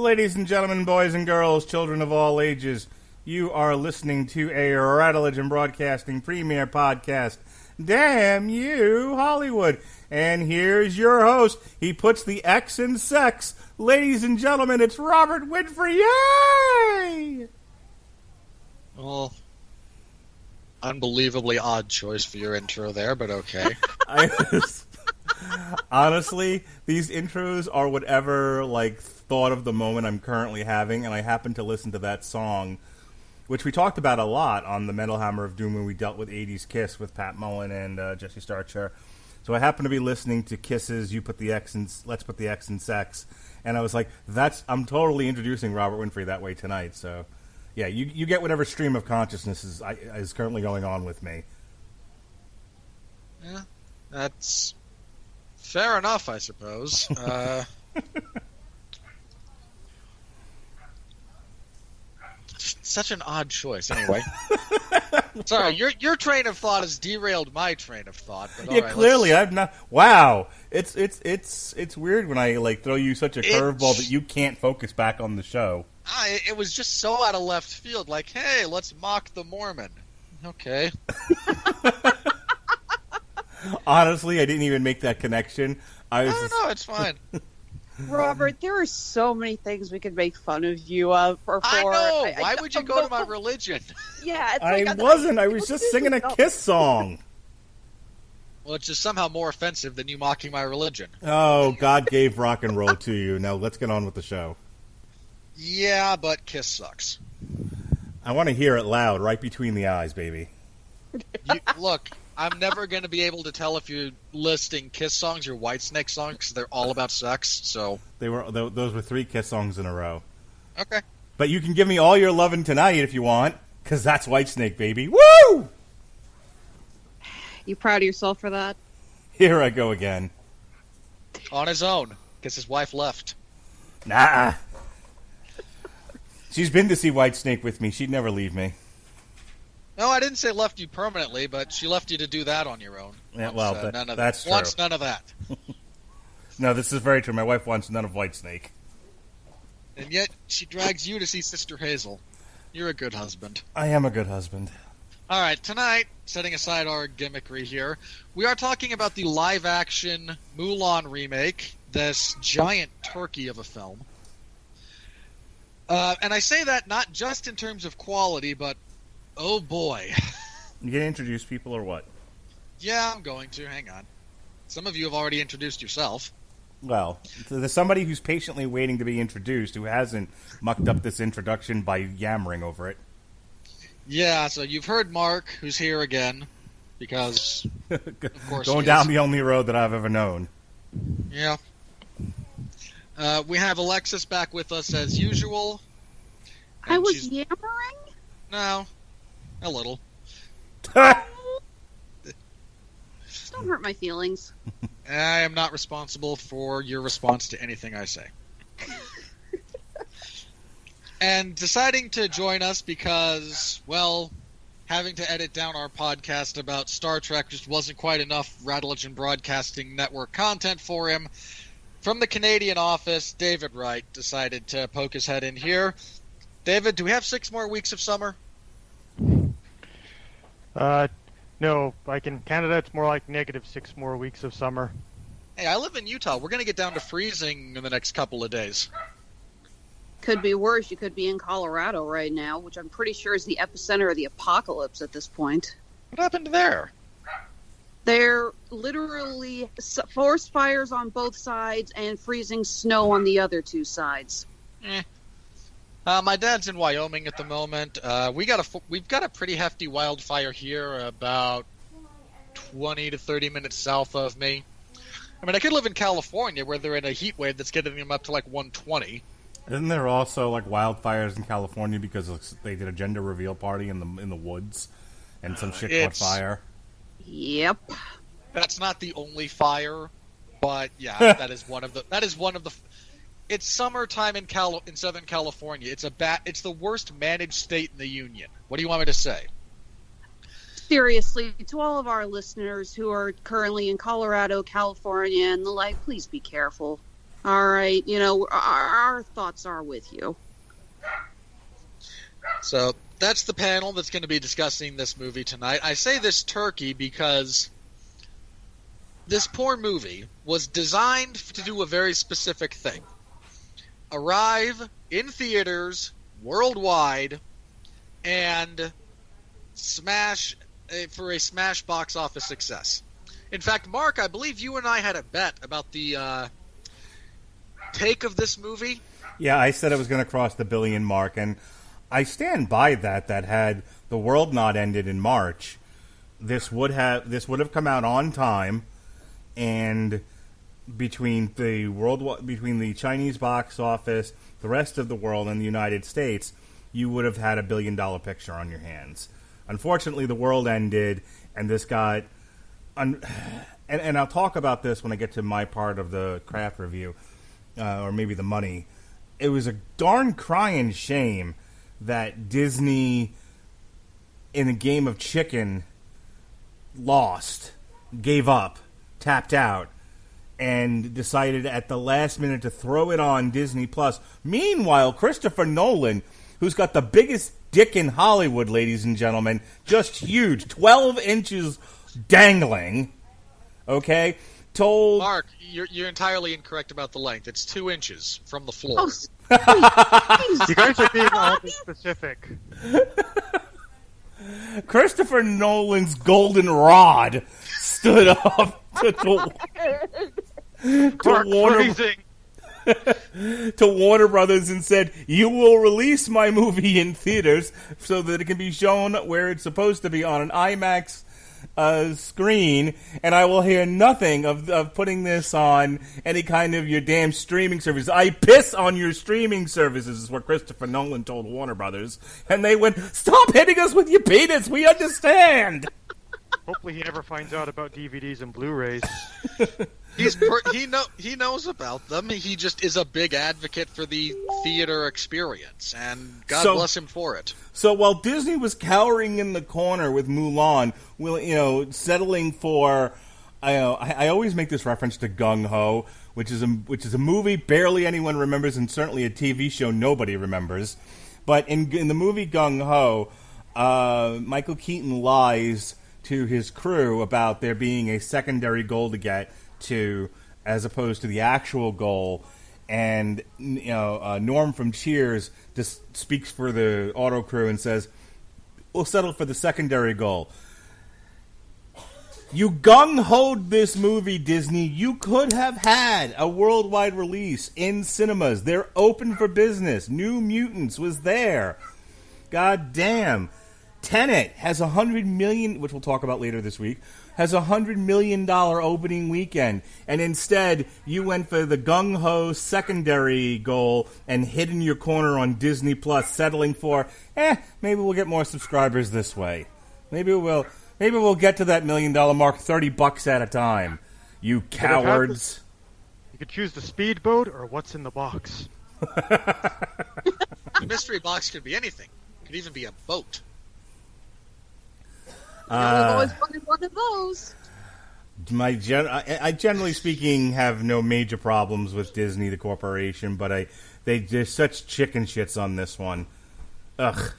Ladies and gentlemen, boys and girls, children of all ages, you are listening to a Radulich and Broadcasting premiere podcast. Damn you, Hollywood. And here's your host. He puts the X in sex. Ladies and gentlemen, it's Robert Winfree. Yay! Well, unbelievably odd choice for your intro there, but okay. Honestly, these intros are whatever, thought of the moment I'm currently having, and I happened to listen to that song, which we talked about a lot on the Metal Hammer of Doom when we dealt with 80s Kiss with Pat Mullen and Jesse Starcher. So I happened to be listening to Kiss's Let's Put the X in Sex, and I was like, I'm totally introducing Robert Winfree that way tonight. So, yeah, you get whatever stream of consciousness is currently going on with me. Yeah, that's fair enough, I suppose. Such an odd choice, anyway. Sorry, your train of thought has derailed my train of thought. But yeah, clearly I've not. Wow, it's weird when I throw you such a curveball that you can't focus back on the show. It was just so out of left field. Like, hey, let's mock the Mormon. Okay. Honestly, I didn't even make that connection. No, it's fine. Robert, there are so many things we could make fun of you for. I know. Why would you go to my religion? Yeah, it's I wasn't. I was just singing a Kiss song. Well, it's just somehow more offensive than you mocking my religion. Oh, God gave rock and roll to you. Now let's get on with the show. Yeah, but Kiss sucks. I want to hear it loud, right between the eyes, baby. Look, I'm never going to be able to tell if you're listing Kiss songs or Whitesnake songs because they're all about sex. So those were 3 Kiss songs in a row. Okay, but you can give me all your lovin' tonight if you want, because that's Whitesnake, baby. Woo! You proud of yourself for that? Here I go again. On his own, because his wife left. Nah. She's been to see Whitesnake with me. She'd never leave me. No, I didn't say left you permanently, but she left you to do that on your own. Yeah, that's true. Wants none of that. No, this is very true. My wife wants none of Whitesnake. And yet, she drags you to see Sister Hazel. You're a good husband. I am a good husband. All right, tonight, setting aside our gimmickry here, we are talking about the live-action Mulan remake, this giant turkey of a film. And I say that not just in terms of quality, but oh boy. You gonna introduce people or what? Yeah, I'm going to. Hang on. Some of you have already introduced yourself. Well, there's somebody who's patiently waiting to be introduced who hasn't mucked up this introduction by yammering over it. Yeah, so you've heard Mark, who's here again, because, of course, going down the only road that I've ever known. Yeah. We have Alexis back with us as usual. I was yammering? No. A little. Don't hurt my feelings. I am not responsible for your response to anything I say. And deciding to join us because, well, having to edit down our podcast about Star Trek just wasn't quite enough Radulich and Broadcasting Network content for him. From the Canadian office, David Wright decided to poke his head in here. David, do we have 6 more weeks of summer? No, like in Canada, it's more like -6 more weeks of summer. Hey, I live in Utah. We're going to get down to freezing in the next couple of days. Could be worse. You could be in Colorado right now, which I'm pretty sure is the epicenter of the apocalypse at this point. What happened there? They're literally forest fires on both sides and freezing snow on the other 2 sides. My dad's in Wyoming at the moment. We've got a pretty hefty wildfire here, about 20 to 30 minutes south of me. I mean, I could live in California where they're in a heat wave that's getting them up to 120. Isn't there also wildfires in California because they did a gender reveal party in the woods and some shit caught fire? Yep. That's not the only fire, but yeah, that is one of the. It's summertime in Southern California. It's the worst managed state in the union. What do you want me to say? Seriously, to all of our listeners who are currently in Colorado, California, and the like, please be careful. All right, our thoughts are with you. So that's the panel that's going to be discussing this movie tonight. I say this turkey because this poor movie was designed to do a very specific thing. Arrive in theaters worldwide and smash for a smash box office success. In fact, Mark, I believe you and I had a bet about the take of this movie. Yeah, I said it was going to cross the billion mark, and I stand by that. That had the world not ended in March, this would have come out on time, and between the Chinese box office, the rest of the world, and the United States, you would have had $1 billion picture on your hands. Unfortunately, the world ended, and this got... and I'll talk about this when I get to my part of the craft review, or maybe the money. It was a darn crying shame that Disney, in a game of chicken, lost, gave up, tapped out, and decided at the last minute to throw it on Disney Plus. Meanwhile, Christopher Nolan, who's got the biggest dick in Hollywood, ladies and gentlemen, just huge, 12 inches dangling, okay, told... Mark, you're entirely incorrect about the length. It's 2 inches from the floor. Oh, You guys are being oddly specific. Christopher Nolan's golden rod stood up to Warner Brothers and said, "You will release my movie in theaters so that it can be shown where it's supposed to be, on an IMAX screen, and I will hear nothing of putting this on any kind of your damn streaming service. I piss on your streaming services," is what Christopher Nolan told Warner Brothers. And they went, "Stop hitting us with your penis, we understand." Hopefully he never finds out about DVDs and Blu-rays. He knows about them. He just is a big advocate for the theater experience, and God bless him for it. So while Disney was cowering in the corner with Mulan, settling for, I always make this reference to Gung Ho, which is a movie barely anyone remembers, and certainly a TV show nobody remembers. But in the movie Gung Ho, Michael Keaton lies to his crew about there being a secondary goal to get to, as opposed to the actual goal. And Norm from Cheers just speaks for the auto crew and says, "We'll settle for the secondary goal." You gung-hoed this movie, Disney. You could have had a worldwide release in cinemas. They're open for business. New Mutants was there. God damn. Tenet has $100 million, which we'll talk about later this week, has $100 million opening weekend, and instead you went for the gung-ho secondary goal and hid in your corner on Disney Plus, settling for, maybe we'll get more subscribers this way. Maybe we'll get to that $1 million mark $30 at a time. You cowards. You could choose the speedboat or what's in the box. The mystery box could be anything. It could even be a boat. I've always wanted one of those. I generally speaking have no major problems with Disney, the corporation, but they're such chicken shits on this one. Ugh.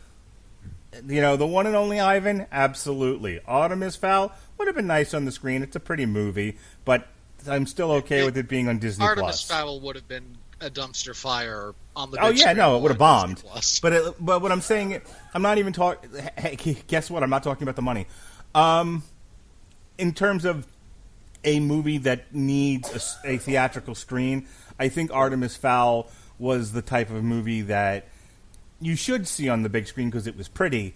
The one and only Ivan, absolutely. Artemis Fowl would have been nice on the screen. It's a pretty movie, but I'm still okay with it being on Disney Artemis Plus. Fowl would have been a dumpster fire on the big Oh yeah, screen no, it would have bombed. But But what I'm saying, I'm not even talking. Hey, guess what? I'm not talking about the money. In terms of a movie that needs a theatrical screen, I think Artemis Fowl was the type of movie that you should see on the big screen because it was pretty.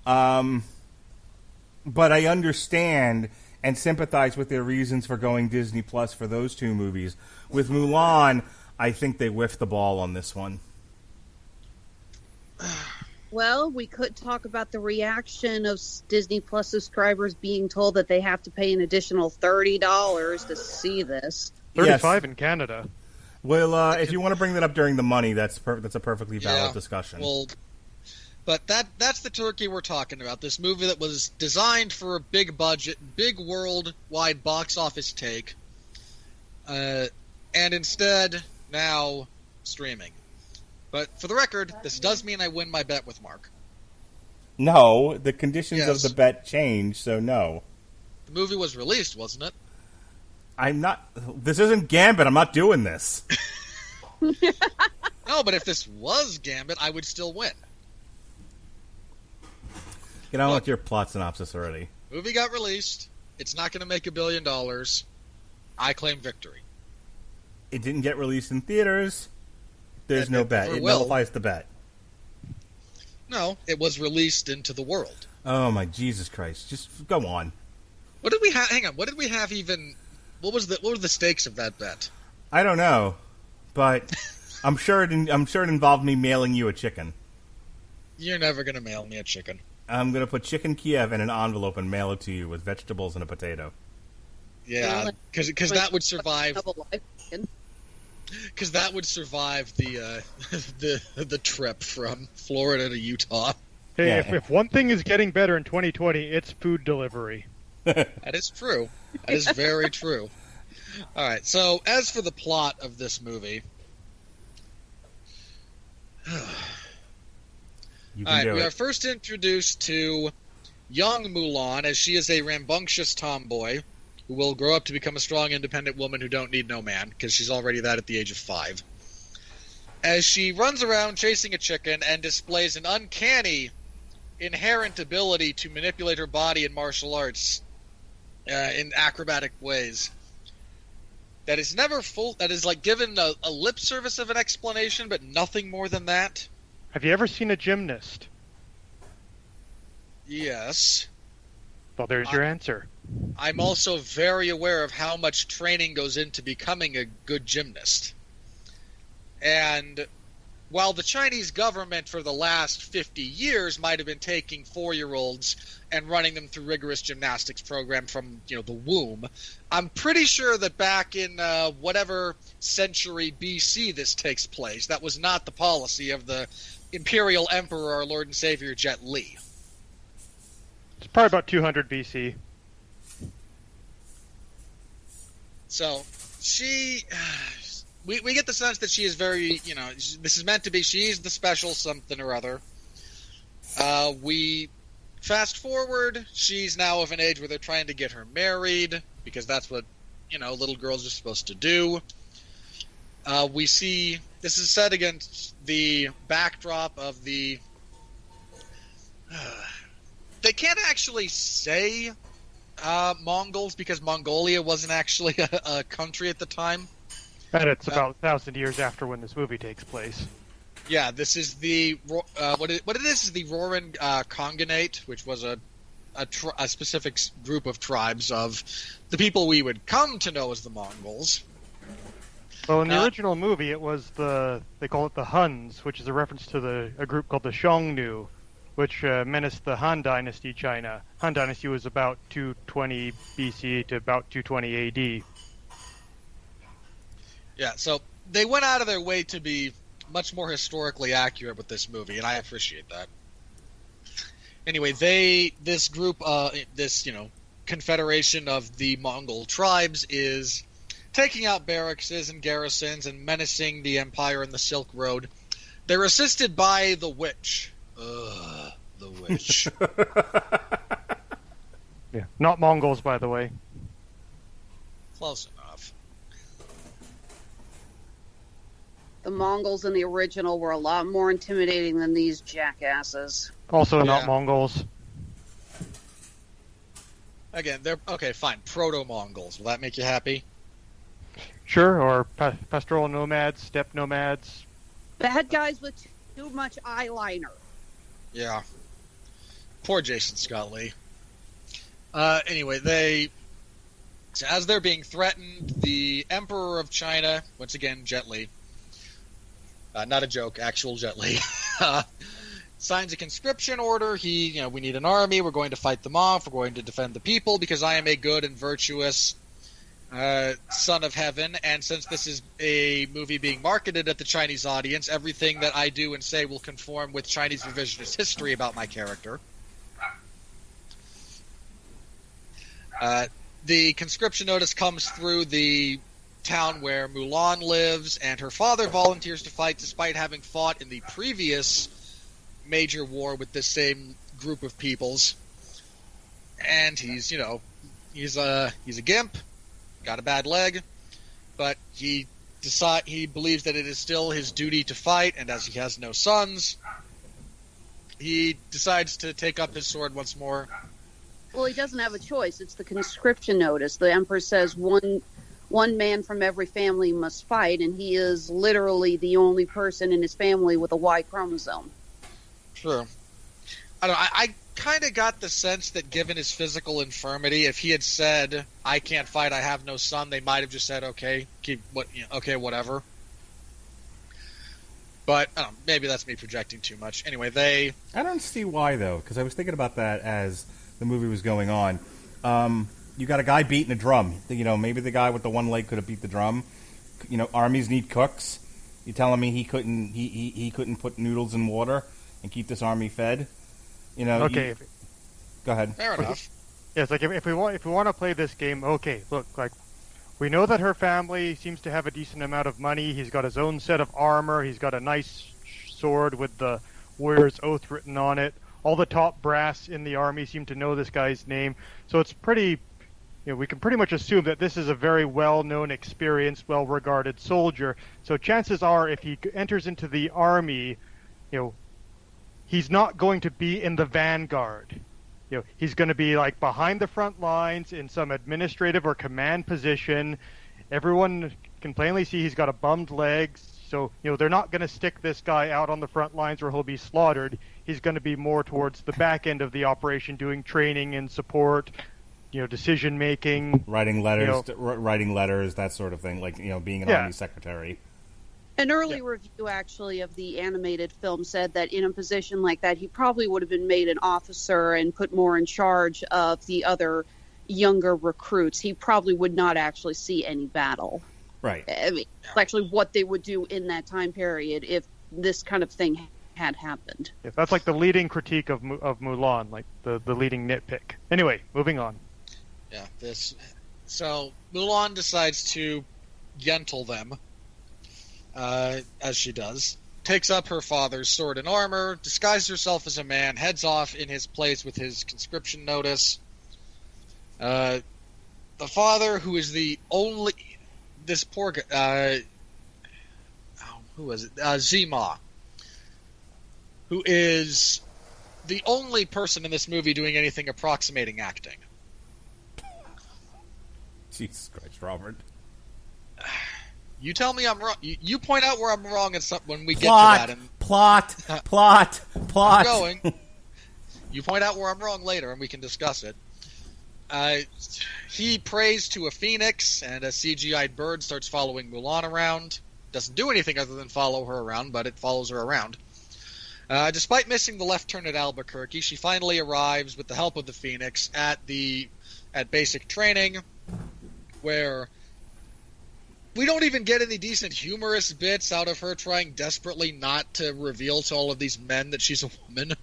But I understand and sympathize with their reasons for going Disney Plus for those two movies. With Mulan, I think they whiffed the ball on this one. Well, we could talk about the reaction of Disney Plus subscribers being told that they have to pay an additional $30 to see this. 35 in Canada. Well, if you want to bring that up during the money, that's a perfectly valid discussion. Well, but that's the turkey we're talking about. This movie that was designed for a big budget, big worldwide box office take. and instead now streaming. But for the record, this does mean I win my bet with Mark. No, the conditions of Yes. the bet change, so no. The movie was released, wasn't it? I'm not... This isn't Gambit, I'm not doing this. No, but if this was Gambit, I would still win. Get on Look. with your plot synopsis already. Movie got released. It's not going to make $1 billion. I claim victory. It didn't get released in theaters. There's And no it bet. never It will. nullifies the bet. No, it was released into the world. Oh my Jesus Christ. Just go on. What did we have? Hang on. What did we have even? What were the stakes of that bet? I don't know, but I'm sure it involved me mailing you a chicken. You're never going to mail me a chicken. I'm going to put chicken Kiev in an envelope and mail it to you with vegetables and a potato. Yeah, because that would survive. Double life chicken. Because that would survive the the trip from Florida to Utah. Hey, Yeah. if one thing is getting better in 2020, it's food delivery. That is true. That is very true. All right. So as for the plot of this movie, You all can right, do we are it. first introduced to young Mulan, as she is a rambunctious tomboy who will grow up to become a strong, independent woman who don't need no man, because she's already that at the age of 5. As she runs around chasing a chicken and displays an uncanny, inherent ability to manipulate her body in martial arts in acrobatic ways. That is never full. That is like given a lip service of an explanation, but nothing more than that. Have you ever seen a gymnast? Yes. Well, there's your answer. I'm also very aware of how much training goes into becoming a good gymnast. And while the Chinese government for the last 50 years might have been taking 4-year-olds and running them through rigorous gymnastics program from, the womb, I'm pretty sure that back in whatever century BC this takes place, that was not the policy of the Imperial Emperor, our Lord and Savior, Jet Li. It's probably about 200 BC. So we get the sense that she is very, this is meant to be, she's the special something or other. We fast forward, she's now of an age where they're trying to get her married, because that's what, little girls are supposed to do. We see, this is set against the backdrop of the, they can't actually say Mongols, because Mongolia wasn't actually a country at the time. And it's about 1,000 years after when this movie takes place. Yeah, this is the what it is the Roran Khanganate, which was a specific group of tribes of the people we would come to know as the Mongols. Well, in the original movie, it was they call it the Huns, which is a reference to a group called the Xiongnu, which menaced the Han Dynasty China. Han Dynasty was about 220 BC to about 220 AD. Yeah, so they went out of their way to be much more historically accurate with this movie, and I appreciate that. Anyway, this group, confederation of the Mongol tribes is taking out barracks and garrisons and menacing the Empire and the Silk Road. They're assisted by the Witch. The Witch. Yeah, not Mongols, by the way. Close enough. The Mongols in the original were a lot more intimidating than these jackasses. Also Yeah. not Mongols. Again, they're okay. Fine, proto-Mongols. Will that make you happy? Sure, or pastoral nomads, steppe nomads. Bad guys with too much eyeliner. Yeah. Poor Jason Scott Lee. Anyway, as they're being threatened, the Emperor of China, once again, Jet Li, not a joke, actual Jet Li, signs a conscription order. We need an army. We're going to fight them off. We're going to defend the people because I am a good and virtuous son of heaven. And since this is a movie being marketed at the Chinese audience, everything that I do and say will conform with Chinese revisionist history about my character. The conscription notice comes through the town where Mulan lives, and her father volunteers to fight despite having fought in the previous major war with this same group of peoples. And he's a gimp, got a bad leg, but he believes that it is still his duty to fight, and as he has no sons, he decides to take up his sword once more. Well, he doesn't have a choice. It's the conscription notice. The Emperor says one man from every family must fight, and he is literally the only person in his family with a Y chromosome. Sure. I kind of got the sense that given his physical infirmity, if he had said, "I can't fight, I have no son," they might have just said, "Okay, okay, whatever." But I don't know, maybe that's me projecting too much. Anyway, I don't see why though, because I was thinking about that as the movie was going on. You got a guy beating a drum. Maybe the guy with the one leg could have beat the drum. Armies need cooks. You telling me he couldn't put noodles in water and keep this army fed? Okay. Go ahead. fair enough. Yes, like if we want to play this game, okay, look, like we know that her family seems to have a decent amount of money. He's got his own set of armor. He's got a nice sword with the warrior's oath written on it. All the top brass in the army seem to know this guy's name. So it's pretty, we can pretty much assume that this is a very well-known, experienced, well-regarded soldier. So chances are, if he enters into the army, he's not going to be in the vanguard. He's going to be like behind the front lines in some administrative or command position. Everyone can plainly see he's got a bummed leg. So, they're not going to stick this guy out on the front lines where he'll be slaughtered. He's going to be more towards the back end of the operation, doing training and support, decision making, writing letters, that sort of thing, like being an army secretary. An early review, actually, of the animated film said that in a position like that, he probably would have been made an officer and put more in charge of the other younger recruits. He probably would not actually see any battle. Right. I mean, actually what they would do in that time period if this kind of thing had happened. Yeah, that's like the leading critique of Mulan, like the leading nitpick. Anyway, moving on. Yeah, so Mulan decides to gentle them. As she does, takes up her father's sword and armor, disguises herself as a man, heads off in his place with his conscription notice. The father, who is the only... This poor guy... who was it? Zima. Who is the only person in this movie doing anything approximating acting. Jesus Christ, Robert. You tell me I'm wrong. You point out where I'm wrong when we get to that. And plot. I'm going. You point out where I'm wrong later, and we can discuss it. He prays to a phoenix, and a CGI'd bird starts following Mulan around. Doesn't do anything other than follow her around, but it follows her around. Despite missing the left turn at Albuquerque, she finally arrives with the help of the phoenix at basic training, where we don't even get any decent humorous bits out of her trying desperately not to reveal to all of these men that she's a woman.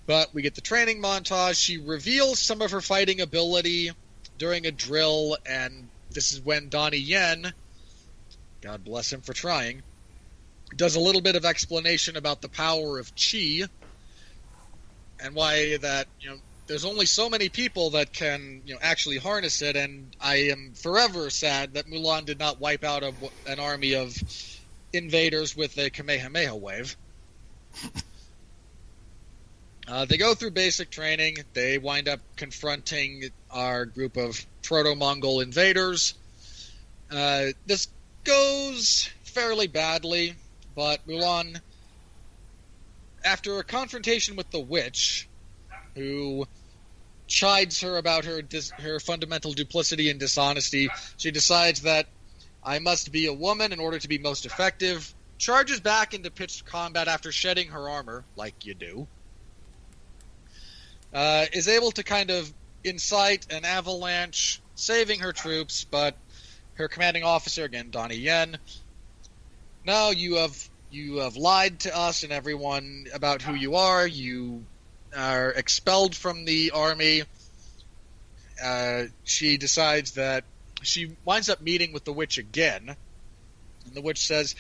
But we get the training montage. She reveals some of her fighting ability during a drill, and this is when Donnie Yen, God bless him for trying, does a little bit of explanation about the power of chi and why that, there's only so many people that can, actually harness it, and I am forever sad that Mulan did not wipe out an army of invaders with a Kamehameha wave. They go through basic training. They wind up confronting our group of proto-Mongol invaders. This goes fairly badly, but Mulan, after a confrontation with the witch, who chides her about her fundamental duplicity and dishonesty, she decides that I must be a woman in order to be most effective, charges back into pitched combat after shedding her armor, like you do, is able to kind of incite an avalanche, saving her troops, but her commanding officer, again, Donnie Yen, no, you have lied to us and everyone about who you are. You are expelled from the army. She decides that she winds up meeting with the witch again, and the witch says,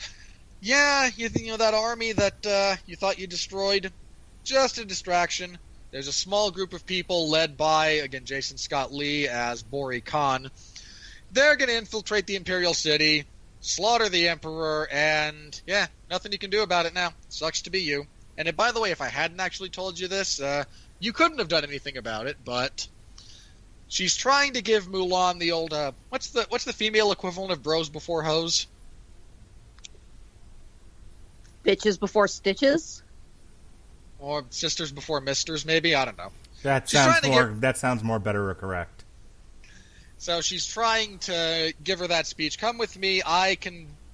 "Yeah, you know that army that you thought you destroyed? Just a distraction. There's a small group of people led by, again, Jason Scott Lee as Bori Khan. They're going to infiltrate the Imperial City, slaughter the Emperor, and, yeah, nothing you can do about it now. Sucks to be you. And by the way, if I hadn't actually told you this, you couldn't have done anything about it, but she's trying to give Mulan the old, what's the female equivalent of bros before hoes? Bitches before stitches? Or sisters before misters, maybe? I don't know. That sounds more better or correct. So she's trying to give her that speech. Come with me. I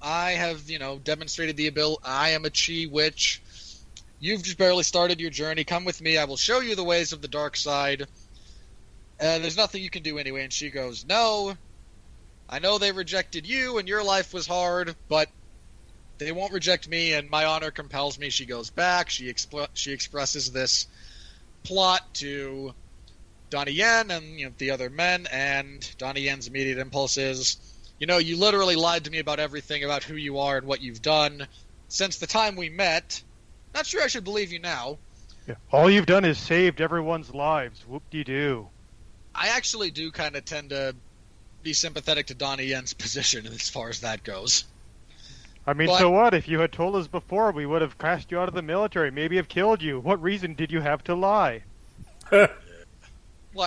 have, demonstrated the ability. I am a Chi witch. You've just barely started your journey. Come with me. I will show you the ways of the dark side. There's nothing you can do anyway. And she goes, no. I know they rejected you and your life was hard, but they won't reject me, and my honor compels me. She goes back. She expresses this plot to Donnie Yen and the other men, and Donnie Yen's immediate impulse is, you literally lied to me about everything, about who you are and what you've done since the time we met. Not sure I should believe you now. Yeah. All you've done is saved everyone's lives. Whoop-de-doo. I actually do kind of tend to be sympathetic to Donnie Yen's position as far as that goes. I mean, so what? If you had told us before, we would have cast you out of the military, maybe have killed you. What reason did you have to lie? Well,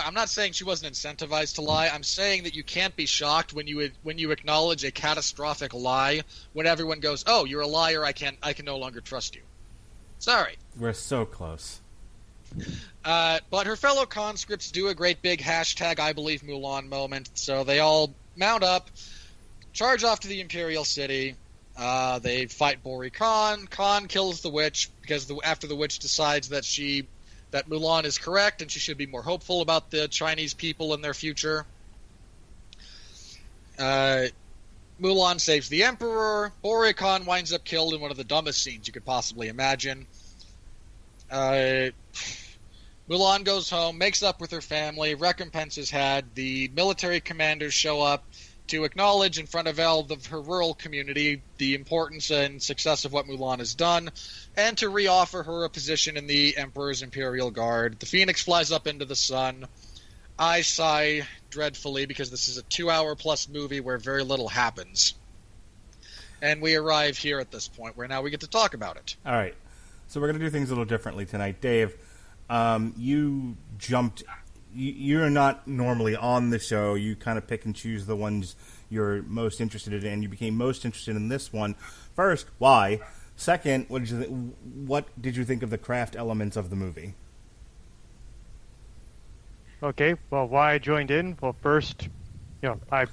I'm not saying she wasn't incentivized to lie. I'm saying that you can't be shocked when you acknowledge a catastrophic lie when everyone goes, "Oh, you're a liar. I can no longer trust you." Sorry. We're so close. But her fellow conscripts do a great big hashtag I believe Mulan moment. So they all mount up, charge off to the Imperial City. They fight Bori Khan. Khan kills the witch because after the witch decides that Mulan is correct and she should be more hopeful about the Chinese people and their future. Mulan saves the Emperor. Bori Khan winds up killed in one of the dumbest scenes you could possibly imagine. Mulan goes home, makes up with her family, recompense is had. The military commanders show up to acknowledge in front of all of her rural community the importance and success of what Mulan has done, and to reoffer her a position in the Emperor's Imperial Guard. The Phoenix flies up into the sun. I sigh dreadfully because this is a 2-hour-plus movie where very little happens. And we arrive here at this point where now we get to talk about it. All right. So we're going to do things a little differently tonight. Dave, you jumped... You're not normally on the show. You kind of pick and choose the ones you're most interested in, and you became most interested in this one. First, why? Second, what did you think of the craft elements of the movie? Okay, well, why I joined in? Well, first, why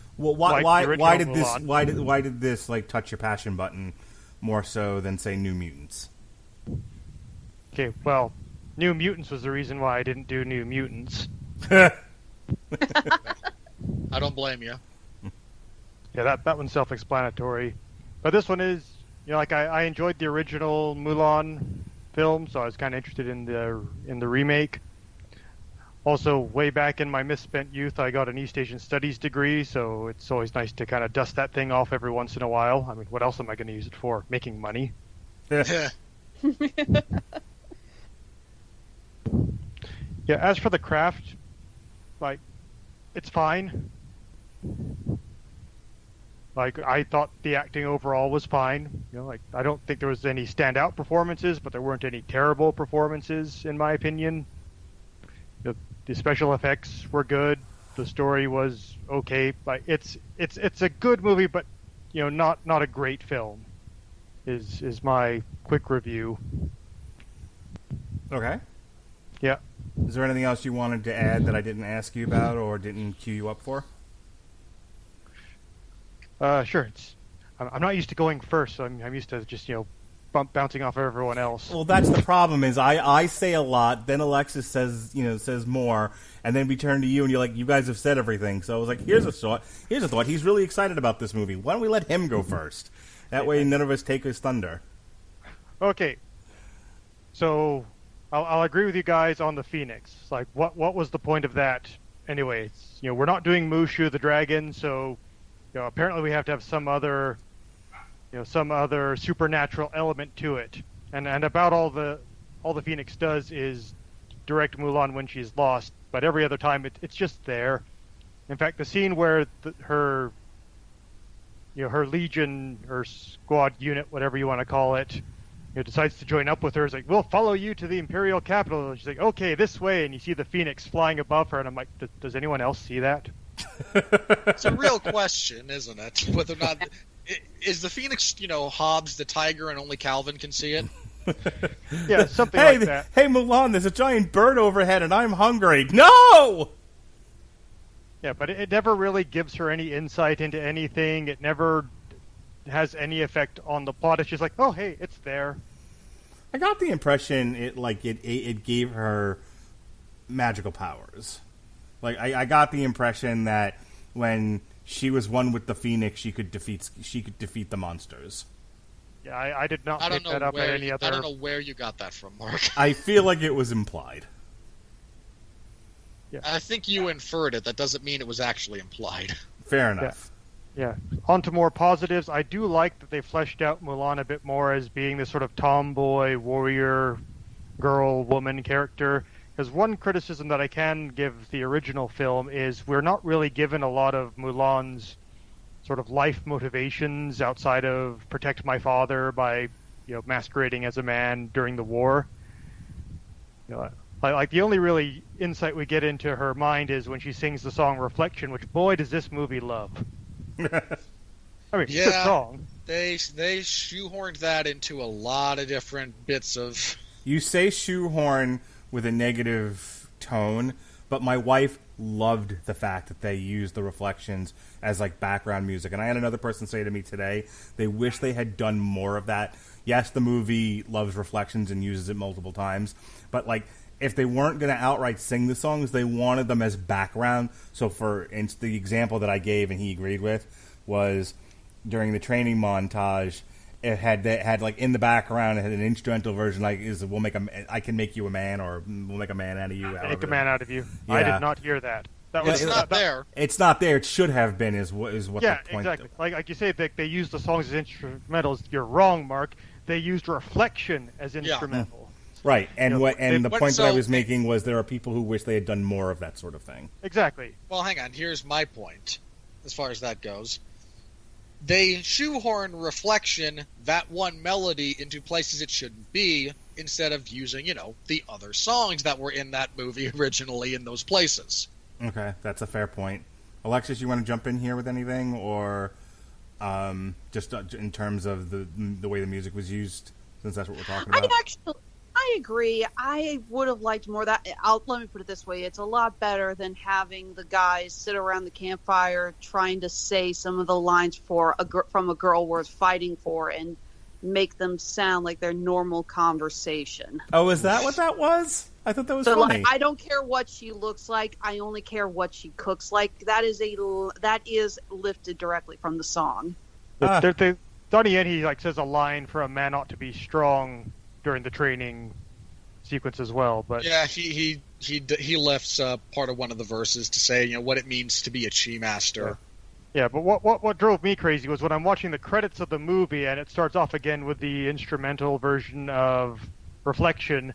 did this like touch your passion button more so than say New Mutants? Okay, well, New Mutants was the reason why I didn't do New Mutants. I don't blame you. Yeah, that one's self-explanatory. But this one is, I enjoyed the original Mulan film, so I was kind of interested in the remake. Also, way back in my misspent youth, I got an East Asian Studies degree, so it's always nice to kind of dust that thing off every once in a while. I mean, what else am I going to use it for? Making money. Yeah, as for the craft, it's fine. I thought the acting overall was fine. I don't think there was any standout performances, but there weren't any terrible performances, in my opinion. The special effects were good. The story was okay. It's a good movie, but not a great film. Is my quick review. Okay. Yeah. Is there anything else you wanted to add that I didn't ask you about or didn't cue you up for? Sure. I'm not used to going first, so I'm used to just bouncing off everyone else. Well, that's the problem. Is I say a lot, then Alexis says more, and then we turn to you, and you're like, you guys have said everything. So I was like, here's a thought. He's really excited about this movie. Why don't we let him go first? That way, none of us take his thunder. Okay. So I'll agree with you guys on the Phoenix. What was the point of that anyway, we're not doing Mushu the dragon, so apparently we have to have some other supernatural element to it. And about all the Phoenix does is direct Mulan when she's lost, but every other time it's just there. In fact, the scene where her legion or squad unit, whatever you want to call it, decides to join up with her. It's like, we'll follow you to the Imperial capital. And she's like, okay, this way. And you see the Phoenix flying above her. And I'm like, does anyone else see that? It's a real question, isn't it? Whether or not is the Phoenix, Hobbs the tiger, and only Calvin can see it. Yeah, something like that. Hey, Mulan, there's a giant bird overhead, and I'm hungry. No. Yeah, but it never really gives her any insight into anything. It never has any effect on the plot. It's just like, oh, hey, it's there. I got the impression it gave her magical powers. Like I got the impression that when she was one with the Phoenix, she could defeat the monsters. Yeah, I did not pick that up at any other. I don't know where you got that from, Mark. I feel like it was implied. Yeah. I think you inferred it. That doesn't mean it was actually implied. Fair enough. Yeah. On to more positives. I do like that they fleshed out Mulan a bit more as being this sort of tomboy, warrior, girl, woman character. Because one criticism that I can give the original film is we're not really given a lot of Mulan's sort of life motivations outside of protect my father by, masquerading as a man during the war. Like the only really insight we get into her mind is when she sings the song Reflection, which boy does this movie love. I mean, it's a good song. They shoehorned that into a lot of different bits of. You say shoehorn with a negative tone, but my wife loved the fact that they used the Reflections as like background music. And I had another person say to me today, they wish they had done more of that. Yes, the movie loves Reflections and uses it multiple times, but like if they weren't going to outright sing the songs, they wanted them as background. So for instance, the example that I gave and he agreed with was during the training montage, it had like in the background, it had an instrumental version like I can make you a man, or we'll make a man out of you. Make a man out of you. Yeah. I did not hear that. It's not there. It's not there. It should have been. Is what the point? Yeah, exactly. Like you say, they used the songs as instrumentals. You're wrong, Mark. They used Reflection as instrumental. Right, and the point that I was making was there are people who wish they had done more of that sort of thing. Exactly. Well, hang on. Here's my point, as far as that goes. They shoehorn Reflection, that one melody, into places it shouldn't be, instead of using, the other songs that were in that movie originally in those places. Okay, that's a fair point. Alexis, you want to jump in here with anything, or just in terms of the way the music was used, since that's what we're talking about? I agree. I would have liked more of that. Let me put it this way. It's a lot better than having the guys sit around the campfire trying to say some of the lines from a girl worth fighting for and make them sound like their normal conversation. Oh, is that what that was? I thought that was funny. Like, I don't care what she looks like. I only care what she cooks like. That is lifted directly from the song. Donnie Yen, he says a line for a man ought to be strong during the training sequence as well, but yeah, he lifts part of one of the verses to say what it means to be a chi master. Yeah, but what drove me crazy was when I'm watching the credits of the movie and it starts off again with the instrumental version of Reflection,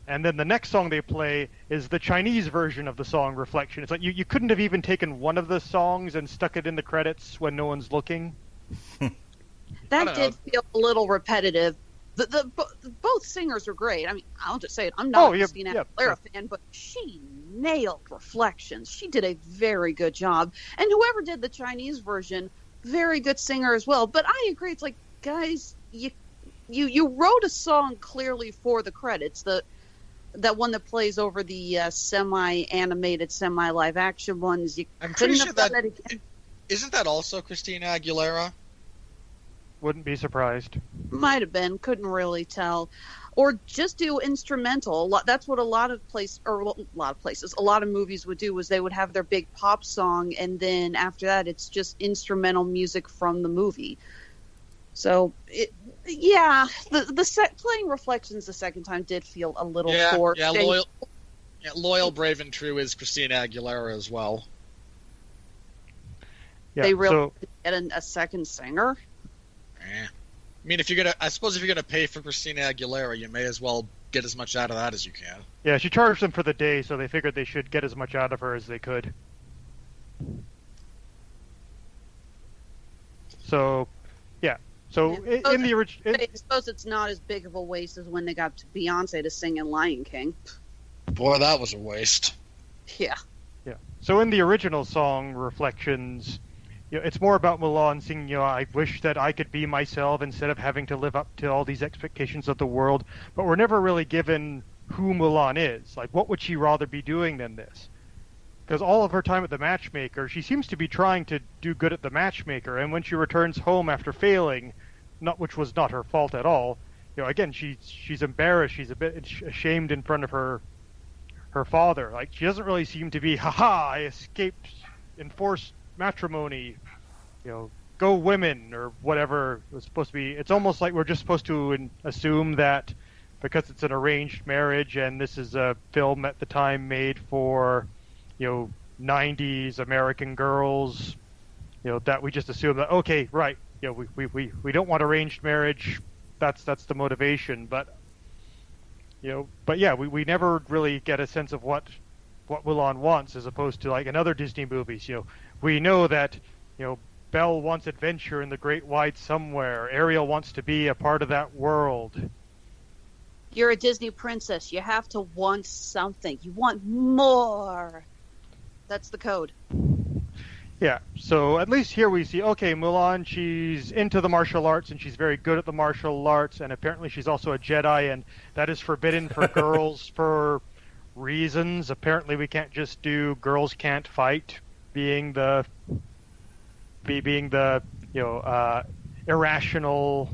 and then the next song they play is the Chinese version of the song Reflection. It's like you couldn't have even taken one of the songs and stuck it in the credits when no one's looking. That did feel a little repetitive. Both singers were great. I mean, I'll just say it. I'm not a Christina Aguilera fan, but she nailed Reflections. She did a very good job. And whoever did the Chinese version, very good singer as well. But I agree. It's like, guys, you wrote a song clearly for the credits. That one that plays over the semi-animated, semi-live action ones. I'm pretty sure that again. Isn't that also Christina Aguilera? Wouldn't be surprised. Might have been. Couldn't really tell. Or just do instrumental. That's what a lot of movies would do, was they would have their big pop song, and then after that it's just instrumental music from the movie. So, playing Reflections the second time did feel a little forced. Yeah, Yeah, loyal, brave, and true is Christina Aguilera as well. Yeah, They really so get a second singer. I mean, I suppose if you're gonna pay for Christina Aguilera, you may as well get as much out of that as you can. yeah, she charged them for the day, so they figured they should get as much out of her as they could. So, yeah. So in the original, I suppose it's not as big of a waste as when they got Beyonce to sing in Lion King. Boy, that was a waste. Yeah. yeah. So in the original song, Reflections, it's more about Mulan singing, I wish that I could be myself instead of having to live up to all these expectations of the world. But we're never really given who Mulan is. Like, what would she rather be doing than this? Because all of her time at the matchmaker, she seems to be trying to do good at the matchmaker. And when she returns home after failing, which was not her fault at all, again, she's embarrassed. She's a bit ashamed in front of her father. Like, she doesn't really seem to be, haha, I escaped enforced matrimony, go women, or whatever it was supposed to be. It's almost like we're just supposed to assume that because it's an arranged marriage and this is a film at the time made for 90s American girls, that we just assume that, okay, right, we don't want arranged marriage, that's the motivation, but we never really get a sense of what Mulan wants, as opposed to like in other Disney movies. We know that Belle wants adventure in the great wide somewhere. Ariel wants to be a part of that world. You're a Disney princess. You have to want something. You want more. That's the code. Yeah, so at least here we see, okay, Mulan, she's into the martial arts, and she's very good at the martial arts, and apparently she's also a Jedi, and that is forbidden for girls for reasons. Apparently we can't just do girls can't fight being the irrational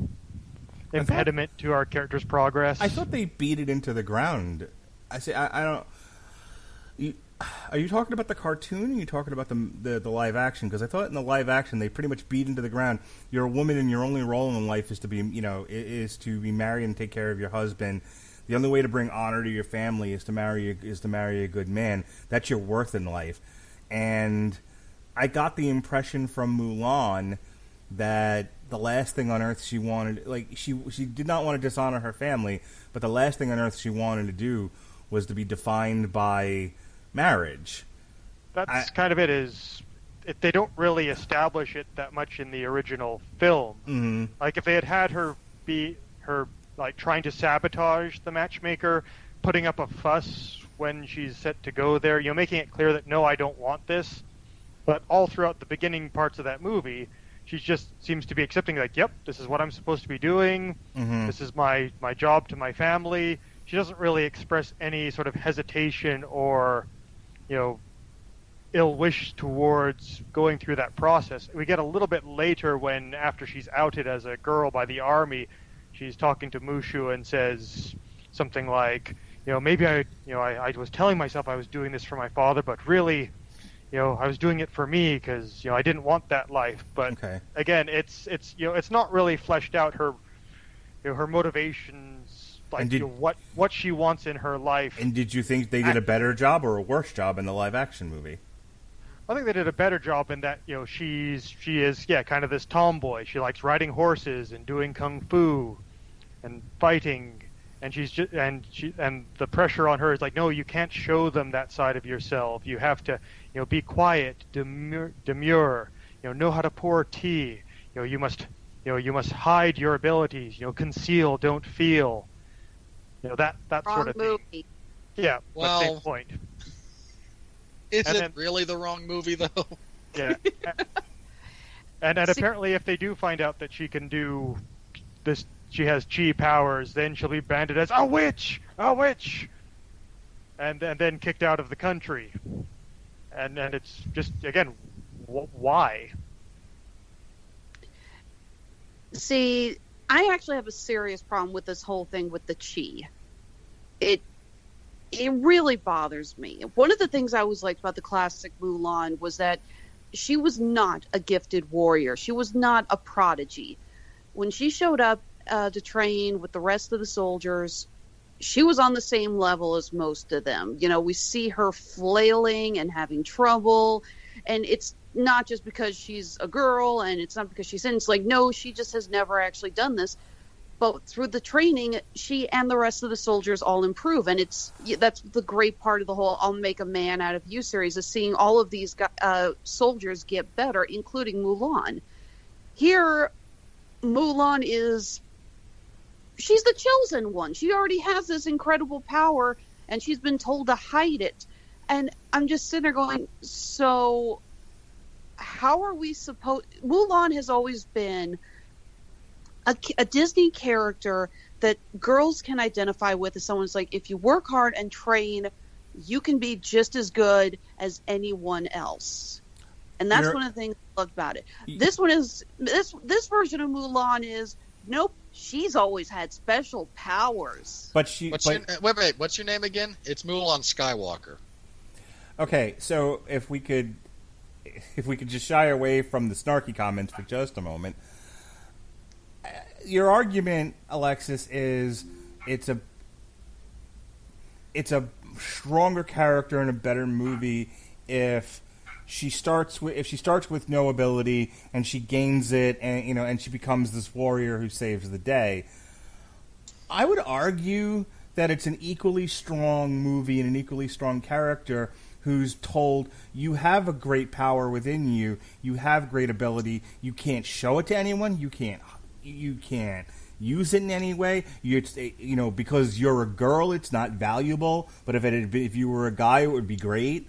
impediment to our character's progress. I thought they beat it into the ground. I don't... Are you talking about the cartoon, or are you talking about the live action? Because I thought in the live action they pretty much beat into the ground. You're a woman, and your only role in life is to be, is to be married and take care of your husband. The only way to bring honor to your family is to marry a good man. That's your worth in life. And I got the impression from Mulan that the last thing on earth she wanted, like she did not want to dishonor her family, but the last thing on earth she wanted to do was to be defined by marriage. That's kind of it. They don't really establish it that much in the original film. Mm-hmm. Like if they had her be like trying to sabotage the matchmaker, putting up a fuss when she's set to go there, making it clear that no, I don't want this. But all throughout the beginning parts of that movie, she just seems to be accepting, like, yep, this is what I'm supposed to be doing. Mm-hmm. This is my job to my family. She doesn't really express any sort of hesitation or ill wish towards going through that process. We get a little bit later when, after she's outed as a girl by the army, she's talking to Mushu and says something like, maybe I was telling myself I was doing this for my father, but really, I was doing it for me because, I didn't want that life. But okay. Again, it's not really fleshed out her motivations. Like, what she wants in her life. And did you think they did a better job or a worse job in the live-action movie? I think they did a better job in that, she is kind of this tomboy. She likes riding horses and doing kung fu and fighting, and and the pressure on her is like, no, you can't show them that side of yourself. You have to, be quiet, demure, know how to pour tea. You must hide your abilities. Conceal, don't feel. That Wrong sort of movie. thing. Yeah, Well, but same point. Is it really the wrong movie, though? Yeah. And apparently if they do find out that she can do this, she has chi powers, then she'll be branded as a witch! And then kicked out of the country. And it's just, again, why? See, I actually have a serious problem with this whole thing with the chi. It really bothers me. One of the things I always liked about the classic Mulan was that she was not a gifted warrior. She was not a prodigy. When she showed up to train with the rest of the soldiers, she was on the same level as most of them. You know, we see her flailing and having trouble, and it's not just because she's a girl, and it's not because she's in. It's like, no, she just has never actually done this. But through the training, she and the rest of the soldiers all improve, and that's the great part of the whole "I'll Make a Man Out of You" series, is seeing all of these soldiers get better, including Mulan. Here, Mulan she's the chosen one. She already has this incredible power, and she's been told to hide it. And I'm just sitting there going, so how are we supposed... Mulan has always been a Disney character that girls can identify with, as someone's like, if you work hard and train, you can be just as good as anyone else. And that's one of the things I loved about it. This one is this version of Mulan is, nope, she's always had special powers. But she wait, what's your name again? It's Mulan Skywalker. Okay, so if we could just shy away from the snarky comments for just a moment. Your argument, Alexis, is it's a stronger character and a better movie if she starts with no ability and she gains it, and she becomes this warrior who saves the day. I would argue that it's an equally strong movie and an equally strong character who's told, you have a great power within you, you have great ability, you can't show it to anyone, you can't use it in any way. Because you're a girl, it's not valuable. But if you were a guy, it would be great.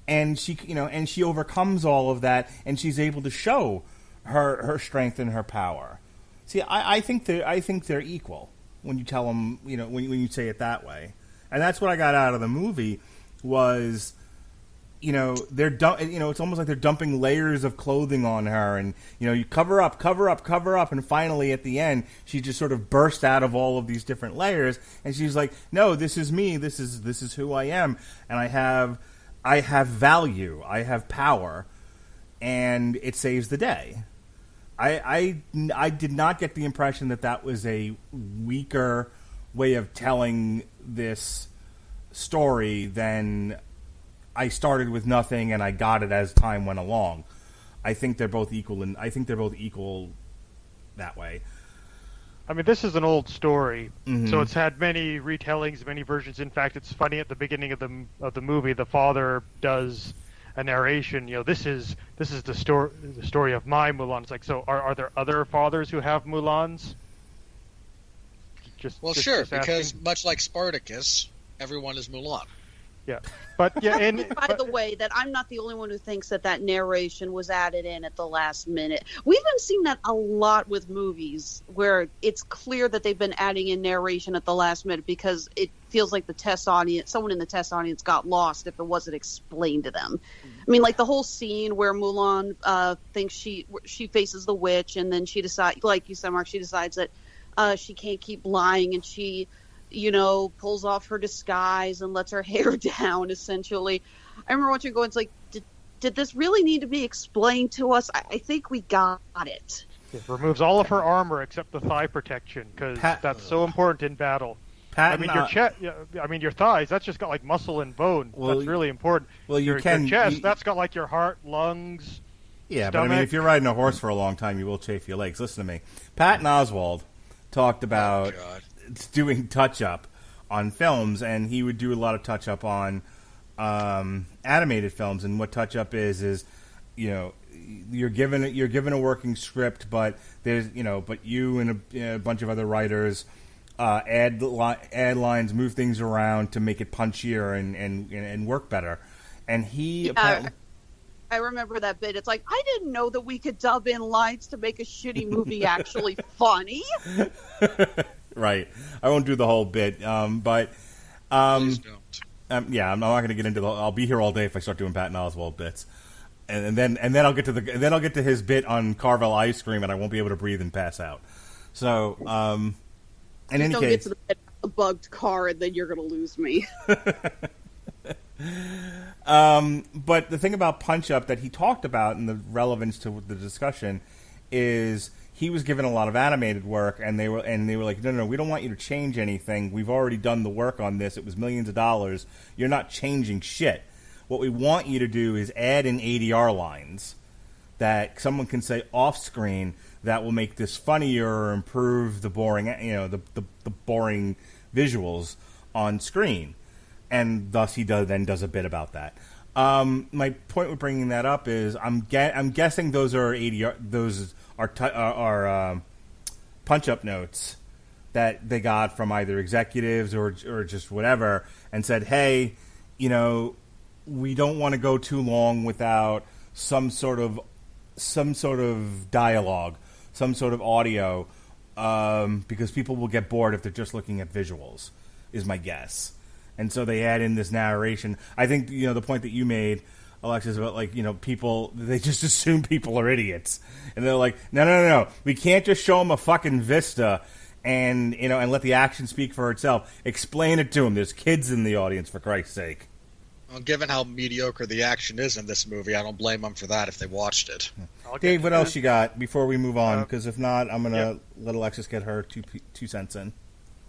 And she overcomes all of that, and she's able to show her strength and her power. See, I think they're equal when you tell them, when you say it that way. And that's what I got out of the movie was, it's almost like they're dumping layers of clothing on her, and you cover up, and finally at the end she just sort of bursts out of all of these different layers, and she's like, no, this is me, this is who I am, and I have value, I have power, and it saves the day. I did not get the impression that was a weaker way of telling this story than I started with nothing and I got it as time went along. I think they're both equal, and I think they're both equal that way. I mean, this is an old story, mm-hmm. So it's had many retellings, many versions. In fact, it's funny, at the beginning of the movie, the father does a narration. This is the story of my Mulan. It's like, so are there other fathers who have Mulans? Sure, because much like Spartacus, everyone is Mulan. Yeah, but yeah, and by the way, that I'm not the only one who thinks that narration was added in at the last minute. We've been seeing that a lot with movies, where it's clear that they've been adding in narration at the last minute because it feels like someone in the test audience got lost if it wasn't explained to them. I mean, like the whole scene where Mulan thinks she faces the witch, and then she decides, like you said, Mark, she decides that she can't keep lying, and she pulls off her disguise and lets her hair down, essentially. I remember watching it going, it's like, did this really need to be explained to us? I think we got it. It removes all of her armor except the thigh protection, because that's so important in battle. Your thighs, that's just got like muscle and bone. Well, that's really important. Well, your chest, that's got like your heart, lungs, yeah, stomach. But I mean, if you're riding a horse for a long time, you will chafe your legs. Listen to me. Patton Oswalt talked about doing touch-up on films, and he would do a lot of touch-up on animated films. And what touch-up is you're given a working script, but but you and a bunch of other writers add lines, move things around to make it punchier and work better. And he I remember that bit. It's like, I didn't know that we could dub in lines to make a shitty movie actually funny. Right. I won't do the whole bit, but please don't. I'm not going to get into I'll be here all day if I start doing Patton Oswalt bits, and then I'll get to his bit on Carvel ice cream, and I won't be able to breathe and pass out. So, in any case, get to the bugged car, and then you're going to lose me. But the thing about Punch Up that he talked about and the relevance to the discussion is he was given a lot of animated work, and they were like, no, we don't want you to change anything. We've already done the work on this. It was millions of dollars. You're not changing shit. What we want you to do is add in ADR lines that someone can say off screen that will make this funnier or improve the boring, the boring visuals on screen. And thus he does a bit about that. My point with bringing that up is I'm guessing those are ADR, those are punch-up notes that they got from either executives or just whatever, and said, hey, we don't want to go too long without some sort of dialogue, some sort of audio, because people will get bored if they're just looking at visuals, is my guess. And so they add in this narration. I think, the point that you made, Alexis, about, people, they just assume people are idiots. And they're like, no. We can't just show them a fucking vista and, and let the action speak for itself. Explain it to them. There's kids in the audience, for Christ's sake. Well, given how mediocre the action is in this movie, I don't blame them for that if they watched it. Dave, what else you got before we move on? Because if not, I'm going to let Alexis get her 2 cents in.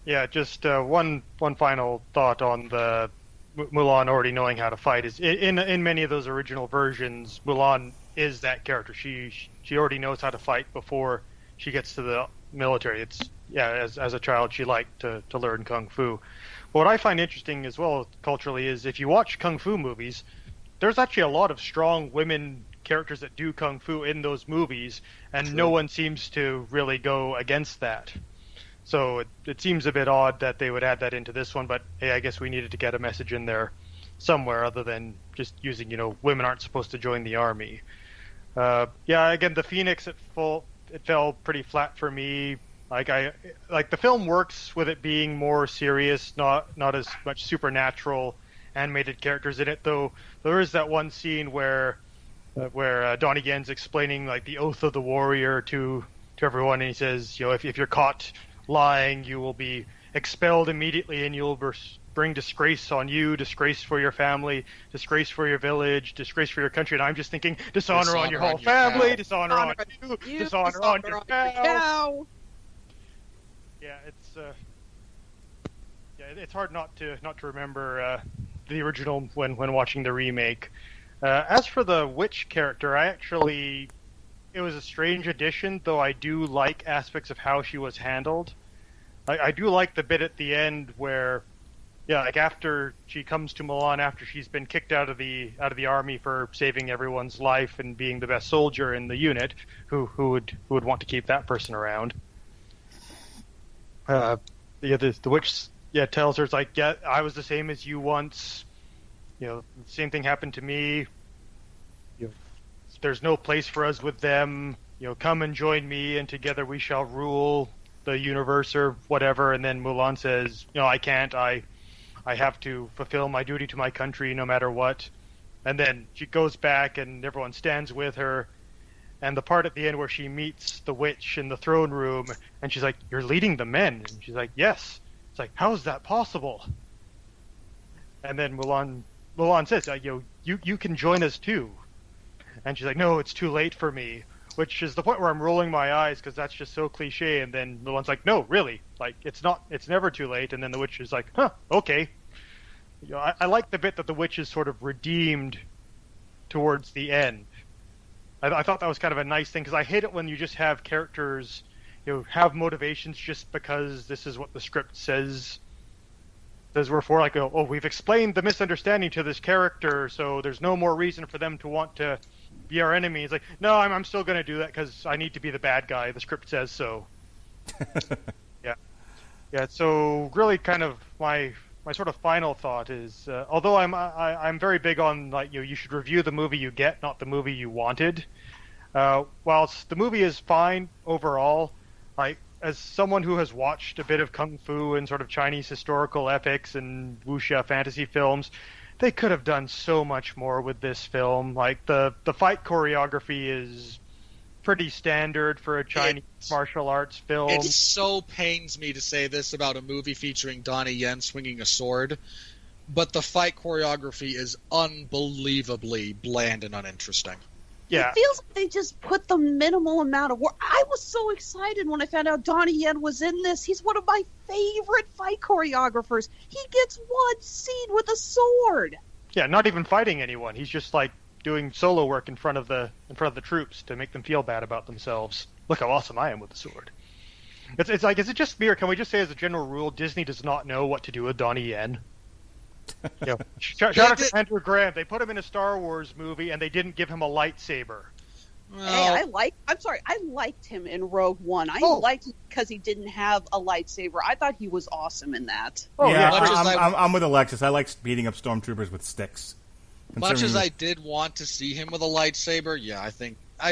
Yeah, just one final thought on the Mulan already knowing how to fight is in many of those original versions, Mulan is that character. She already knows how to fight before she gets to the military. It's as a child she liked to learn kung fu. But what I find interesting as well culturally is if you watch kung fu movies, there's actually a lot of strong women characters that do kung fu in those movies, and no one seems to really go against that. So it seems a bit odd that they would add that into this one, but hey, I guess we needed to get a message in there somewhere other than just using, women aren't supposed to join the army. Again, the Phoenix, it fell pretty flat for me. The film works with it being more serious, not as much supernatural animated characters in it, though there is that one scene where Donnie Yen's explaining the oath of the warrior to everyone, and he says, if you're caught lying, you will be expelled immediately, and you'll bring disgrace on you, disgrace for your family, disgrace for your village, disgrace for your country. And I'm just thinking, dishonor on your whole family, dishonor on you, dishonor on your cow. Yeah, it's hard not to remember the original when watching the remake. As for the witch character, it was a strange addition, though I do like aspects of how she was handled. I do like the bit at the end where, after she comes to Mulan after she's been kicked out of the army for saving everyone's life and being the best soldier in the unit, who would want to keep that person around. The witch tells her, it's I was the same as you once. The same thing happened to me. There's no place for us with them. Come and join me, and together we shall rule the universe or whatever. And then Mulan says, I can't. I have to fulfill my duty to my country no matter what. And then she goes back, and everyone stands with her. And the part at the end where she meets the witch in the throne room, and she's like, "You're leading the men." And she's like, "Yes." It's like, how is that possible? And then Mulan says, you can join us too. And she's like, "No, it's too late for me," which is the point where I'm rolling my eyes because that's just so cliche. And then Mulan's like, "No, really, it's never too late." And then the witch is like, "Huh, okay." I like the bit that the witch is sort of redeemed towards the end. I thought that was kind of a nice thing because I hate it when you just have characters, have motivations just because this is what the script says we're for. We've explained the misunderstanding to this character, so there's no more reason for them to want to be our enemy. It's like, no, I'm still going to do that because I need to be the bad guy. The script says so. Yeah. So really, kind of my sort of final thought is, although I'm very big on you should review the movie you get, not the movie you wanted. Whilst the movie is fine overall, as someone who has watched a bit of kung fu and sort of Chinese historical epics and wuxia fantasy films, they could have done so much more with this film. The fight choreography is pretty standard for a Chinese martial arts film. It so pains me to say this about a movie featuring Donnie Yen swinging a sword, but the fight choreography is unbelievably bland and uninteresting. Yeah. It feels like they just put the minimal amount of work. I was so excited when I found out Donnie Yen was in this. He's one of my favorite fight choreographers. He gets one scene with a sword. Yeah, not even fighting anyone. He's just like doing solo work in front of the troops to make them feel bad about themselves. Look how awesome I am with the sword. It's like, is it just me, or can we just say as a general rule, Disney does not know what to do with Donnie Yen? Shout out to Andrew Graham. They put him in a Star Wars movie, and they didn't give him a lightsaber. Well, Hey, I liked him in Rogue One. I liked him because he didn't have a lightsaber. I thought he was awesome in that. I'm with Alexis. I like beating up stormtroopers with sticks. Much as I did want to see him with a lightsaber, yeah, I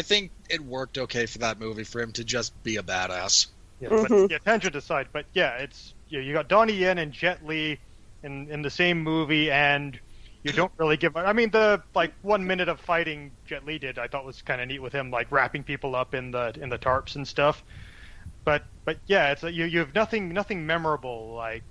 think it worked okay for that movie for him to just be a badass. Yeah, but tangent aside, but yeah, it's you got Donnie Yen and Jet Li in the same movie, and you don't really give. I mean, the 1 minute of fighting Jet Li did, I thought was kind of neat with him, like wrapping people up in the tarps and stuff. But yeah, it's you have nothing memorable like,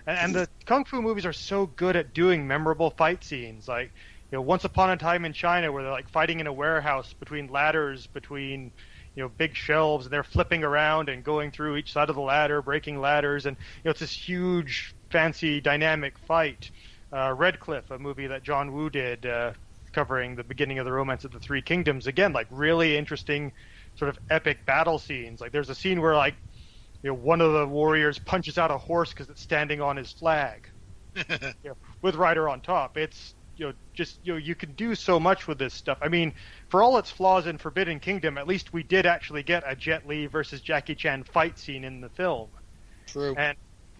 and the kung fu movies are so good at doing memorable fight scenes, like. Once Upon a Time in China, where they're like fighting in a warehouse between ladders, between big shelves, and they're flipping around and going through each side of the ladder, breaking ladders, and it's this huge, fancy, dynamic fight. Red Cliff, a movie that John Woo did, covering the beginning of the Romance of the Three Kingdoms. Again, like really interesting, sort of epic battle scenes. Like there's a scene where one of the warriors punches out a horse because it's standing on his flag, with Rider on top. It's you can do so much with this stuff. I mean, for all its flaws in Forbidden Kingdom, at least we did actually get a Jet Li versus Jackie Chan fight scene in the film. True.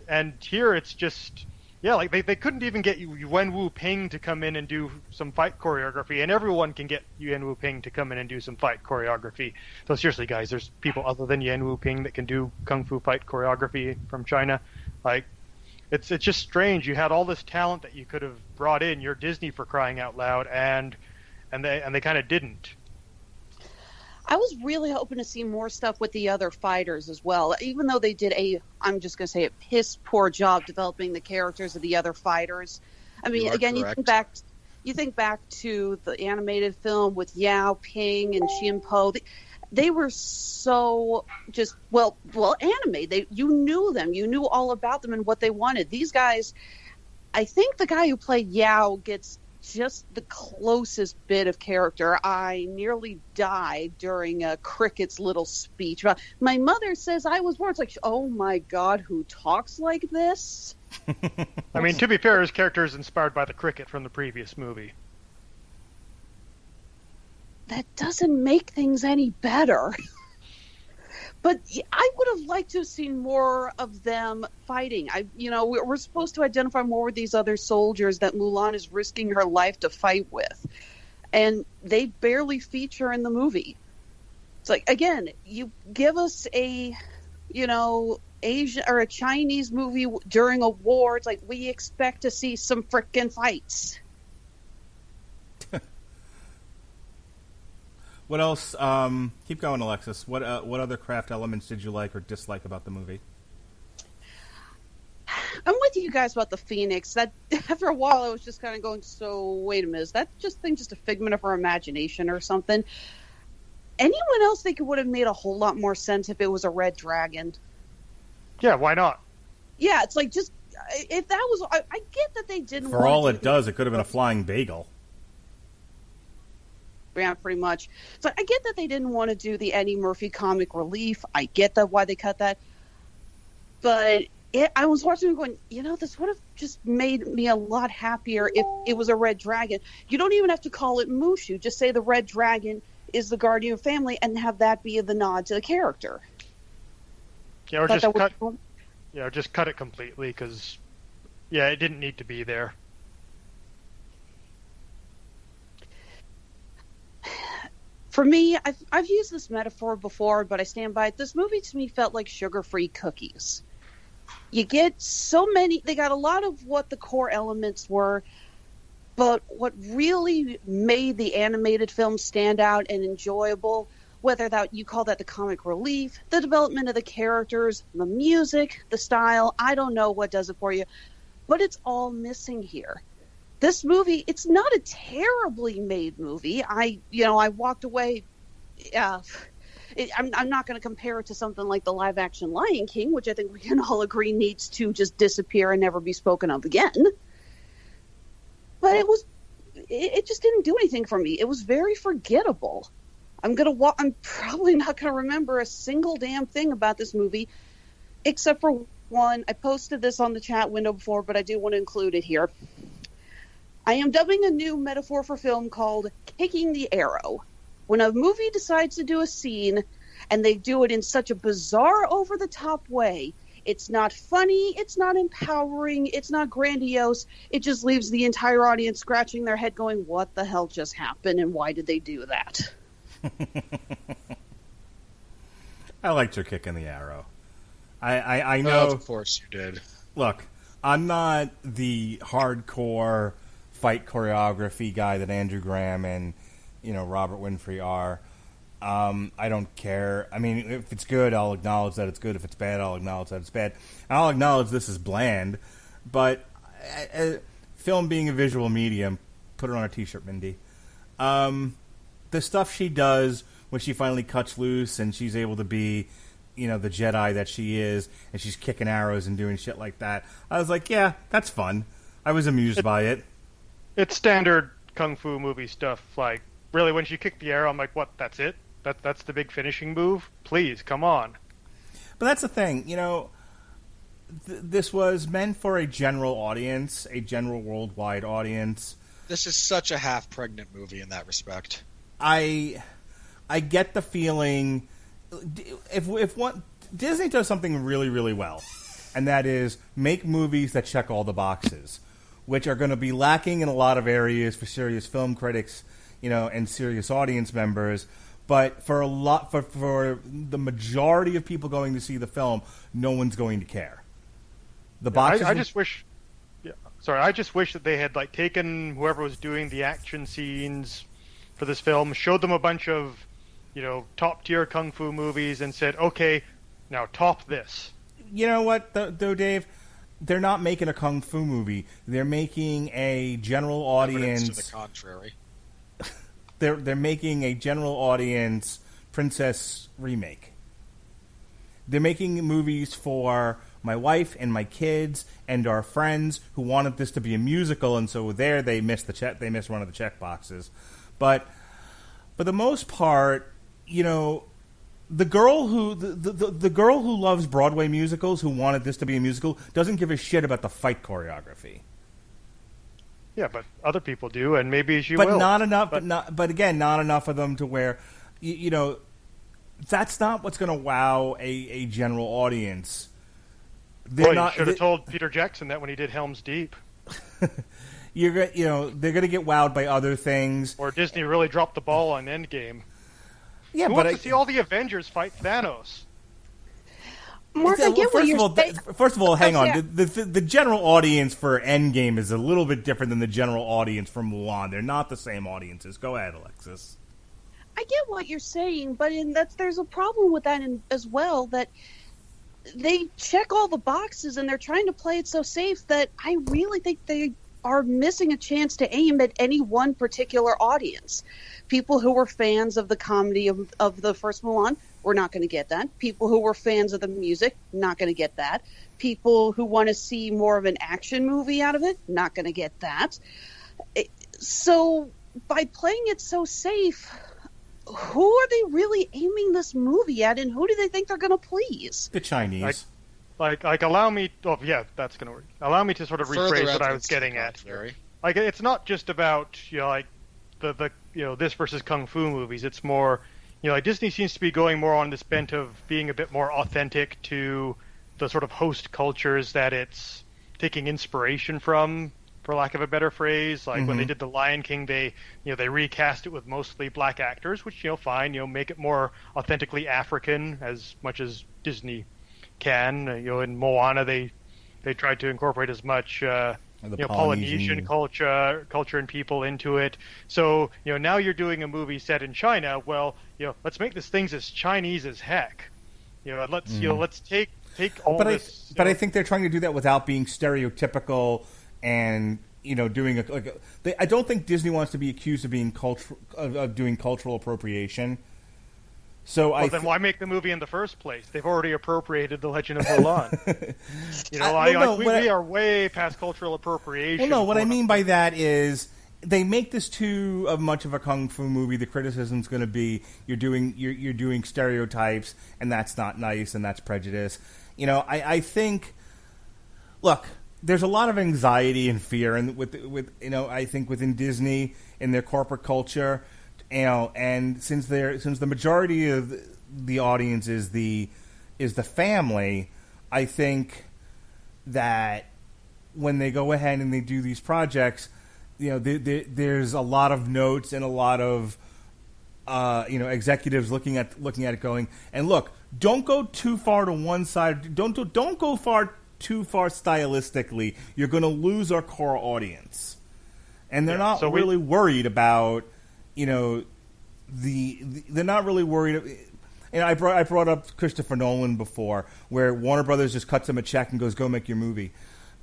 And here it's just, like they couldn't even get Yuen Wu Ping to come in and do some fight choreography, and everyone can get Yuen Wu Ping to come in and do some fight choreography. So seriously, guys, there's people other than Yuen Wu Ping that can do kung fu fight choreography from China. Like, It's just strange. You had all this talent that you could have brought in. You're Disney, for crying out loud, and they kind of didn't. I was really hoping to see more stuff with the other fighters as well, even though they did I'm just going to say a piss poor job developing the characters of the other fighters. I mean, again, correct. you think back to the animated film with Yao Ping and Xian Po. They were so just anime. You knew them. You knew all about them and what they wanted. These guys, I think the guy who played Yao gets just the closest bit of character. I nearly died during Cricket's little speech about my mother says I was born. It's like, oh my God, who talks like this? I mean, to be fair, his character is inspired by the Cricket from the previous movie. That doesn't make things any better. But I would have liked to have seen more of them fighting. We're supposed to identify more with these other soldiers that Mulan is risking her life to fight with. And they barely feature in the movie. It's like, again, you give us a, Asian or a Chinese movie during a war. It's like, we expect to see some frickin' fights. What else? Keep going, Alexis. What other craft elements did you like or dislike about the movie? I'm with you guys about the Phoenix. That after a while, I was just kind of going, so wait a minute, is that just a figment of her imagination or something? Anyone else think it would have made a whole lot more sense if it was a red dragon? Yeah, why not? Yeah, it's like, just if that was, I get that they didn't. For all it does, it could have been a flying bagel. Yeah, pretty much. So I get that they didn't want to do the Eddie Murphy comic relief. I get that why they cut that. But I was watching it going, this would have just made me a lot happier if it was a red dragon. You don't even have to call it Mushu. Just say the red dragon is the guardian of family and have that be the nod to the character. Yeah, or just cut it completely because, it didn't need to be there. For me, I've used this metaphor before, but I stand by it. This movie to me felt like sugar-free cookies. You get so many, they got a lot of what the core elements were, but what really made the animated film stand out and enjoyable, whether that you call that the comic relief, the development of the characters, the music, the style, I don't know what does it for you, but it's all missing here. this movie, it's not a terribly made movie. I walked away. I'm not going to compare it to something like the live-action Lion King, which I think we can all agree needs to just disappear and never be spoken of again. But it just didn't do anything for me. It was very forgettable. I'm probably not going to remember a single damn thing about this movie, except for one. I posted this on the chat window before, but I do want to include it here. I am dubbing a new metaphor for film called kicking the arrow. When a movie decides to do a scene and they do it in such a bizarre, over-the-top way, it's not funny, it's not empowering, it's not grandiose. It just leaves the entire audience scratching their head going, what the hell just happened and why did they do that? I liked your kick in the arrow. I know. Of course you did. Look, I'm not the hardcore fight choreography guy that Andrew Graham and Robert Winfree are. I don't care. I mean, if it's good, I'll acknowledge that it's good. If it's bad, I'll acknowledge that it's bad. And I'll acknowledge this is bland, but film being a visual medium, put it on a t-shirt, Mindy. The stuff she does when she finally cuts loose and she's able to be, the Jedi that she is, and she's kicking arrows and doing shit like that, I was like, yeah, that's fun. I was amused by it. It's standard kung fu movie stuff, like, really, when she kicked the arrow, I'm like, what, that's it? That's the big finishing move? Please, come on. But that's the thing, this was meant for a general audience, a general worldwide audience. This is such a half-pregnant movie in that respect. I get the feeling, if Disney does something really, really well, and that is make movies that check all the boxes, which are going to be lacking in a lot of areas for serious film critics, and serious audience members. But for the majority of people going to see the film, no one's going to care. The boxes. I just wish. Yeah, sorry. I just wish that they had taken whoever was doing the action scenes for this film, showed them a bunch of, top tier kung fu movies, and said, "Okay, now top this." You know what, though, Dave? They're not making a kung fu movie. They're making a general audience. Evidence to the contrary. They're making a general audience princess remake. They're making movies for my wife and my kids and our friends who wanted this to be a musical, and so they missed the check. They missed one of the check boxes. But for the most part, the girl who the girl who loves Broadway musicals, who wanted this to be a musical, doesn't give a shit about the fight choreography. Yeah, but other people do, and maybe she will. But not enough. But again, not enough of them to where, that's not what's going to wow a general audience. You should have told Peter Jackson that when he did Helm's Deep. They're going to get wowed by other things. Or Disney really dropped the ball on Endgame. Yeah, Who wants to see all the Avengers fight Thanos? Mark, I get what you're saying. First of all, hang on. The general audience for Endgame is a little bit different than the general audience for Mulan. They're not the same audiences. Go ahead, Alexis. I get what you're saying, but there's a problem with that as well, that they check all the boxes and they're trying to play it so safe that I really think they are missing a chance to aim at any one particular audience. People who were fans of the comedy of the first Mulan, we're not going to get that. People who were fans of the music, not going to get that. People who want to see more of an action movie out of it, not going to get that. So by playing it so safe, who are they really aiming this movie at, and who do they think they're going to please? The Chinese. Allow me. Oh, yeah, that's going to work. Allow me to sort of rephrase what I was getting at. It's not just about the this versus kung fu movies. It's more. Disney seems to be going more on this bent of being a bit more authentic to the sort of host cultures that it's taking inspiration from, for lack of a better phrase. When they did The Lion King, they recast it with mostly black actors, which, fine, make it more authentically African as much as Disney can. In Moana, they tried to incorporate as much Polynesian culture and people into it. So, now you're doing a movie set in China. Well, let's make this thing as Chinese as heck. Let's take all this. But I think they're trying to do that without being stereotypical and doing I don't think Disney wants to be accused of being doing cultural appropriation. So then why make the movie in the first place? They've already appropriated The Legend of Mulan. We are way past cultural appropriation. Well, no, what I mean by that is they make this too much of a kung fu movie. The criticism's going to be you're doing stereotypes, and that's not nice, and that's prejudice. I think, look, there's a lot of anxiety and fear, and I think within Disney in their corporate culture. And since the majority of the audience is the family, I think that when they go ahead and they do these projects, there's a lot of notes and a lot of executives looking at it going, and look, don't go too far to one side. Don't go too far stylistically. You're going to lose our core audience, and they're not really worried about. They're not really worried. And I brought up Christopher Nolan before, where Warner Brothers just cuts him a check and goes, "Go make your movie,"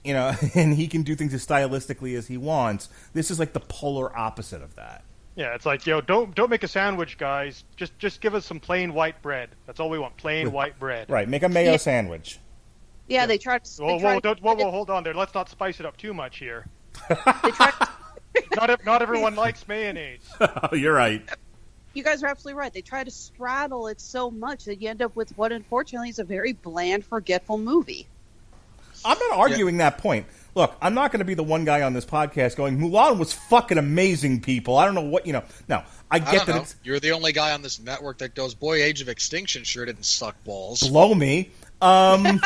and he can do things as stylistically as he wants. This is like the polar opposite of that. Yeah, it's like, don't make a sandwich, guys. Just give us some plain white bread. That's all we want, plain white bread. Right, make a mayo sandwich. Yeah, they try to. Whoa, hold on there. Let's not spice it up too much here. They try to, Not everyone likes mayonnaise. Oh, you're right. You guys are absolutely right. They try to straddle it so much that you end up with what, unfortunately, is a very bland, forgetful movie. I'm not arguing that point. Look, I'm not going to be the one guy on this podcast going, Mulan was fucking amazing, people. I don't know what, No, I get that. You're the only guy on this network that goes, boy, Age of Extinction sure didn't suck balls. Blow me. I'm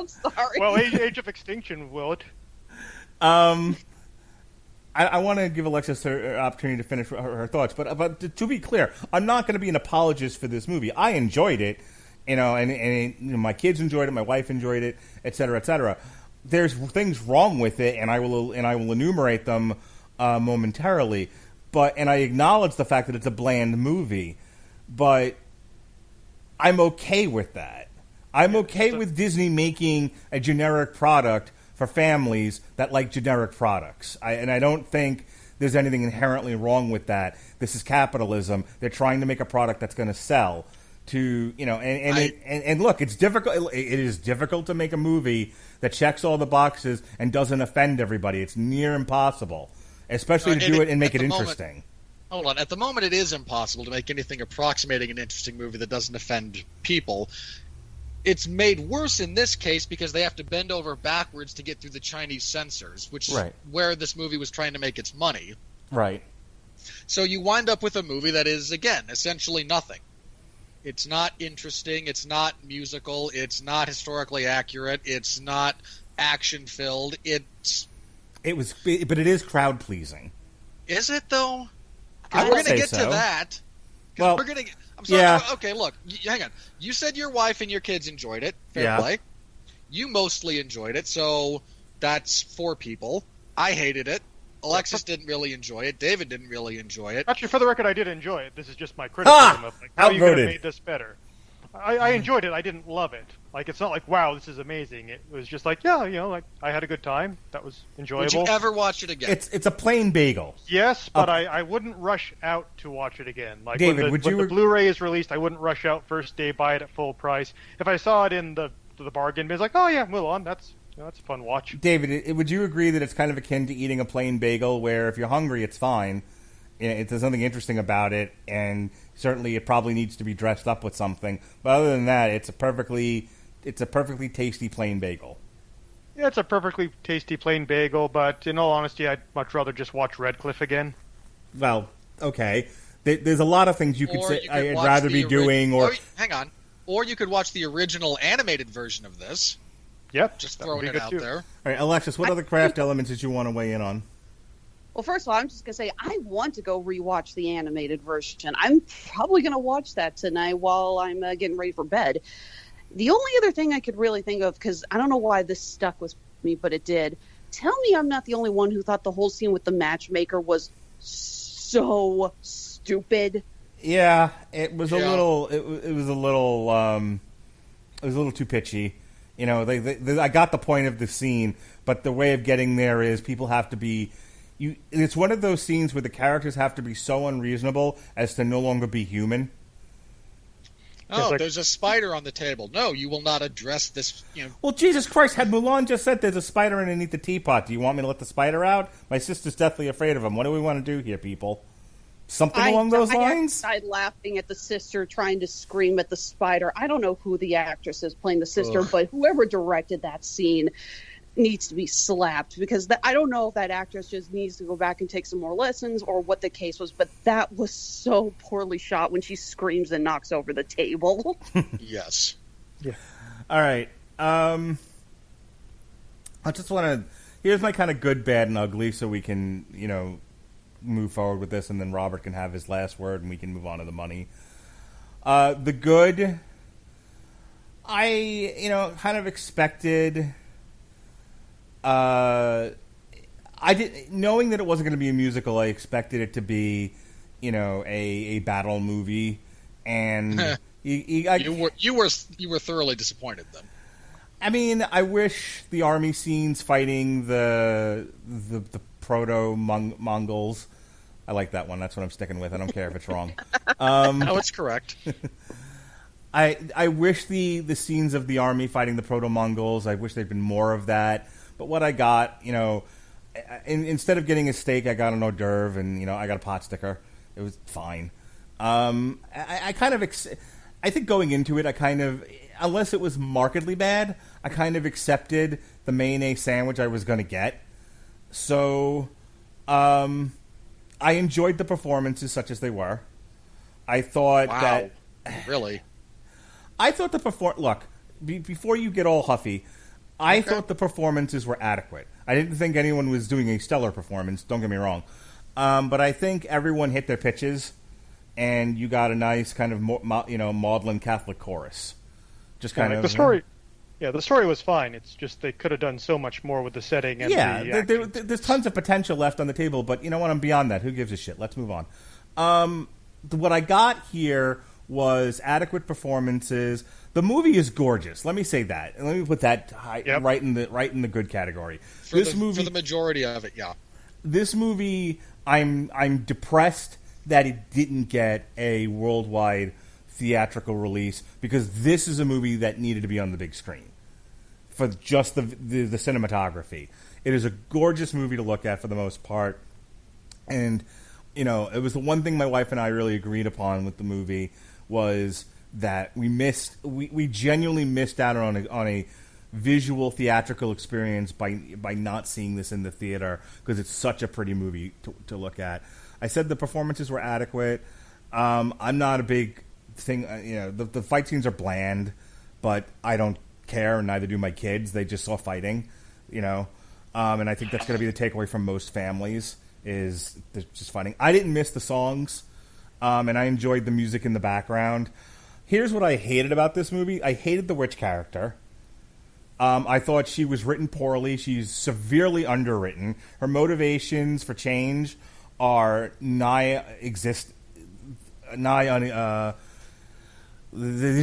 sorry. Well, Age of Extinction will it. I want to give Alexis her opportunity to finish her thoughts, but to be clear, I'm not going to be an apologist for this movie. I enjoyed it, and my kids enjoyed it, my wife enjoyed it, et cetera, et cetera. There's things wrong with it, and I will enumerate them momentarily. And I acknowledge the fact that it's a bland movie, but I'm okay with that. I'm okay with Disney making a generic product for families that like generic products. I don't think there's anything inherently wrong with that. This is capitalism. They're trying to make a product that's going to sell. And look, it's difficult. It is difficult to make a movie that checks all the boxes and doesn't offend everybody. It's near impossible, especially to do it and make it interesting. Hold on. At the moment, it is impossible to make anything approximating an interesting movie that doesn't offend people. It's made worse in this case because they have to bend over backwards to get through the Chinese censors, which is where this movie was trying to make its money. Right. So you wind up with a movie that is, again, essentially nothing. It's not interesting. It's not musical. It's not historically accurate. It's not action-filled. But it is crowd-pleasing. Is it, though? I we're would going to say get to so. that. Well, we're going to. I'm sorry. Yeah. Okay, look. Hang on. You said your wife and your kids enjoyed it. Fair play. You mostly enjoyed it, so that's 4 people. I hated it. Alexis didn't really enjoy it. David didn't really enjoy it. Actually, for the record, I did enjoy it. This is just my criticism of how you could have made this better. I enjoyed it. I didn't love it. It's not like, wow, this is amazing. It was just like, I had a good time. That was enjoyable. Would you ever watch it again? It's a plain bagel. Yes, but I wouldn't rush out to watch it again. David, when the Blu-ray is released, I wouldn't rush out first day, buy it at full price. If I saw it in the bargain bin, it's like, oh yeah, Mulan, that's a fun watch. David, would you agree that it's kind of akin to eating a plain bagel, where if you're hungry, it's fine. There's something interesting about it, and certainly it probably needs to be dressed up with something. But other than that, it's a perfectly tasty plain bagel. Yeah, it's a perfectly tasty plain bagel, but in all honesty, I'd much rather just watch Redcliffe again. Well, okay. There's a lot of things you could say I'd rather be doing, hang on. Or you could watch the original animated version of this. Yep. Just throwing it out there. All right, Alexis, what other craft elements did you want to weigh in on? Well, first of all, I'm just going to say I want to go rewatch the animated version. I'm probably going to watch that tonight while I'm getting ready for bed. The only other thing I could really think of, because I don't know why this stuck with me, but it did. Tell me I'm not the only one who thought the whole scene with the matchmaker was so stupid. Yeah, it was a little. It was a little too pitchy. You know, I got the point of the scene, but the way of getting there is people have to be. It's one of those scenes where the characters have to be so unreasonable as to no longer be human. Oh, there's a spider on the table. No, you will not address this. Well, Jesus Christ, had Mulan just said there's a spider underneath the teapot. Do you want me to let the spider out? My sister's deathly afraid of him. What do we want to do here, people? Something along those lines? I died laughing at the sister trying to scream at the spider. I don't know who the actress is playing the sister, but whoever directed that scene needs to be slapped, because I don't know if that actress just needs to go back and take some more lessons or what the case was, but that was so poorly shot when she screams and knocks over the table. Yes. Yeah. All right. I just want to... Here's my kind of good, bad, and ugly, so we can, move forward with this, and then Robert can have his last word, and we can move on to the money. The good, I, kind of expected. I did, knowing that it wasn't going to be a musical, I expected it to be, a battle movie, and you were thoroughly disappointed then. I mean, I wish the army scenes fighting the proto-Mongols. I like that one. That's what I'm sticking with. I don't care if it's wrong. No, it's correct. I wish the scenes of the army fighting the proto-Mongols, I wish there'd been more of that. But what I got, instead of getting a steak, I got an hors d'oeuvre, and, I got a pot sticker. It was fine. I think going into it, unless it was markedly bad, I kind of accepted the mayonnaise sandwich I was going to get. So, I enjoyed the performances such as they were. I thought that... Really? I thought Look, before you get all huffy, I thought the performances were adequate. I didn't think anyone was doing a stellar performance, don't get me wrong. But I think everyone hit their pitches, and you got a nice kind of, maudlin Catholic chorus. Just kind of... The story... Yeah, the story was fine. It's just they could have done so much more with the setting and there's tons of potential left on the table, but you know what? I'm beyond that. Who gives a shit? Let's move on. What I got here was adequate performances. The movie is gorgeous. Let me say that, and let me put that right in the good category. For the majority of it, yeah. This movie, I'm depressed that it didn't get a worldwide theatrical release, because this is a movie that needed to be on the big screen for just the cinematography. It is a gorgeous movie to look at for the most part, and it was the one thing my wife and I really agreed upon with the movie was that we genuinely missed out on a visual theatrical experience by not seeing this in the theater, because it's such a pretty movie to look at. I said the performances were adequate. I'm not a big thing, the fight scenes are bland, but I don't care, and neither do my kids. They just saw fighting, and I think that's going to be the takeaway from most families is just fighting. I didn't miss the songs, and I enjoyed the music in the background. Here's what I hated about this movie. I hated the witch character. I thought she was written poorly. She's severely underwritten. Her motivations for change are this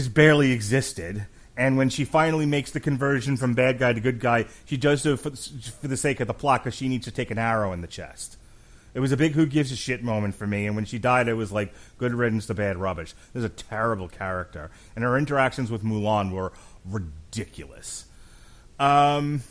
barely existed, and when she finally makes the conversion from bad guy to good guy, she does so for the sake of the plot, because she needs to take an arrow in the chest. It was a big who gives a shit moment for me, and when she died, it was like, good riddance to bad rubbish. This is a terrible character, and her interactions with Mulan were ridiculous. When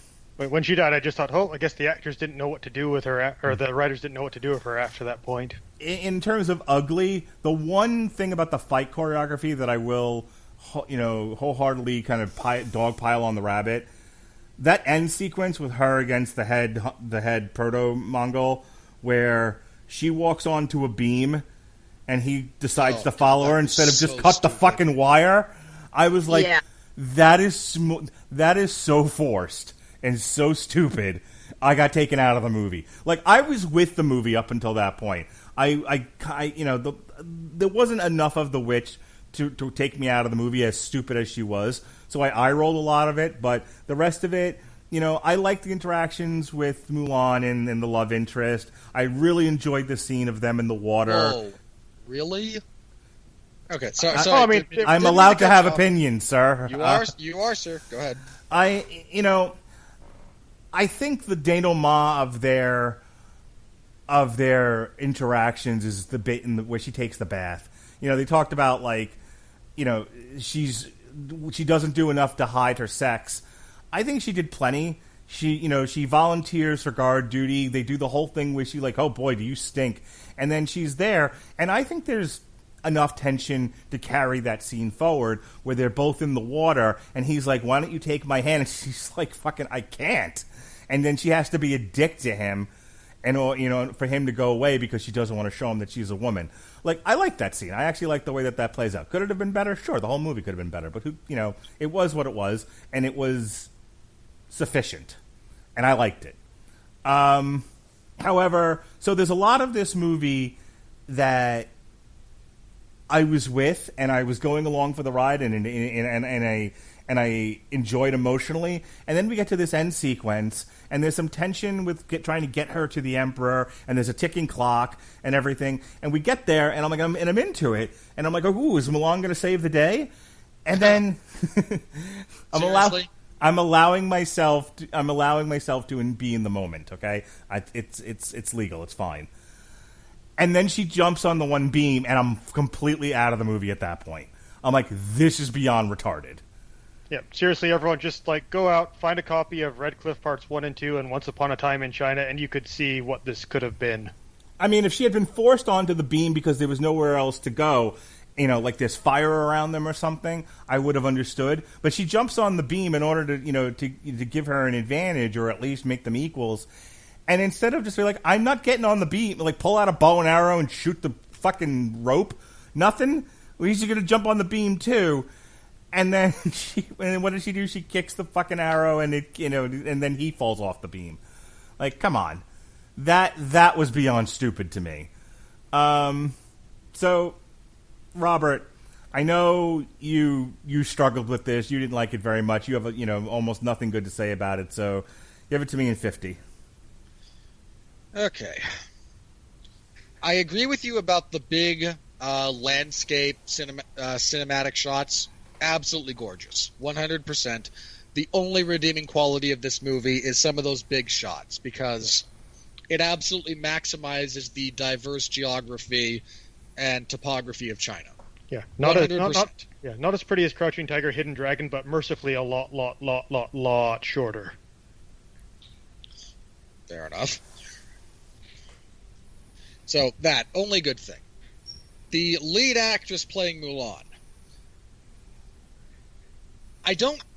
she died, I just thought, I guess the actors didn't know what to do with her, or the writers didn't know what to do with her after that point. In terms of ugly, the one thing about the fight choreography that I will, wholeheartedly kind of dogpile on the rabbit, that end sequence with her against the head proto-Mongol, where she walks onto a beam and he decides to follow her instead of just cut the fucking wire. I was like, that is so forced and so stupid. I got taken out of the movie. Like, I was with the movie up until that point. There wasn't enough of the witch to take me out of the movie, as stupid as she was. So I rolled a lot of it, but the rest of it, I liked the interactions with Mulan and the love interest. I really enjoyed the scene of them in the water. Oh, really? Okay, sorry. I mean, I'm allowed to have opinions, sir. You are, sir. Go ahead. I think the denouement of their interactions is the bit where she takes the bath. They talked about she doesn't do enough to hide her sex. I think she did plenty. She volunteers for guard duty. They do the whole thing where she oh boy, do you stink, and then she's there. And I think there's enough tension to carry that scene forward where they're both in the water and he's like, why don't you take my hand? And she's like, fucking, I can't. And then she has to be a dick to him and for him to go away because she doesn't want to show him that she's a woman. I like that scene. I actually like the way that plays out. Could it have been better? Sure, the whole movie could have been better, but it was what it was, and it was sufficient, and I liked it. However, so there's a lot of this movie that I was with, and I was going along for the ride, and I enjoyed emotionally. And then we get to this end sequence, and there's some tension with trying to get her to the Emperor, and there's a ticking clock and everything. And we get there, and I'm into it, and I'm like, ooh, is Mulan going to save the day? And then I'm allowing myself to be in the moment. Okay, it's legal. It's fine. And then she jumps on the one beam, and I'm completely out of the movie at that point. I'm like, this is beyond retarded. Yeah, seriously, everyone, just go out, find a copy of Red Cliff Parts 1 and 2 and Once Upon a Time in China, and you could see what this could have been. I mean, if she had been forced onto the beam because there was nowhere else to go, there's fire around them or something, I would have understood. But she jumps on the beam in order to, to give her an advantage or at least make them equals. And instead of just be like, I'm not getting on the beam, pull out a bow and arrow and shoot the fucking rope, nothing. Well, he's going to jump on the beam too. And then what does she do? She kicks the fucking arrow, and and then he falls off the beam. Come on, that was beyond stupid to me. So, Robert, I know you struggled with this. You didn't like it very much. You have almost nothing good to say about it. So, give it to me in 50. Okay. I agree with you about the big landscape cinematic shots. Absolutely gorgeous. 100%. The only redeeming quality of this movie is some of those big shots because it absolutely maximizes the diverse geography and topography of China. Yeah, not as pretty as Crouching Tiger, Hidden Dragon, but mercifully a lot shorter. Fair enough. So that, only good thing. The lead actress playing Mulan.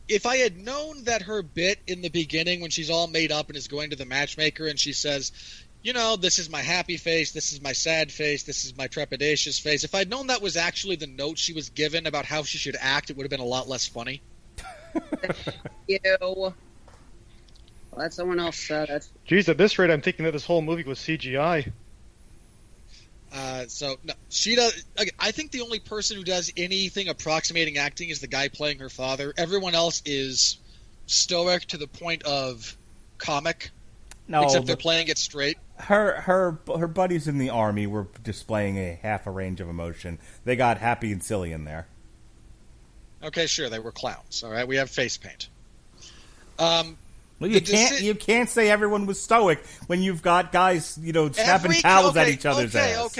If I had known that her bit in the beginning when she's all made up and is going to the matchmaker and she says, this is my happy face, this is my sad face, this is my trepidatious face. If I'd known that was actually the note she was given about how she should act, it would have been a lot less funny. Ew. Well, that's someone else said it. Jeez, at this rate, I'm thinking that this whole movie was CGI. No, she does. I think the only person who does anything approximating acting is the guy playing her father. Everyone else is stoic to the point of comic. No, except they're playing it straight. Her buddies in the army were displaying half a range of emotion. They got happy and silly in there. Okay, sure, they were clowns. All right, we have face paint. Well, you can't say everyone was stoic when you've got guys, snapping towels at each other's ass.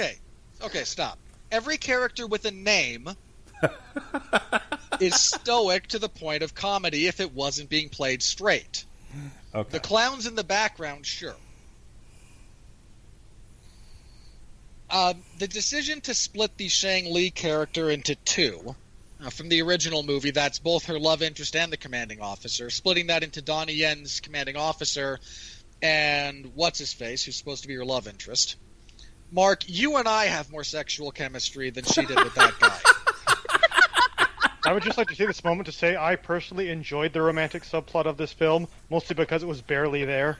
Okay, stop. Every character with a name is stoic to the point of comedy if it wasn't being played straight. Okay. The clowns in the background, sure. The decision to split the Shang Li character into two... from the original movie, that's both her love interest and the commanding officer. Splitting that into Donnie Yen's commanding officer and what's-his-face, who's supposed to be her love interest. Mark, you and I have more sexual chemistry than she did with that guy. I would just like to take this moment to say I personally enjoyed the romantic subplot of this film, mostly because it was barely there.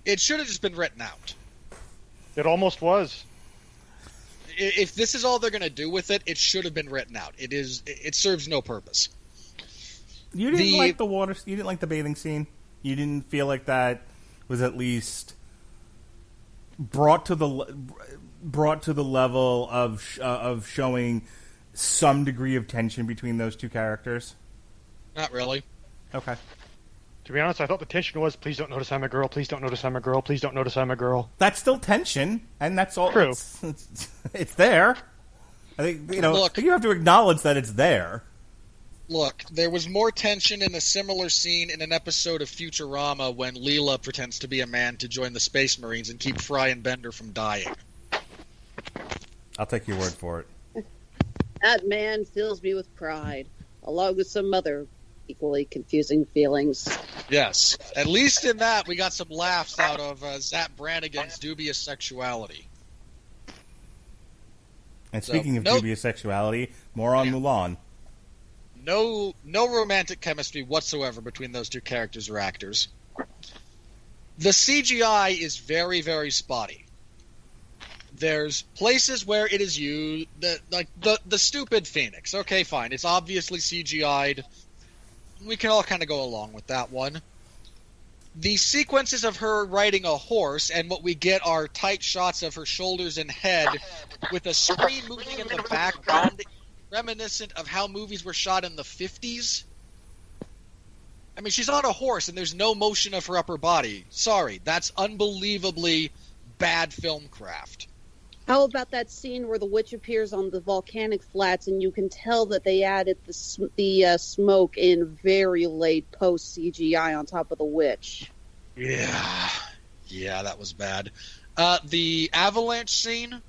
It should have just been written out. It almost was. If this is all they're going to do with it, it should have been written out. It serves no purpose. You didn't like the water. You didn't like the bathing scene. You didn't feel like that was at least brought to the level of showing some degree of tension between those two characters? Not really. Okay. To be honest, I thought the tension was, please don't notice I'm a girl, please don't notice I'm a girl, please don't notice I'm a girl. That's still tension, and that's all. True. It's there. I think, Look, you have to acknowledge that it's there. Look, there was more tension in a similar scene in an episode of Futurama when Leela pretends to be a man to join the Space Marines and keep Fry and Bender from dying. I'll take your word for it. That man fills me with pride, along with some other equally confusing feelings. Yes. At least in that, we got some laughs out of Zap Brannigan's dubious sexuality. And speaking of dubious sexuality, more on Mulan. No romantic chemistry whatsoever between those two characters or actors. The CGI is very, very spotty. There's places where it is used, like the stupid Phoenix. Okay, fine. It's obviously CGI'd. We can all kind of go along with that one. The sequences of her riding a horse, and what we get are tight shots of her shoulders and head with a screen moving in the background, reminiscent of how movies were shot in the 50s. I mean, she's on a horse and there's no motion of her upper body. Sorry, that's unbelievably bad film craft. How about that scene where the witch appears on the volcanic flats and you can tell that they added the smoke in very late post CGI on top of the witch? Yeah, that was bad. The avalanche scene,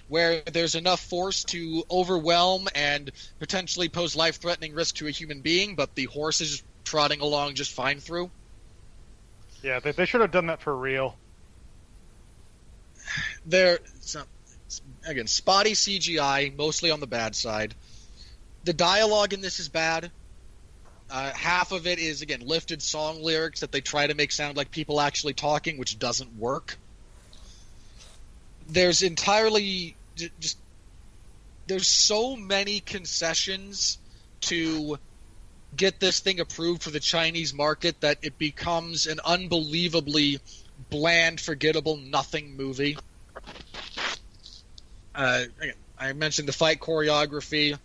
where there's enough force to overwhelm and potentially pose life-threatening risk to a human being, but the horse is trotting along just fine through. Yeah, they should have done that for real. Again, spotty CGI, mostly on the bad side. The dialogue in this is bad. Half of it is, again, lifted song lyrics that they try to make sound like people actually talking, which doesn't work. There's entirely there's so many concessions to get this thing approved for the Chinese market that it becomes an unbelievably bland, forgettable, nothing movie. Again, I mentioned the fight choreography,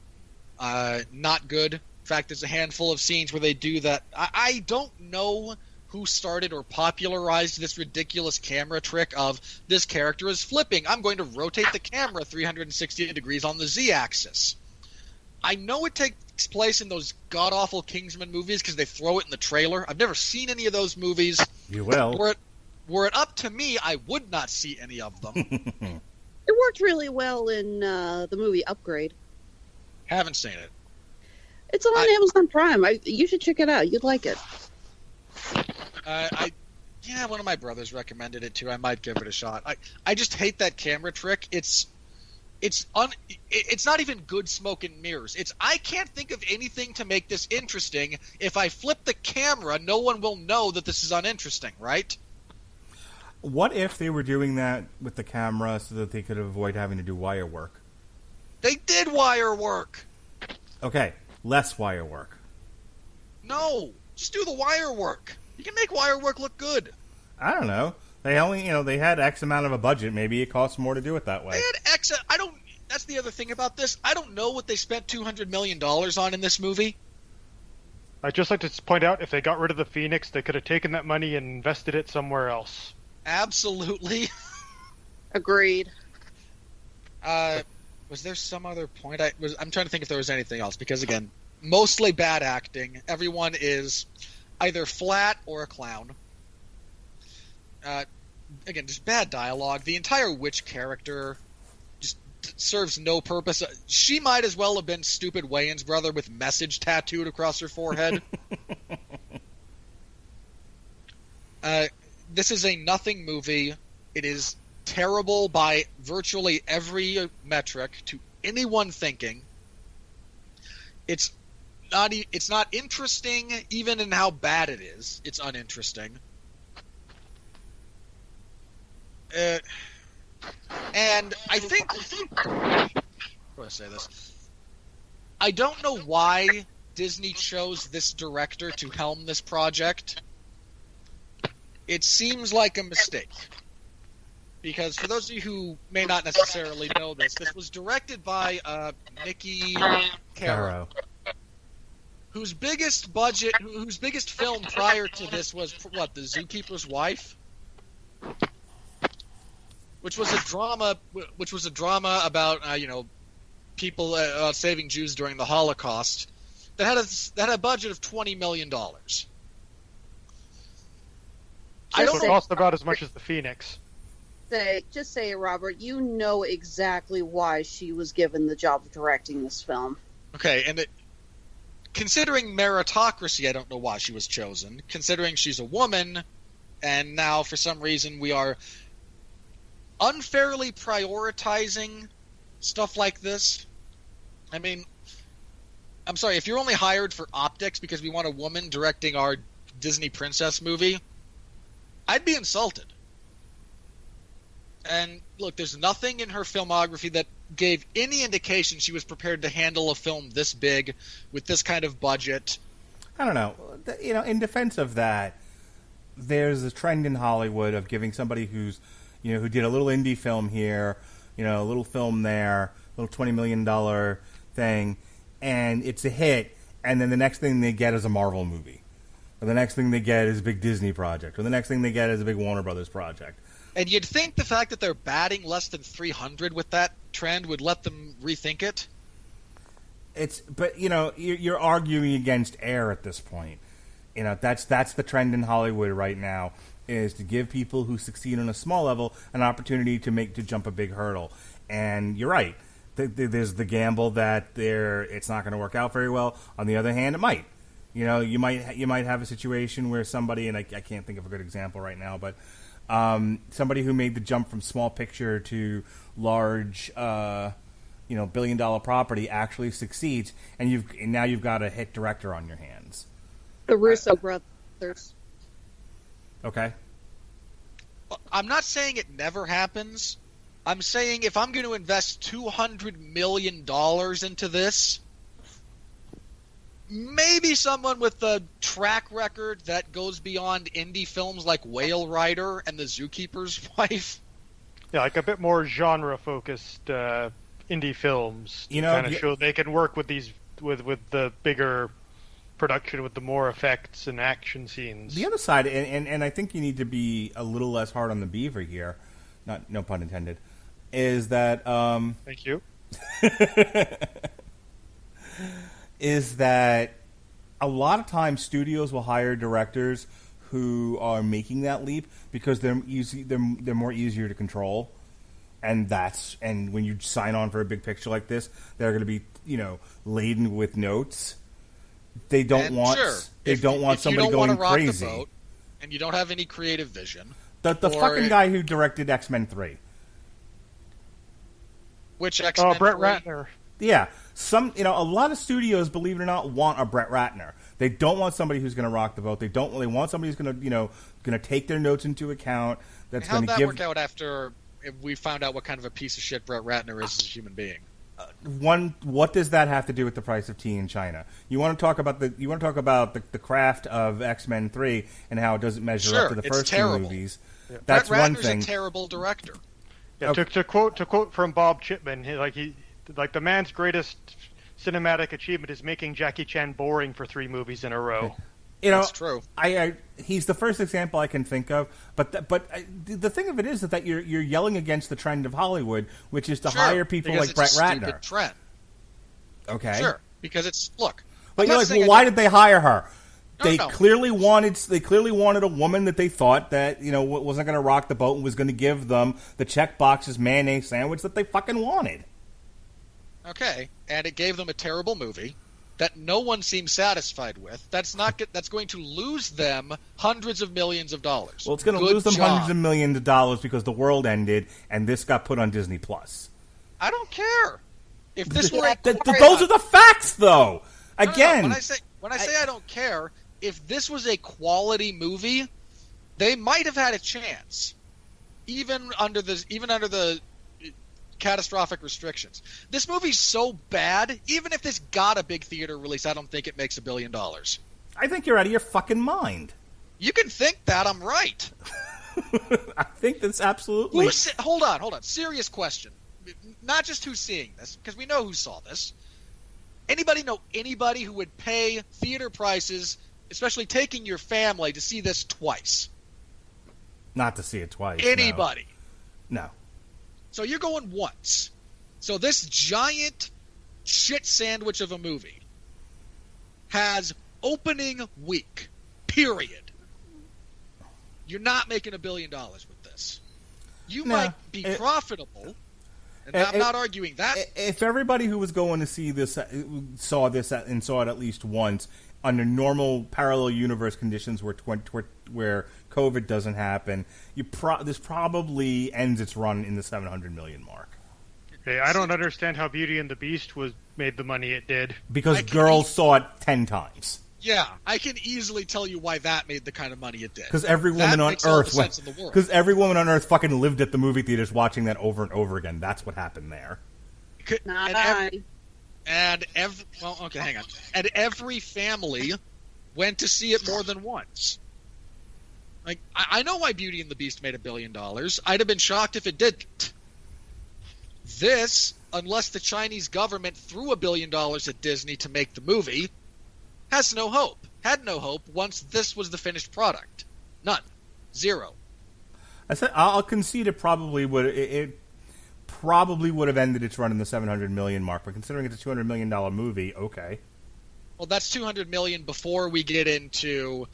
not good. In fact, there's a handful of scenes where they do that. I don't know who started or popularized this ridiculous camera trick of this character is flipping. I'm going to rotate the camera 360 degrees on the Z-axis. I know it takes place in those god-awful Kingsman movies because they throw it in the trailer. I've never seen any of those movies. You will. Were it up to me, I would not see any of them. It worked really well in the movie Upgrade. Haven't seen it. It's on Amazon Prime. You should check it out. You'd like it. One of my brothers recommended it too. I might give it a shot. I just hate that camera trick. It's not even good smoke and mirrors. I can't think of anything to make this interesting. If I flip the camera, no one will know that this is uninteresting, right? What if they were doing that with the camera so that they could avoid having to do wire work? They did wire work. Okay, less wire work. No, just do the wire work. You can make wire work look good. I don't know. They only, they had X amount of a budget. Maybe it costs more to do it that way. They had X. That's the other thing about this. I don't know what they spent $200 million on in this movie. I'd just like to point out, if they got rid of the Phoenix, they could have taken that money and invested it somewhere else. Absolutely. Agreed. Was there some other point? I'm trying to think if there was anything else, because again, mostly bad acting. Everyone is either flat or a clown. Again, just bad dialogue. The entire witch character just serves no purpose. She might as well have been stupid Wayans' brother with message tattooed across her forehead. This is a nothing movie. It is terrible by virtually every metric to anyone thinking. It's not interesting even in how bad it is. It's uninteresting. And I think how do I say this? I don't know why Disney chose this director to helm this project. It seems like a mistake. because for those of you who may not necessarily know this was directed by Nikki Caro, whose biggest film prior to this was what, The Zookeeper's Wife, which was a drama about people saving Jews during the Holocaust that had a budget of $20 million. I don't cost about as much as The Phoenix. Just say it, Robert. You know exactly why she was given the job of directing this film. Okay, and considering meritocracy, I don't know why she was chosen. Considering she's a woman, and now for some reason we are unfairly prioritizing stuff like this. I mean, I'm sorry, if you're only hired for optics because we want a woman directing our Disney princess movie, I'd be insulted. And look, there's nothing in her filmography that gave any indication she was prepared to handle a film this big with this kind of budget. I don't know. In defense of that, there's a trend in Hollywood of giving somebody who's, who did a little indie film here, a little film there, a little $20 million thing, and it's a hit, and then the next thing they get is a Marvel movie. Or the next thing they get is a big Disney project. Or the next thing they get is a big Warner Brothers project. And you'd think the fact that they're batting less than 300 with that trend would let them rethink it. But you're arguing against air at this point. That's the trend in Hollywood right now, is to give people who succeed on a small level an opportunity to jump a big hurdle. And you're right. There's the gamble that it's not going to work out very well. On the other hand, it might. You might have a situation where somebody, and I can't think of a good example right now, but somebody who made the jump from small picture to large, billion-dollar property actually succeeds, and now you've got a hit director on your hands. The Russo brothers. Okay. I'm not saying it never happens. I'm saying if I'm going to invest $200 million into this, maybe someone with a track record that goes beyond indie films like Whale Rider and The Zookeeper's Wife. Yeah, like a bit more genre-focused indie films to kind of show they can work with these with the bigger production, with the more effects and action scenes. The other side, and I think you need to be a little less hard on the beaver here, no pun intended, is that thank you. Is that a lot of times studios will hire directors who are making that leap because they're more easier to control, and when you sign on for a big picture like this, they're going to be laden with notes. They don't want somebody going crazy. The boat, and you don't have any creative vision. The fucking guy who directed X-Men 3. Which X-Men? Brett 3? Ratner. Yeah, a lot of studios, believe it or not, want a Brett Ratner. They don't want somebody who's going to rock the boat. They want somebody who's going to take their notes into account. That's going to give. How'd that work out after we found out what kind of a piece of shit Brett Ratner is as a human being? What does that have to do with the price of tea in China? You want to talk about the craft of X-Men 3 and how it doesn't measure up to the first two movies. Yeah. That's Brett one Ratner's thing. A terrible director. Yeah, to quote from Bob Chipman, the man's greatest cinematic achievement is making Jackie Chan boring for 3 movies in a row. That's true. He's the first example I can think of. But the thing of it is that you're yelling against the trend of Hollywood, which is to hire people like Brett Ratner. Stupid trend. Okay. Sure, because it's look. But you're like, well, why did they hire her? They clearly wanted a woman that they thought that wasn't going to rock the boat and was going to give them the checkboxes mayonnaise sandwich that they fucking wanted. Okay, and it gave them a terrible movie that no one seems satisfied with. That's going to lose them hundreds of millions of dollars. Well, it's going to lose them hundreds of millions of dollars because the world ended and this got put on Disney Plus. I don't care. If this were those are the facts, though. Again, no. When I say I don't care, if this was a quality movie, they might have had a chance, even under the catastrophic restrictions. This movie's so bad, even if this got a big theater release, I don't think it makes $1 billion. I think you're out of your fucking mind. You can think that, I'm right. I think that's absolutely... Hold on. Serious question. Not just who's seeing this, because we know who saw this. Anybody know anybody who would pay theater prices, especially taking your family, to see this twice? Not to see it twice. Anybody? No. So you're going once. So this giant shit sandwich of a movie has opening week, period. You're not making $1 billion with this. You might be profitable, and I'm not arguing that. If everybody who was going to see this saw this and saw it at least once under normal parallel universe conditions where COVID doesn't happen, this probably ends its run in the 700 million mark. Okay, I don't understand how Beauty and the Beast made the money it did. Because girls saw it 10 times. Yeah, I can easily tell you why that made the kind of money it did. Because every woman on Earth, fucking lived at the movie theaters watching that over and over again. That's what happened there. And every family went to see it more than once. Like, I know why Beauty and the Beast made $1 billion. I'd have been shocked if it didn't. This, unless the Chinese government threw $1 billion at Disney to make the movie, has no hope. Had no hope once this was the finished product. None. Zero. I'll concede it probably would. It probably would have ended its run in the 700 million mark, but considering it's a $200 million movie, okay. Well, that's $200 million before we get into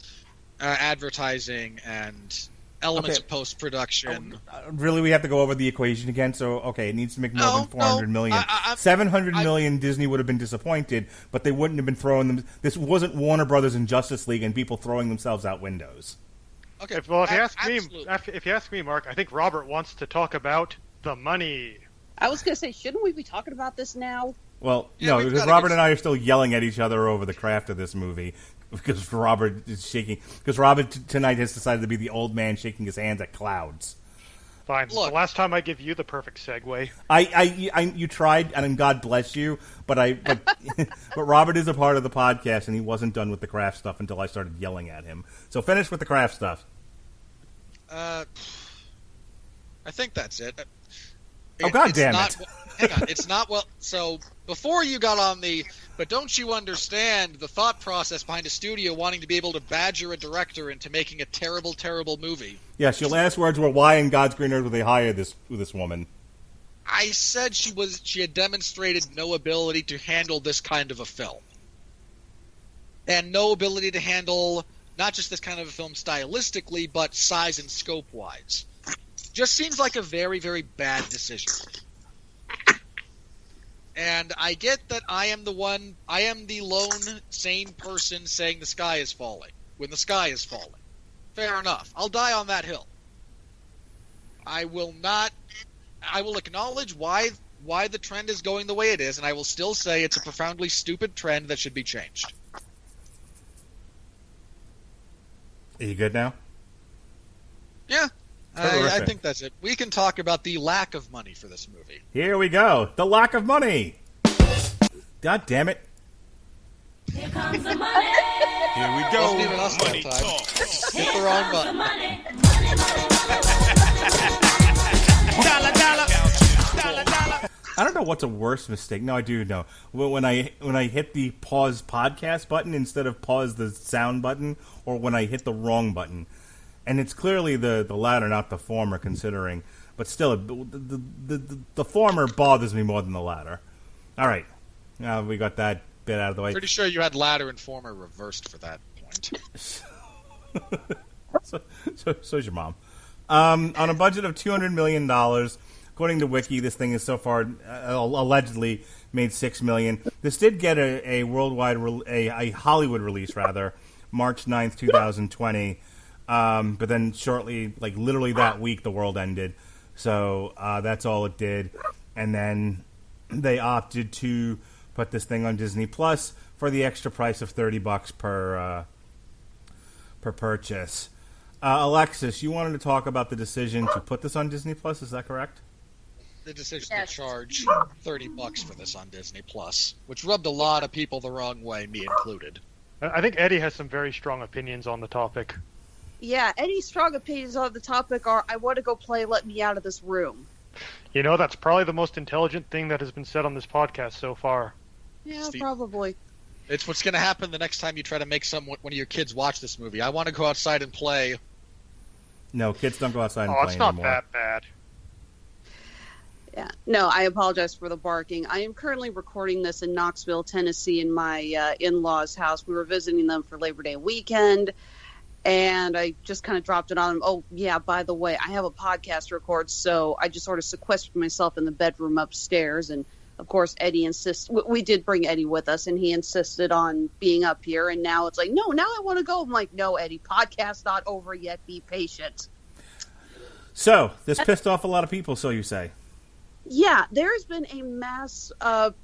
advertising and elements of post-production. Really, we have to go over the equation again? So, okay, it needs to make more than 400 million. 700 million, Disney would have been disappointed, but they wouldn't have been throwing them. This wasn't Warner Brothers and Justice League and people throwing themselves out windows. Okay. If you ask me, Mark, I think Robert wants to talk about the money. I was going to say, shouldn't we be talking about this now? Well, no, because Robert and I are still yelling at each other over the craft of this movie. Because Robert is shaking. Because Robert tonight has decided to be the old man shaking his hands at clouds. Fine. Look, the last time I give you the perfect segue. You tried, and God bless you. But Robert is a part of the podcast, and he wasn't done with the craft stuff until I started yelling at him. So finish with the craft stuff. I think that's it. God damn it! Hang on, it's not well. So before you got on but don't you understand the thought process behind a studio wanting to be able to badger a director into making a terrible, terrible movie? Yes, your last words were, "Why in God's green earth would they hire this woman?" I said she had demonstrated no ability to handle this kind of a film, and no ability to handle not just this kind of a film stylistically, but size and scope wise. Just seems like a very, very bad decision. And I get that I am the lone sane person saying the sky is falling when the sky is falling. Fair enough. I'll die on that hill. I will acknowledge why the trend is going the way it is, and I will still say it's a profoundly stupid trend that should be changed. Are you good now? Yeah. I think that's it. We can talk about the lack of money for this movie. Here we go. The lack of money. God damn it. Here comes the money. Here we go. Wasn't even us that time. Hit the wrong button. I don't know what's a worse mistake. No, I do know. When I hit the pause podcast button instead of pause the sound button, or when I hit the wrong button. And it's clearly the latter, not the former, considering. But still, the former bothers me more than the latter. All right. Now we got that bit out of the way. Pretty sure you had latter and former reversed for that point. So's your mom. On a budget of $200 million, according to Wiki, this thing has so far allegedly made $6 million. This did get a worldwide, a Hollywood release, rather, March 9th, 2020. But then shortly, like literally that week, the world ended. So that's all it did. And then they opted to put this thing on Disney Plus for the extra price of $30 per purchase. Alexis, you wanted to talk about the decision to put this on Disney Plus. Is that correct? The decision to charge $30 for this on Disney Plus, which rubbed a lot of people the wrong way, me included. I think Eddie has some very strong opinions on the topic. Yeah, any strong opinions on the topic are, I want to go play, let me out of this room. You know, that's probably the most intelligent thing that has been said on this podcast so far. Yeah, Steve. probably. It's what's going to happen the next time you try to make one of your kids watch this movie. I want to go outside and play. No, kids don't go outside and Oh, play it's not anymore. that bad. Yeah. No, I apologize for the barking. I am currently recording this in Knoxville, Tennessee, in my in-laws' house. We were visiting them for Labor Day weekend, and I just kind of dropped it on them. Oh, yeah, by the way, I have a podcast to record, so I just sort of sequestered myself in the bedroom upstairs. And, of course, Eddie insists. We did bring Eddie with us, and he insisted on being up here. And now it's like, no, now I want to go. I'm like, no, Eddie, podcast's not over yet. Be patient. So, this pissed off a lot of people, so you say. Yeah, there has been a mass, well,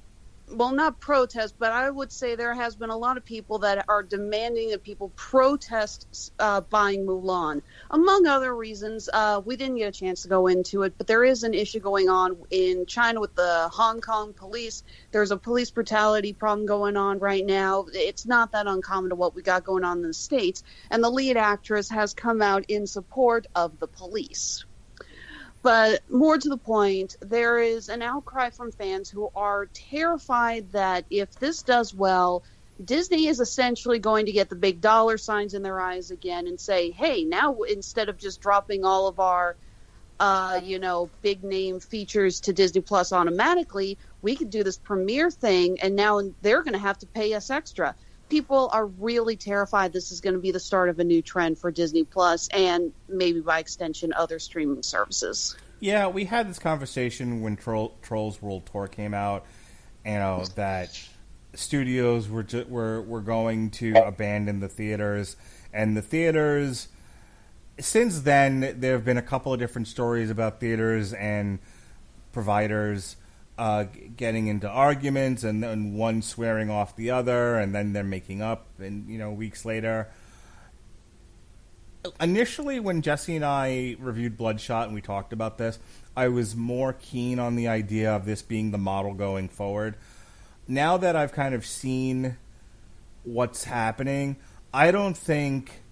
not protest, but I would say there has been a lot of people that are demanding that people protest buying Mulan. Among other reasons, we didn't get a chance to go into it, but there is an issue going on in China with the Hong Kong police. There's a police brutality problem going on right now. It's not that uncommon to what we got going on in the States, and the lead actress has come out in support of the police. But more to the point, there is an outcry from fans who are terrified that if this does well, Disney is essentially going to get the big dollar signs in their eyes again and say, hey, now instead of just dropping all of our, big name features to Disney Plus automatically, we could do this premiere thing, and now they're going to have to pay us extra. People are really terrified this is going to be the start of a new trend for Disney Plus and maybe by extension other streaming services. Yeah, we had this conversation when Trolls World Tour came out, that studios were going to abandon the theaters, and the theaters. Since then, there have been a couple of different stories about theaters and providers getting into arguments, and then one swearing off the other, and then they're making up, and weeks later. Initially, when Jesse and I reviewed Bloodshot and we talked about this, I was more keen on the idea of this being the model going forward. Now that I've kind of seen what's happening, I don't think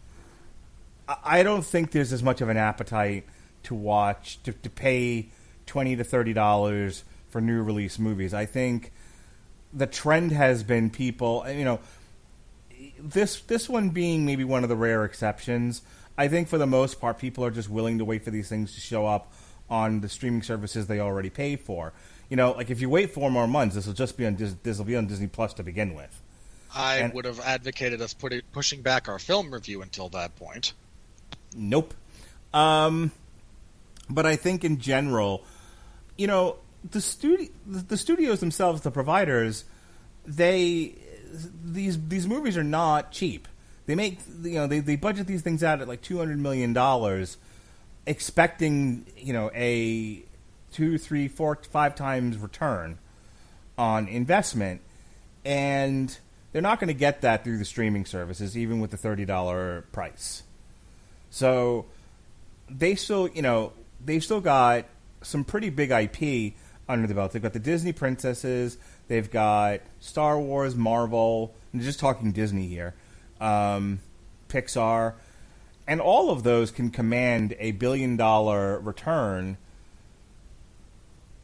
there's as much of an appetite to watch to pay $20 to $30 for new release movies. I think the trend has been people, this one being maybe one of the rare exceptions. I think for the most part, people are just willing to wait for these things to show up on the streaming services they already pay for. Like if you wait 4 more months, this will be on Disney Plus to begin with. I would have advocated us pushing back our film review until that point. Nope. But I think in general, the studios themselves, the providers, these movies are not cheap. They make they budget these things out at like $200 million, expecting a 2, 3, 4, 5 times return on investment, and they're not going to get that through the streaming services, even with the $30 price. So they've still got some pretty big IP under the belt. They've got the Disney princesses. They've got Star Wars, Marvel. I'm just talking Disney here. Pixar. And all of those can command a $1 billion return,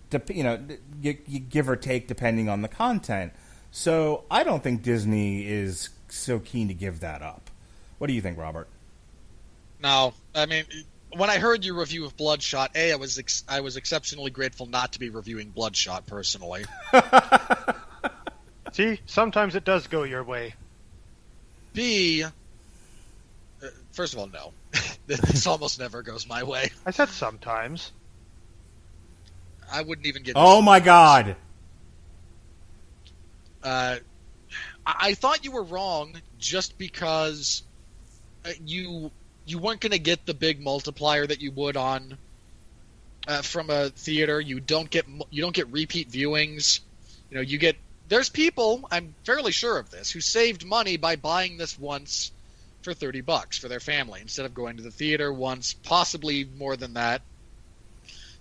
give or take, depending on the content. So I don't think Disney is so keen to give that up. What do you think, Robert? No, I mean, when I heard your review of Bloodshot, I was exceptionally grateful not to be reviewing Bloodshot personally. See, sometimes it does go your way. B, first of all, no. This almost never goes my way. I said sometimes. I wouldn't even get... Oh my god! I thought you were wrong just because you weren't going to get the big multiplier that you would on from a theater. You don't get repeat viewings. There's people, I'm fairly sure of this, who saved money by buying this once for $30 for their family instead of going to the theater once, possibly more than that,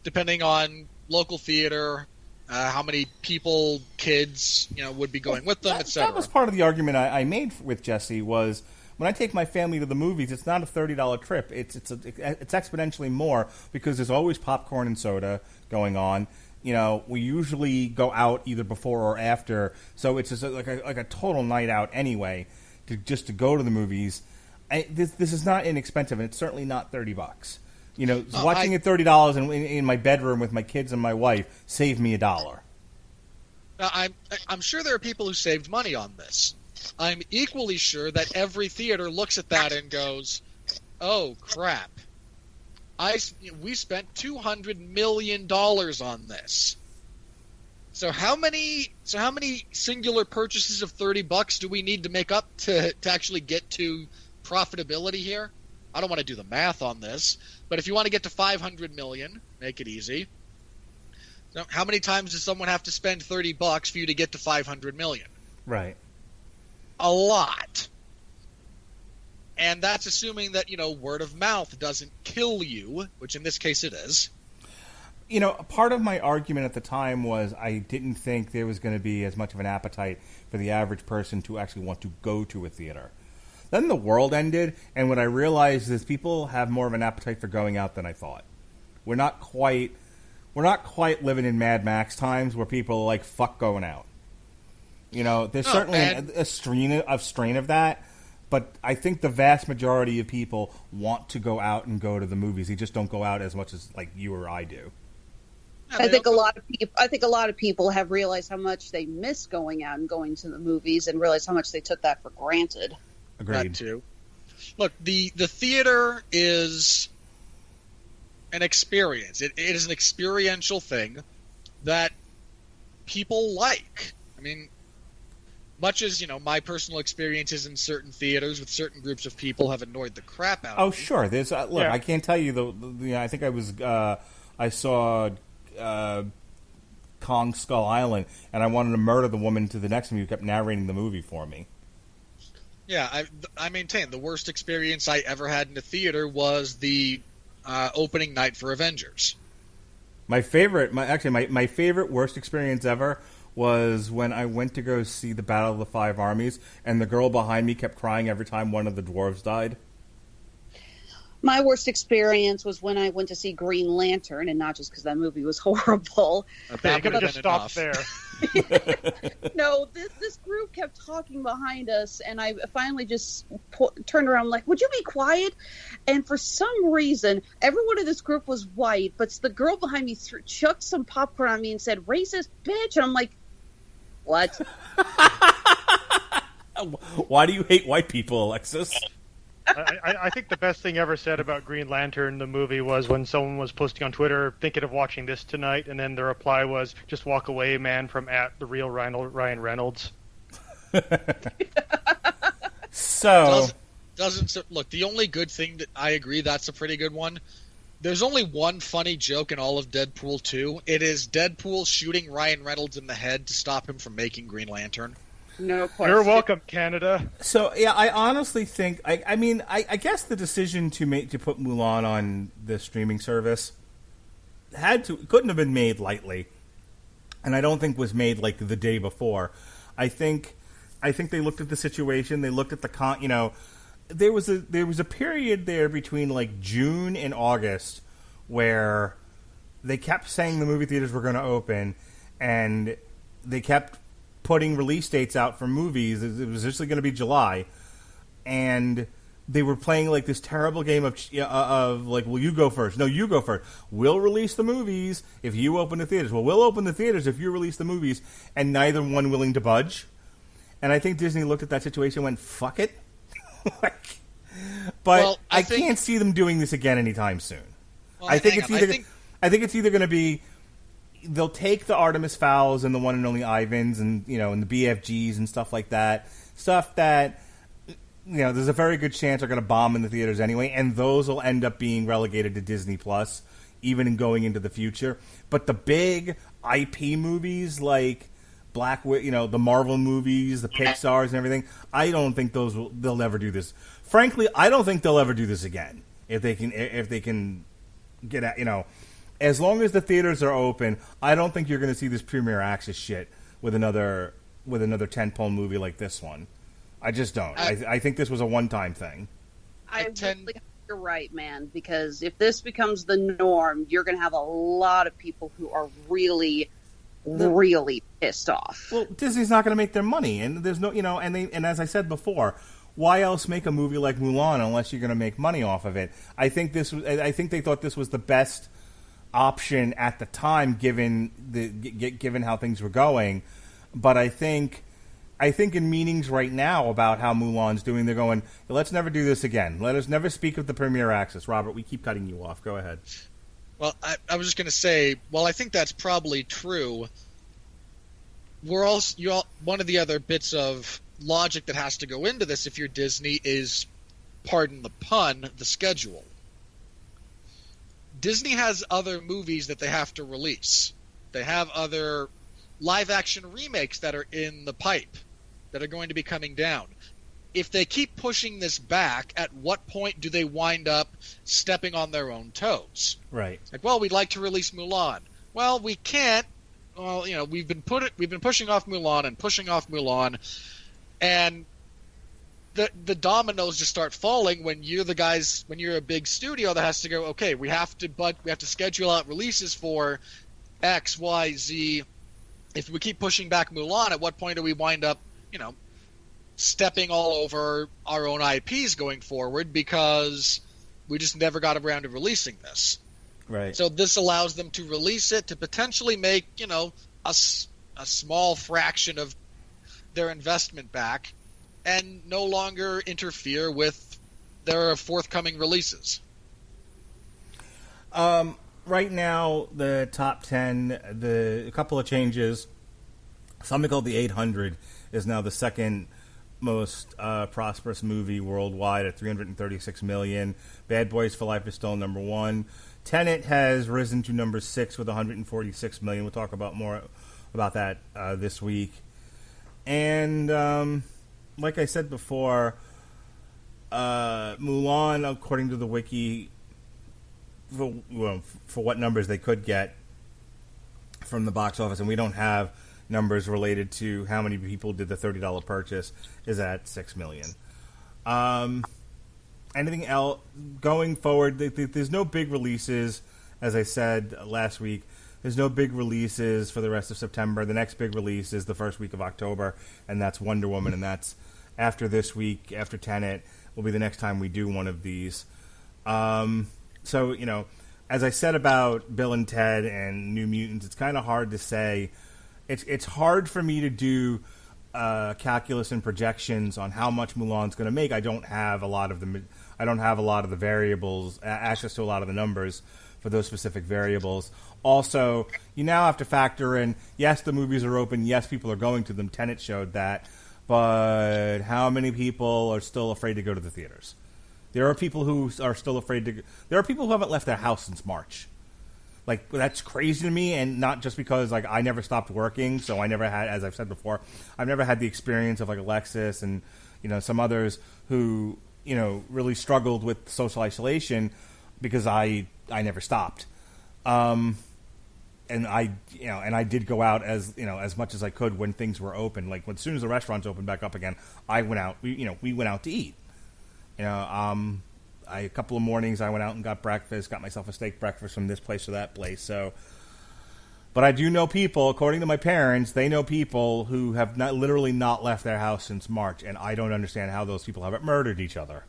depending on local theater, how many kids, would be going with them, etc. That was part of the argument I made with Jesse was when I take my family to the movies, it's not a $30 trip. It's exponentially more because there's always popcorn and soda going on. We usually go out either before or after, so it's just like a total night out anyway. To go to the movies, this is not inexpensive, and it's certainly not $30. Watching it $30 in my bedroom with my kids and my wife saved me $1. I'm sure there are people who saved money on this. I'm equally sure that every theater looks at that and goes, "Oh crap! We spent $200 million on this." So how many singular purchases of $30 do we need to make up to actually get to profitability here? I don't want to do the math on this, but if you want to get to 500 million, make it easy. So how many times does someone have to spend $30 for you to get to 500 million? Right. A lot. And that's assuming that, word of mouth doesn't kill you, which in this case it is. Part of my argument at the time was I didn't think there was going to be as much of an appetite for the average person to actually want to go to a theater. Then the world ended, and what I realized is people have more of an appetite for going out than I thought. We're not quite living in Mad Max times where people are like, fuck going out. There's certainly a strain of that, but I think the vast majority of people want to go out and go to the movies. They just don't go out as much as like you or I do. I think a lot of people have realized how much they miss going out and going to the movies, and realize how much they took that for granted. Agreed. That too. Look, the theater is an experience. It is an experiential thing that people like. I mean, much as my personal experiences in certain theaters with certain groups of people have annoyed the crap out of me. Oh, sure. There's look. I can't tell you I think I saw Kong Skull Island, and I wanted to murder the woman to the next movie who kept narrating the movie for me. Yeah, I maintain the worst experience I ever had in a theater was the opening night for Avengers. My favorite worst experience ever was when I went to go see the Battle of the Five Armies, and the girl behind me kept crying every time one of the dwarves died. My worst experience was when I went to see Green Lantern, and not just because that movie was horrible. They could have just stopped there. No, this group kept talking behind us, and I finally just turned around like, would you be quiet? And for some reason, everyone in this group was white, but the girl behind me chucked some popcorn on me and said, "Racist bitch," and I'm like, what? Why do you hate white people, Alexis? I think the best thing ever said about Green Lantern, the movie, was when someone was posting on Twitter, thinking of watching this tonight, and then the reply was, "Just walk away, man," from @TheRealRyan Reynolds. So doesn't look. The only good thing that I agree that's a pretty good one. There's only one funny joke in all of Deadpool 2. It is Deadpool shooting Ryan Reynolds in the head to stop him from making Green Lantern. No question. You're welcome, Canada. So yeah, I honestly think I guess the decision to put Mulan on the streaming service couldn't have been made lightly, and I don't think was made like the day before. I think they looked at the situation. They looked at there was a period there between like June and August where they kept saying the movie theaters were going to open, and they kept putting release dates out for movies. It was initially going to be July, and they were playing like this terrible game of like, well, you go first. No, you go first. We'll release the movies if you open the theaters. Well, we'll open the theaters if you release the movies, and neither one willing to budge. And I think Disney looked at that situation and went, fuck it. But I can't see them doing this again anytime soon. Well, I think it's either going to be they'll take the Artemis Fowls and the One and Only Ivans and and the BFGs and stuff like that. Stuff that there's a very good chance are going to bomb in the theaters anyway, and those will end up being relegated to Disney Plus, even in going into the future. But the big IP movies like the Marvel movies, the Pixars and everything, I don't think they'll never do this. Frankly, I don't think they'll ever do this again. If they can get at as long as the theaters are open, I don't think you're going to see this premiere access shit with another tentpole movie like this one. I just don't. I think this was a one-time thing. I really hope you're right, man, because if this becomes the norm, you're going to have a lot of people who are really, really pissed off. Well, Disney's not going to make their money, and there's no, and as I said before, why else make a movie like Mulan unless you're going to make money off of it? I think they thought this was the best option at the time, given how things were going. But I think in meetings right now about how Mulan's doing, they're going, let's never do this again. Let us never speak of the Premier Access. Robert, we keep cutting you off. Go ahead. Well, I was just going to say, well, I think that's probably true. One of the other bits of logic that has to go into this, if you're Disney, is, pardon the pun, the schedule. Disney has other movies that they have to release. They have other live-action remakes that are in the pipe that are going to be coming down. If they keep pushing this back, at what point do they wind up stepping on their own toes? Right. Like, well, we'd like to release Mulan. Well, we can't. Well, we've been pushing off Mulan, and the dominoes just start falling when you're a big studio that has to go, okay, we have to schedule out releases for X, Y, Z. If we keep pushing back Mulan, at what point do we wind up, stepping all over our own IPs going forward because we just never got around to releasing this? Right. So this allows them to release it to potentially make, a small fraction of their investment back and no longer interfere with their forthcoming releases. Right now, the top 10, a couple of changes. Something called The 800 is now the second most prosperous movie worldwide at $336 million. Bad Boys for Life is still number 1. Tenet has risen to number 6 with $146 million. We'll talk about more about that this week. And like I said before, Mulan, according to the wiki, for what numbers they could get from the box office, and we don't have numbers related to how many people did the $30 purchase, is at $6 million. Anything else going forward? There's no big releases, as I said last week. There's no big releases for the rest of September. The next big release is the first week of October, and that's Wonder Woman, and that's after this week, after Tenet, will be the next time we do one of these. So, as I said about Bill and Ted and New Mutants, it's kind of hard to say. It's hard for me to do calculus and projections on how much Mulan's going to make. I don't have a lot of the variables, access to a lot of the numbers for those specific variables. Also, you now have to factor in, yes, the movies are open, yes, people are going to them. Tenet showed that, but how many people are still afraid to go to the theaters? There are people who are still afraid to. There are people who haven't left their house since March. Like, that's crazy to me, and not just because, I never stopped working, so I never had, as I've said before, I've never had the experience of, Alexis and, some others who, really struggled with social isolation because I never stopped. And I did go out as much as I could when things were open. Like, as soon as the restaurants opened back up again, I went out, we went out to eat. A couple of mornings I went out and got breakfast, got myself a steak breakfast from this place or that place. So, but I do know people, according to my parents, they know people who have literally not left their house since March, and I don't understand how those people haven't murdered each other.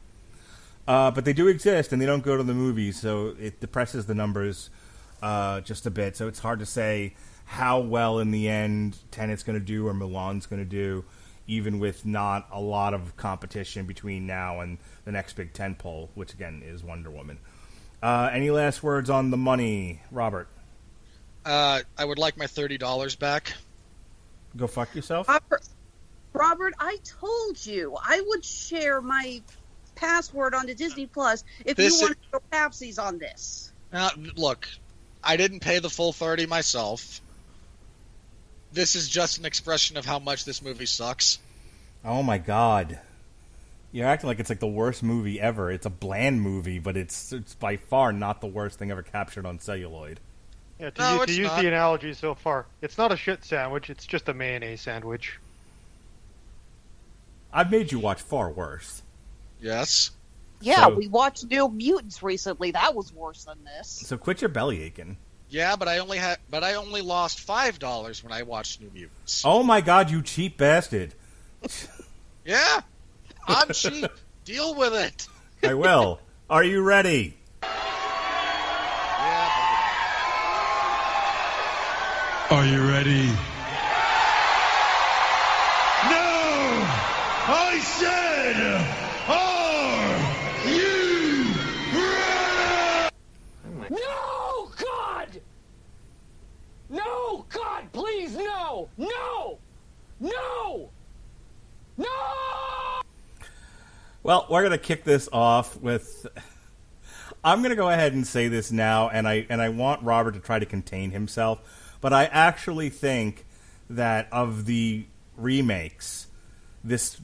But they do exist, and they don't go to the movies, so it depresses the numbers just a bit. So it's hard to say how well in the end Tenet's going to do or Mulan's going to do, even with not a lot of competition between now and the next big tentpole, which again is Wonder Woman. Any last words on the money, Robert? I would like my $30 back. Go fuck yourself? Robert, I told you I would share my password onto Disney Plus if you want to go halfsies on this. Look, I didn't pay the full $30 myself. This is just an expression of how much this movie sucks. Oh my god. You're acting like it's like the worst movie ever. It's a bland movie, but it's by far not the worst thing ever captured on celluloid. Yeah, to use the analogy so far, it's not a shit sandwich, it's just a mayonnaise sandwich. I've made you watch far worse. Yes. Yeah, So- we watched New Mutants recently. That was worse than this. So quit your belly aching. Yeah, but I only lost $5 when I watched New Mutants. Oh my god, you cheap bastard. Yeah, I'm cheap. Deal with it. I will. Are you ready? Yeah. Are you ready? No! I said, are you ready? No, God! No, God, please, no! No! No! No! Well, we're going to kick this off with... I'm going to go ahead and say this now, and I want Robert to try to contain himself, but I actually think that of the remakes, it's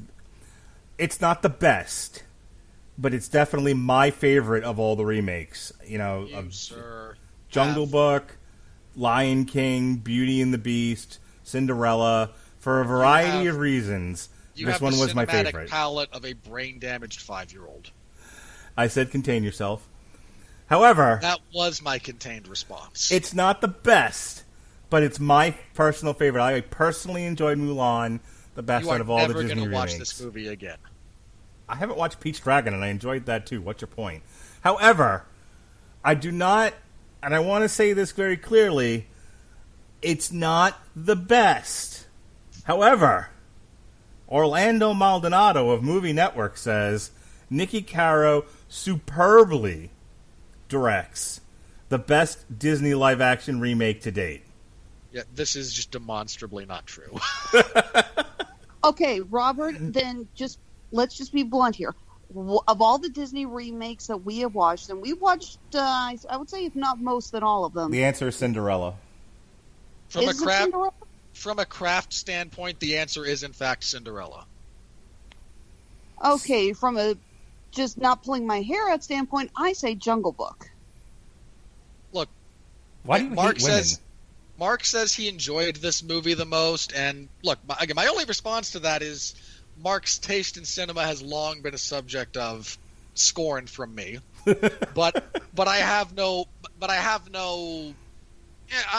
not the best, but it's definitely my favorite of all the remakes. You know, of Sir. Jungle Book, Lion King, Beauty and the Beast, Cinderella, for a variety of reasons. This one was my favorite. You have the cinematic palette of a brain-damaged 5-year-old. I said contain yourself. However, That was my contained response. it's not the best, but it's my personal favorite. I personally enjoyed Mulan the best You are out of all the never Disney going to watch remakes. this movie again. I haven't watched Peach Dragon, and I enjoyed that too. What's your point? However, I do not, and I want to say this very clearly, it's not the best. However, Orlando Maldonado of Movie Network says Nikki Caro superbly directs the best Disney live-action remake to date. Yeah, this is just demonstrably not true. Okay, Robert, then let's just be blunt here. Of all the Disney remakes that we have watched, and we watched, I would say, if not most, then all of them. The answer is Cinderella. From Is it Cinderella? From a craft standpoint, the answer is in fact Cinderella. Okay, from a just not pulling my hair out standpoint, I say Jungle Book. Look, Why do you hate women? Mark says he enjoyed this movie the most, and look, my only response to that is Mark's taste in cinema has long been a subject of scorn from me. but I have no. Yeah,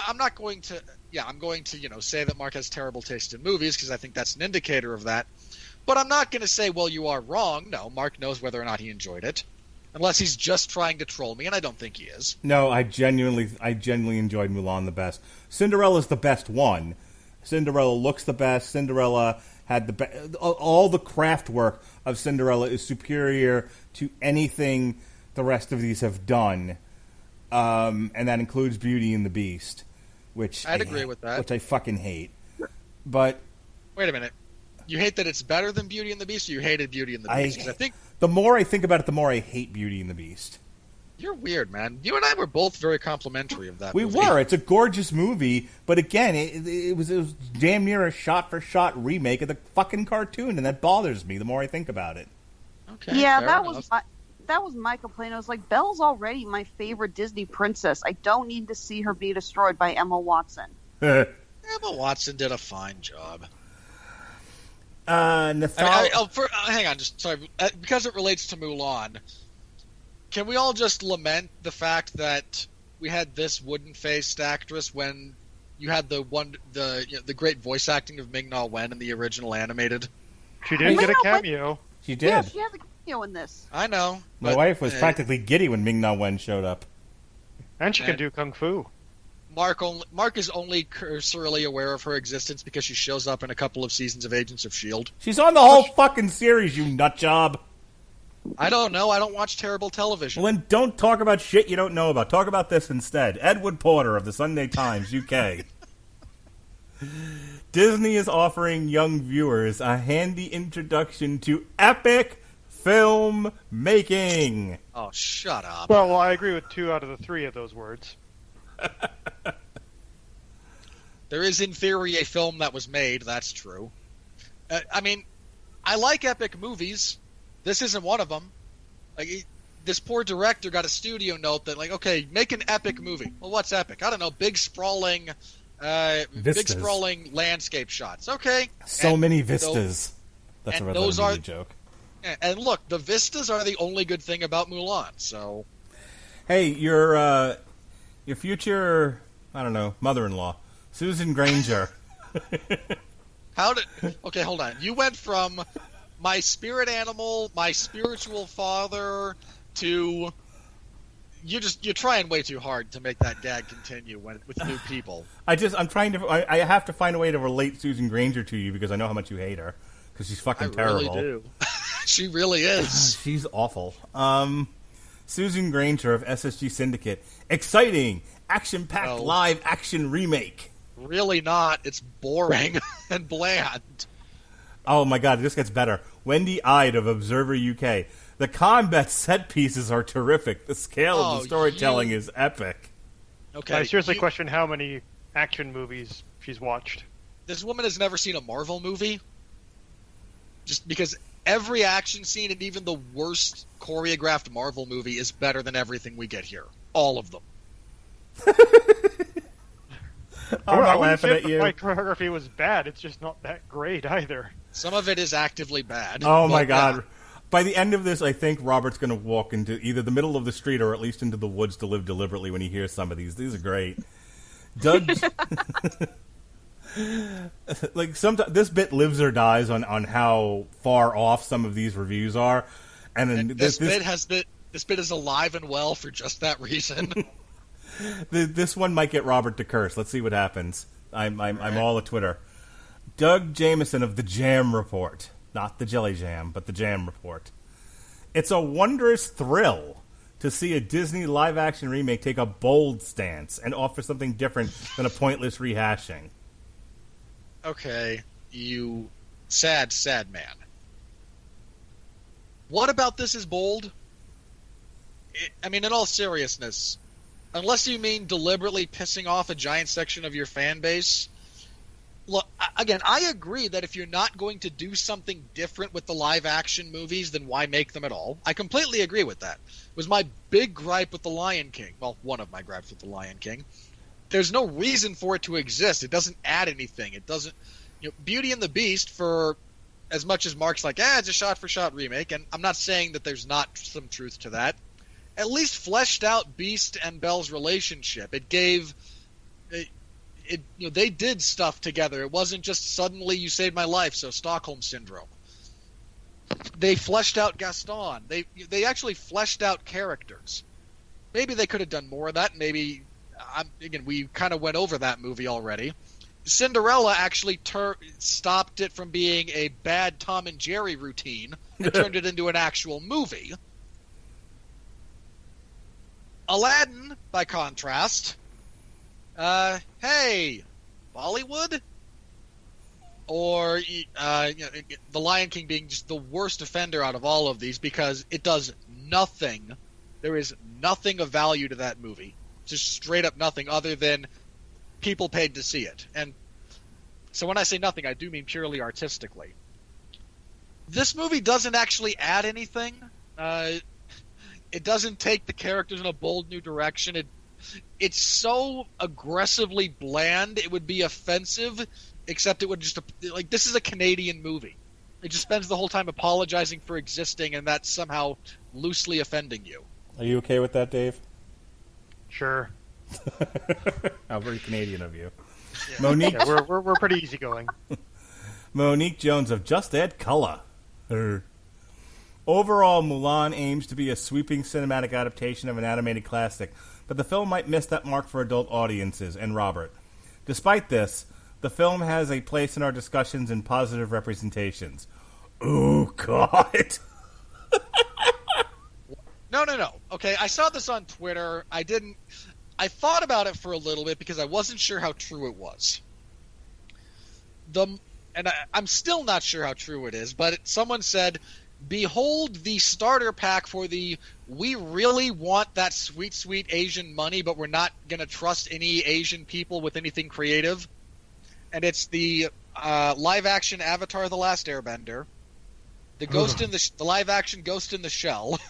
I'm not going to. Yeah, I'm going to say that Mark has terrible taste in movies because I think that's an indicator of that. But I'm not going to say, well, you are wrong. No, Mark knows whether or not he enjoyed it, unless he's just trying to troll me, and I don't think he is. No, I genuinely enjoyed Mulan the best. Cinderella's the best one. Cinderella looks the best. Cinderella had the best. All the craft work of Cinderella is superior to anything the rest of these have done, and that includes Beauty and the Beast, which I'd agree with that. Which I fucking hate. But Wait a minute. You hate that it's better than Beauty and the Beast, or you hated Beauty and the Beast? 'Cause I think the more I think about it, the more I hate Beauty and the Beast. you're weird, man. You and I were both very complimentary of that We movie. were. It's a gorgeous movie, but again, it was damn near a shot-for-shot remake of the fucking cartoon, and that bothers me the more I think about it. Okay, Yeah, fair that enough. was my complaint. I was like, Belle's already my favorite Disney princess. I don't need to see her be destroyed by Emma Watson. Emma Watson did a fine job. Hang Hang on, just sorry, because it relates to Mulan. Can we all just lament the fact that we had this wooden-faced actress when you had the great voice acting of Ming-Na Wen in the original animated? She did get a cameo. She did. Yeah, she has a cameo in this. I know. My but, wife was practically giddy when Ming-Na Wen showed up. And she can do kung fu. Mark is only cursorily aware of her existence because she shows up in a couple of seasons of Agents of S.H.I.E.L.D. She's on the whole fucking series, you nutjob. I don't know. I don't watch terrible television. Well, then don't talk about shit you don't know about. Talk about this instead. Edward Porter of the Sunday Times, UK. Disney is offering young viewers a handy introduction to epic film making. Oh, shut up. Well, I agree with 2 out of the 3 of those words. There is, in theory, a film that was made. That's true. I mean, I like epic movies. This isn't one of them. This poor director got a studio note that, okay, make an epic movie. Well, what's epic? I don't know. Big sprawling Vistas. landscape shots. Okay. So many vistas. That's And a Red those Letter are- Media joke. And look, the vistas are the only good thing about Mulan. So, Hey, your future, I don't know, mother-in-law, Susan Granger. okay, hold on. You went from my spirit animal, my spiritual father, to you're trying way too hard to make that gag continue with new people. I have to find a way to relate Susan Granger to you because I know how much you hate her because she's fucking terrible. Really do. She really is. She's awful. Susan Granger of SSG Syndicate. Exciting, action-packed live action remake. Really not. It's boring and bland. Oh my god, this gets better. Wendy Ide of Observer UK. The combat set pieces are terrific. The scale of the storytelling is epic. Okay. I seriously question how many action movies she's watched. This woman has never seen a Marvel movie. Just because every action scene and even the worst choreographed Marvel movie is better than everything we get here. All of them. I'm not I wouldn't laughing say at the you. fight choreography was bad. It's just not that great either. Some of it is actively bad. Oh my god. By the end of this, I think Robert's going to walk into either the middle of the street or at least into the woods to live deliberately when he hears some of these. These are great. Doug... like, sometimes this bit lives or dies on how far off some of these reviews are. And this bit is alive and well for just that reason. This one might get Robert to curse. Let's see what happens. I'm all at Twitter. Doug Jameson of the Jam Report. Not the Jelly Jam, but the Jam Report. It's a wondrous thrill to see a Disney live-action remake take a bold stance and offer something different than a pointless rehashing. Okay, you sad man. What about this is bold? I mean, in all seriousness, unless you mean deliberately pissing off a giant section of your fan base... Look, again, I agree that if you're not going to do something different with the live-action movies, then why make them at all? I completely agree with that. It was my big gripe with The Lion King. Well, one of my gripes with The Lion King. There's no reason for it to exist. It doesn't add anything. It doesn't... Beauty and the Beast, for as much as Mark's like, it's a shot-for-shot remake, and I'm not saying that there's not some truth to that, at least fleshed out Beast and Belle's relationship. It gave... they did stuff together. It wasn't just suddenly you saved my life, so Stockholm Syndrome. They fleshed out Gaston. They actually fleshed out characters. Maybe they could have done more of that. Maybe, again, we kind of went over that movie already. Cinderella actually stopped it from being a bad Tom and Jerry routine and turned it into an actual movie. Aladdin, by contrast... hey, Bollywood? Or The Lion King being just the worst offender out of all of these because it does nothing. There is nothing of value to that movie. Just straight up nothing other than people paid to see it. And so when I say nothing, I do mean purely artistically. This movie doesn't actually add anything. It doesn't take the characters in a bold new direction. It's so aggressively bland, it would be offensive, except it would just... Like, this is a Canadian movie. It just spends the whole time apologizing for existing, and that's somehow loosely offending you. Are you okay with that, Dave? Sure. How very Canadian of you. Yeah. Monique... Yeah, we're pretty easygoing. Monique Jones of Just Add Color. Overall, Mulan aims to be a sweeping cinematic adaptation of an animated classic, but the film might miss that mark for adult audiences, and Robert. Despite this, the film has a place in our discussions and positive representations. Oh, God. No. Okay, I saw this on Twitter. I thought about it for a little bit because I wasn't sure how true it was. I'm still not sure how true it is, but someone said, behold the starter pack for the we really want that sweet, sweet Asian money, but we're not going to trust any Asian people with anything creative. And it's the live-action Avatar: The Last Airbender, the the live-action Ghost in the Shell,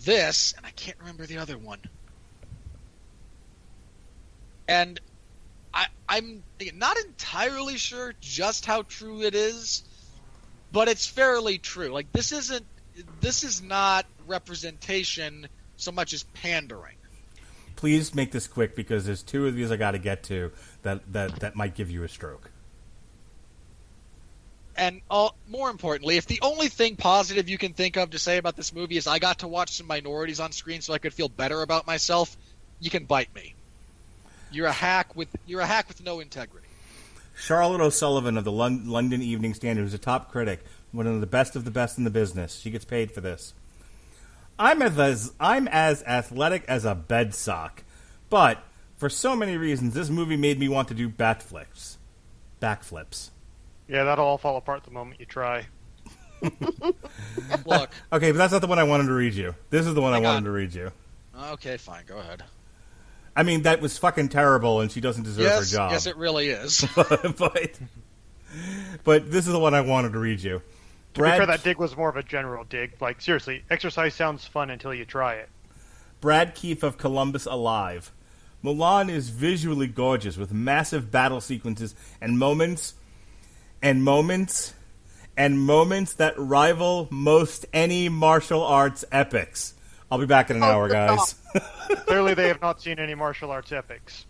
this, and I can't remember the other one. And I'm not entirely sure just how true it is, but it's fairly true. Like, this is not representation so much as pandering. Please make this quick because there's two of these I got to get to that might give you a stroke. And more importantly, if the only thing positive you can think of to say about this movie is I got to watch some minorities on screen so I could feel better about myself, you can bite me. You're a hack with no integrity. Charlotte O'Sullivan of the London Evening Standard, who's a top critic, one of the best in the business. She gets paid for this. I'm as athletic as a bed sock, but for so many reasons, this movie made me want to do backflips. Yeah, that'll all fall apart the moment you try. Look. Okay, but that's not the one I wanted to read you. This is the one I wanted to read you. Okay, fine, go ahead. I mean, that was fucking terrible, and she doesn't deserve her job. Yes, it really is. but this is the one I wanted to read you. To be fair, that dig was more of a general dig. Like, seriously, exercise sounds fun until you try it. Brad Keefe of Columbus Alive. Mulan is visually gorgeous with massive battle sequences and moments that rival most any martial arts epics. I'll be back in an hour, guys. Clearly they have not seen any martial arts epics.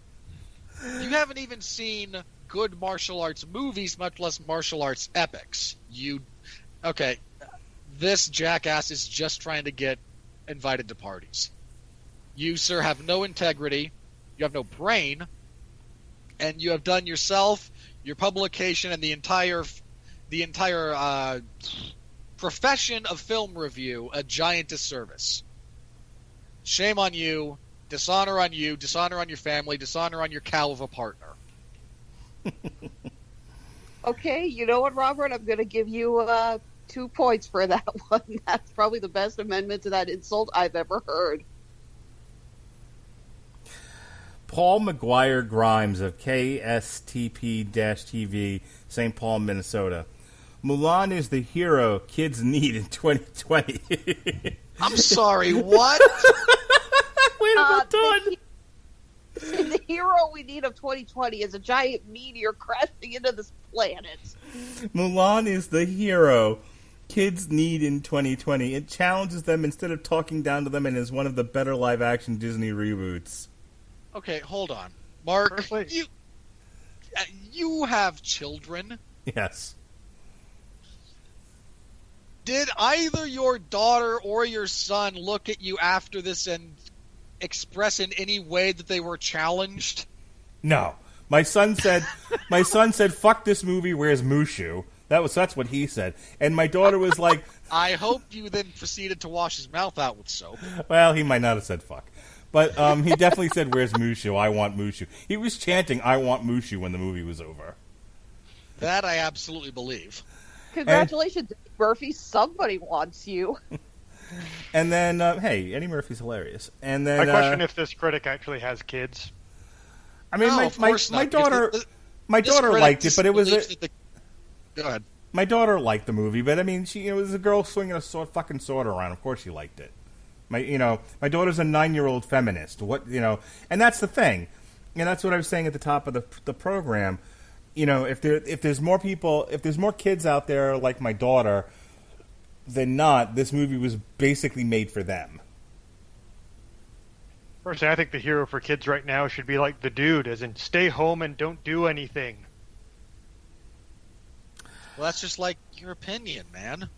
You haven't even seen good martial arts movies, much less martial arts epics. Okay, this jackass is just trying to get invited to parties. You, sir, have no integrity, you have no brain, and you have done yourself, your publication, and the entire profession of film review a giant disservice. Shame on you, dishonor on your family, dishonor on your cow of a partner. Okay, you know what, Robert? I'm going to give you 2 points for that one. That's probably the best amendment to that insult I've ever heard. Paul McGuire Grimes of KSTP-TV, St. Paul, Minnesota. Mulan is the hero kids need in 2020. I'm sorry, what? Wait, I'm not done. The hero we need of 2020 is a giant meteor crashing into this planet. Mulan is the hero kids need in 2020. It challenges them instead of talking down to them and is one of the better live-action Disney reboots. Okay, hold on. Mark, you have children. Yes. Did either your daughter or your son look at you after this and express in any way that they were challenged? No. My son said, fuck this movie, where's Mushu? That's what he said. And my daughter was like... I hope you then proceeded to wash his mouth out with soap. Well, he might not have said fuck. But he definitely said, where's Mushu? I want Mushu. He was chanting, I want Mushu when the movie was over. That I absolutely believe. Congratulations, Murphy. Somebody wants you. And then, hey, Eddie Murphy's hilarious. And then I question if this critic actually has kids. I mean, No, my daughter liked it, but it was Go ahead. My daughter liked the movie, but I mean, it was a girl swinging a fucking sword around. Of course, she liked it. My daughter's a 9-year-old feminist. And that's the thing, and that's what I was saying at the top of the program. If there's more kids out there like my daughter than not, this movie was basically made for them. Personally, I think the hero for kids right now should be like the dude, as in stay home and don't do anything. Well, that's just like your opinion, man.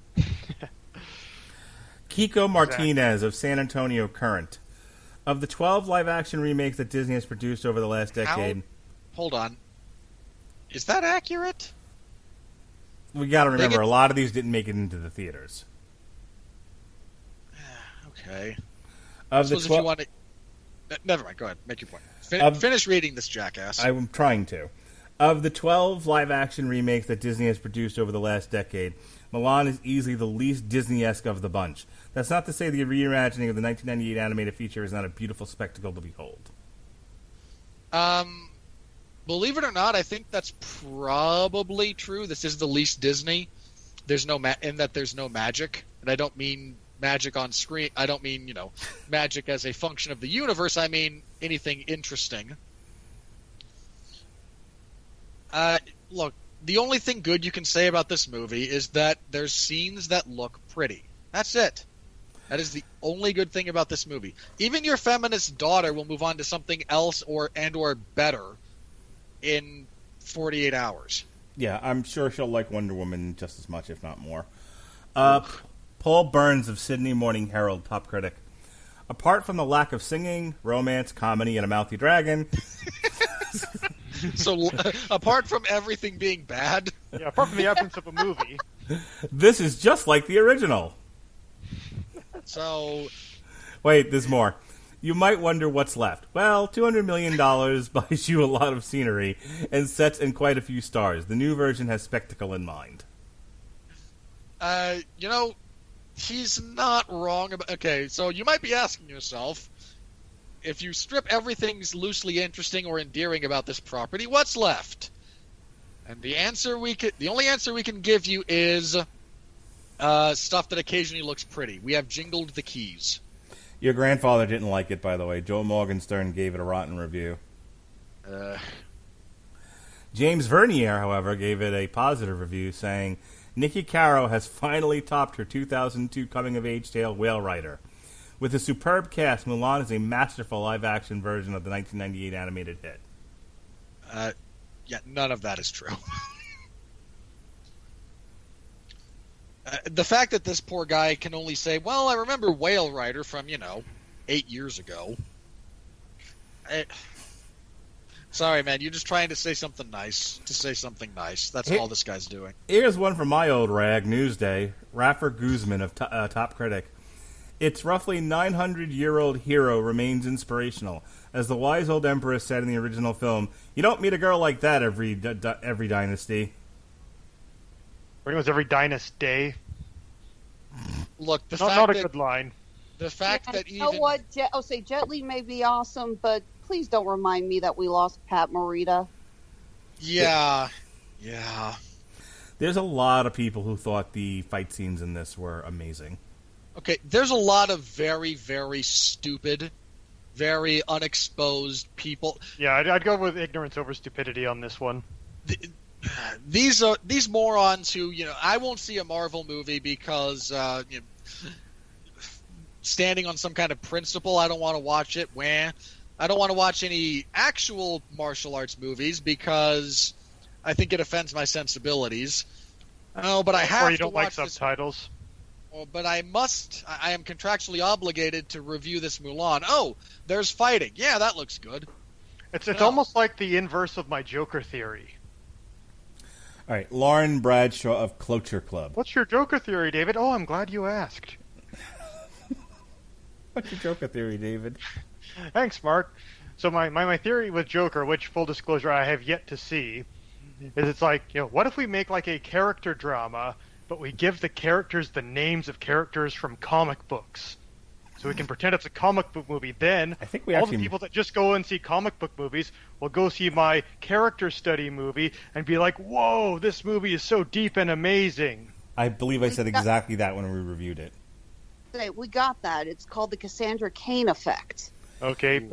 Kiko Martinez of San Antonio Current. Of the 12 live-action remakes that Disney has produced over the last decade... Hold on. Is that accurate? We got to remember, a lot of these didn't make it into the theaters. Okay. Of the if you want to... Never mind, go ahead. Make your point. Finish reading this jackass. I'm trying to. Of the 12 live-action remakes that Disney has produced over the last decade, Mulan is easily the least Disney-esque of the bunch. That's not to say the reimagining of the 1998 animated feature is not a beautiful spectacle to behold. Believe it or not, I think that's probably true. This is the least Disney. There's no there's no magic, and I don't mean magic on screen. I don't mean magic as a function of the universe. I mean anything interesting. Look, the only thing good you can say about this movie is that there's scenes that look pretty. That's it. That is the only good thing about this movie. Even your feminist daughter will move on to something else or better in 48 hours. Yeah, I'm sure she'll like Wonder Woman just as much, if not more. Paul Burns of Sydney Morning Herald, top critic. Apart from the lack of singing, romance, comedy, and a mouthy dragon... So, apart from everything being bad... Yeah, apart from the absence of a movie... This is just like the original. So... Wait, there's more. You might wonder what's left. Well, $200 million buys you a lot of scenery and sets and quite a few stars. The new version has spectacle in mind. He's not wrong about... Okay, so you might be asking yourself, if you strip everything loosely interesting or endearing about this property, what's left? And the only answer we can give you is stuff that occasionally looks pretty. We have jingled the keys. Your grandfather didn't like it, by the way. Joe Morgenstern gave it a rotten review. James Vernier, however, gave it a positive review, saying, Nikki Caro has finally topped her 2002 coming-of-age tale Whale Rider. With a superb cast, Mulan is a masterful live-action version of the 1998 animated hit. Yeah, none of that is true. The fact that this poor guy can only say, well, I remember Whale Rider from, 8 years ago. Sorry, man, you're just trying to say something nice. That's all this guy's doing. Here's one from my old rag, Newsday. Raffer Guzman of Top Critic. Its roughly 900-year-old hero remains inspirational. As the wise old emperor said in the original film, you don't meet a girl like that every dynasty. Pretty much every dynasty. Look, not a good line. The fact that you know what? Jet Li may be awesome, but please don't remind me that we lost Pat Morita. Yeah. There's a lot of people who thought the fight scenes in this were amazing. Okay, there's a lot of very, very stupid, very unexposed people. Yeah, I'd go with ignorance over stupidity on this one. These morons who, I won't see a Marvel movie because standing on some kind of principle, I don't want to watch it. I don't want to watch any actual martial arts movies because I think it offends my sensibilities. Oh, but I have to. Or you don't like watch subtitles. But I am contractually obligated to review this Mulan. Oh, there's fighting. Yeah, that looks good. It's almost like the inverse of my Joker theory. All right, Lauren Bradshaw of Cloture Club. What's your Joker theory, David? Oh, I'm glad you asked. What's your Joker theory, David? Thanks, Mark. So my theory with Joker, which, full disclosure, I have yet to see, is it's like, what if we make like a character drama, but we give the characters the names of characters from comic books? So we can pretend it's a comic book movie. Then I think the people that just go and see comic book movies will go see my character study movie and be like, whoa, this movie is so deep and amazing. I believe I said exactly that when we reviewed it. We got that. It's called the Cassandra Cain effect. Okay.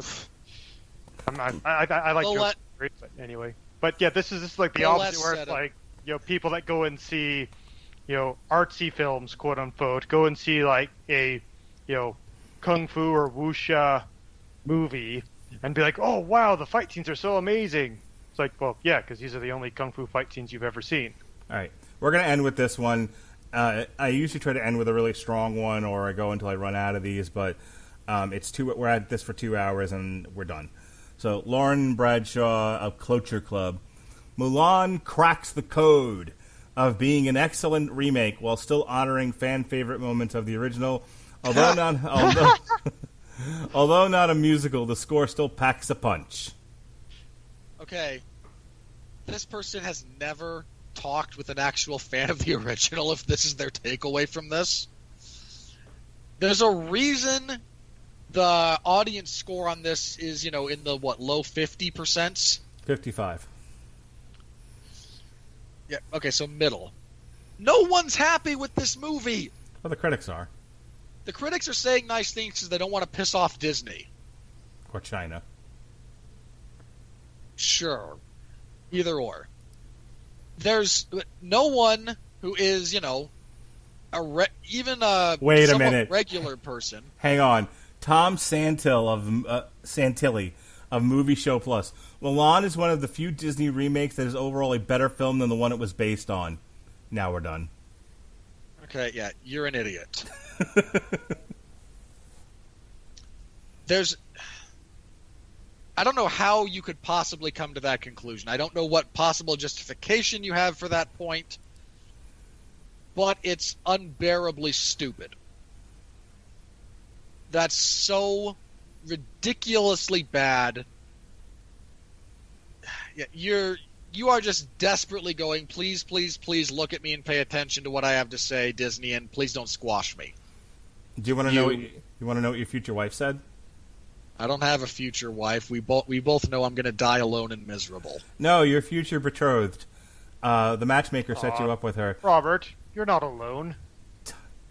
I like Joker, but anyway. But yeah, this is like the opposite where it's like, people that go and see, artsy films, quote unquote, go and see like a, kung fu or wuxia movie and be like, oh wow, the fight scenes are so amazing. It's like, well, yeah, because these are the only kung fu fight scenes you've ever seen. All right, we're gonna end with this one. I usually try to end with a really strong one, or I go until I run out of these, but we're at this for 2 hours and we're done. So Lauren Bradshaw of Cloture Club. Mulan cracks the code of being an excellent remake while still honoring fan favorite moments of the original. Although not a musical, the score still packs a punch. Okay. This person has never talked with an actual fan of the original if this is their takeaway from this. There's a reason the audience score on this is, in the, low 50%? 55. Yeah, okay, so middle. No one's happy with this movie! Well, the critics are. The critics are saying nice things because they don't want to piss off Disney. Or China. Sure. Either or. there's no one who is, even a Wait a somewhat minute. regular person. Hang on. Tom Santilli of Movie Show Plus. Mulan is one of the few Disney remakes that is overall a better film than the one it was based on. Now we're done. Okay, yeah, you're an idiot. I don't know how you could possibly come to that conclusion. I don't know what possible justification you have for that point, but it's unbearably stupid. That's so ridiculously bad. Yeah, you are just desperately going, please, please, please look at me and pay attention to what I have to say, Disney, and please don't squash me. Do you want to know? You want to know what your future wife said? I don't have a future wife. We both know I'm going to die alone and miserable. No, your future betrothed. The matchmaker set you up with her. Robert, you're not alone.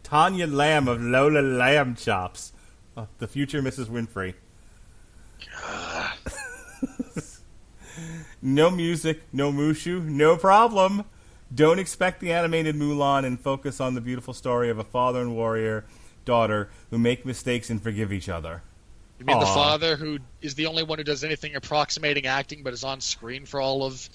Tanya Lamb of Lola Lamb Chops. The future Mrs. Winfree. No music, no Mushu, no problem. Don't expect the animated Mulan and focus on the beautiful story of a father and warrior daughter who make mistakes and forgive each other. You mean the father who is the only one who does anything approximating acting but is on screen for all of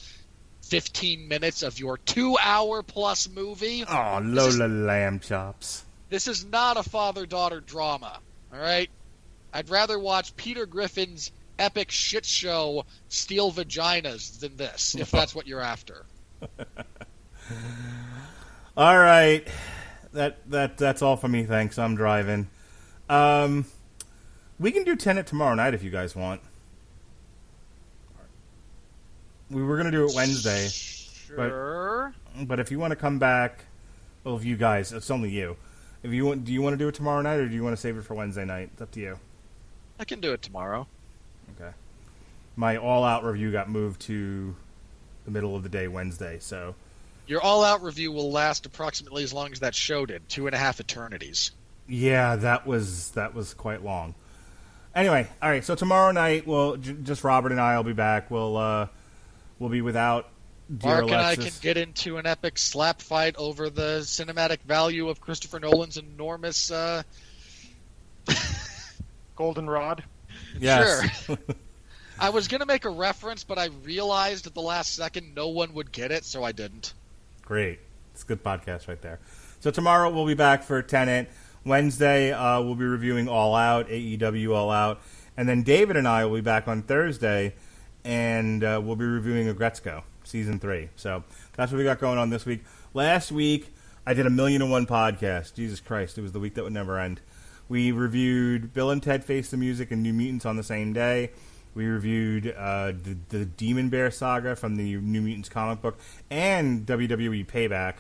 15 minutes of your 2-hour-plus movie? Oh, Lola Lamb Chops. This is not a father-daughter drama, all right? I'd rather watch Peter Griffin's epic shit show Steal Vaginas than this, if that's what you're after. All right. That's all for me, thanks. I'm driving. We can do Tenet tomorrow night if you guys want. We were going to do it Wednesday. Sure. But if you want to come back, well, if you guys, it's only you. If you want, do you want to do it tomorrow night or do you want to save it for Wednesday night? It's up to you. I can do it tomorrow. Okay. My all-out review got moved to the middle of the day Wednesday, so... Your all-out review will last approximately as long as that show did, 2.5 eternities. Yeah, that was quite long. Anyway, all right. So tomorrow night, just Robert and I will be back. We'll be without dear Mark Alexis. and I can get into an epic slap fight over the cinematic value of Christopher Nolan's enormous. Goldenrod. Yes. Sure. I was gonna make a reference, but I realized at the last second no one would get it, so I didn't. Great. It's a good podcast right there. So tomorrow we'll be back for Tenet. Wednesday, we'll be reviewing All Out, AEW All Out. And then David and I will be back on Thursday, and we'll be reviewing Agretzko, Season 3. So that's what we got going on this week. Last week, I did 1,000,001 podcast. Jesus Christ, it was the week that would never end. We reviewed Bill and Ted Face the Music and New Mutants on the same day. We reviewed the Demon Bear saga from the New Mutants comic book and WWE Payback.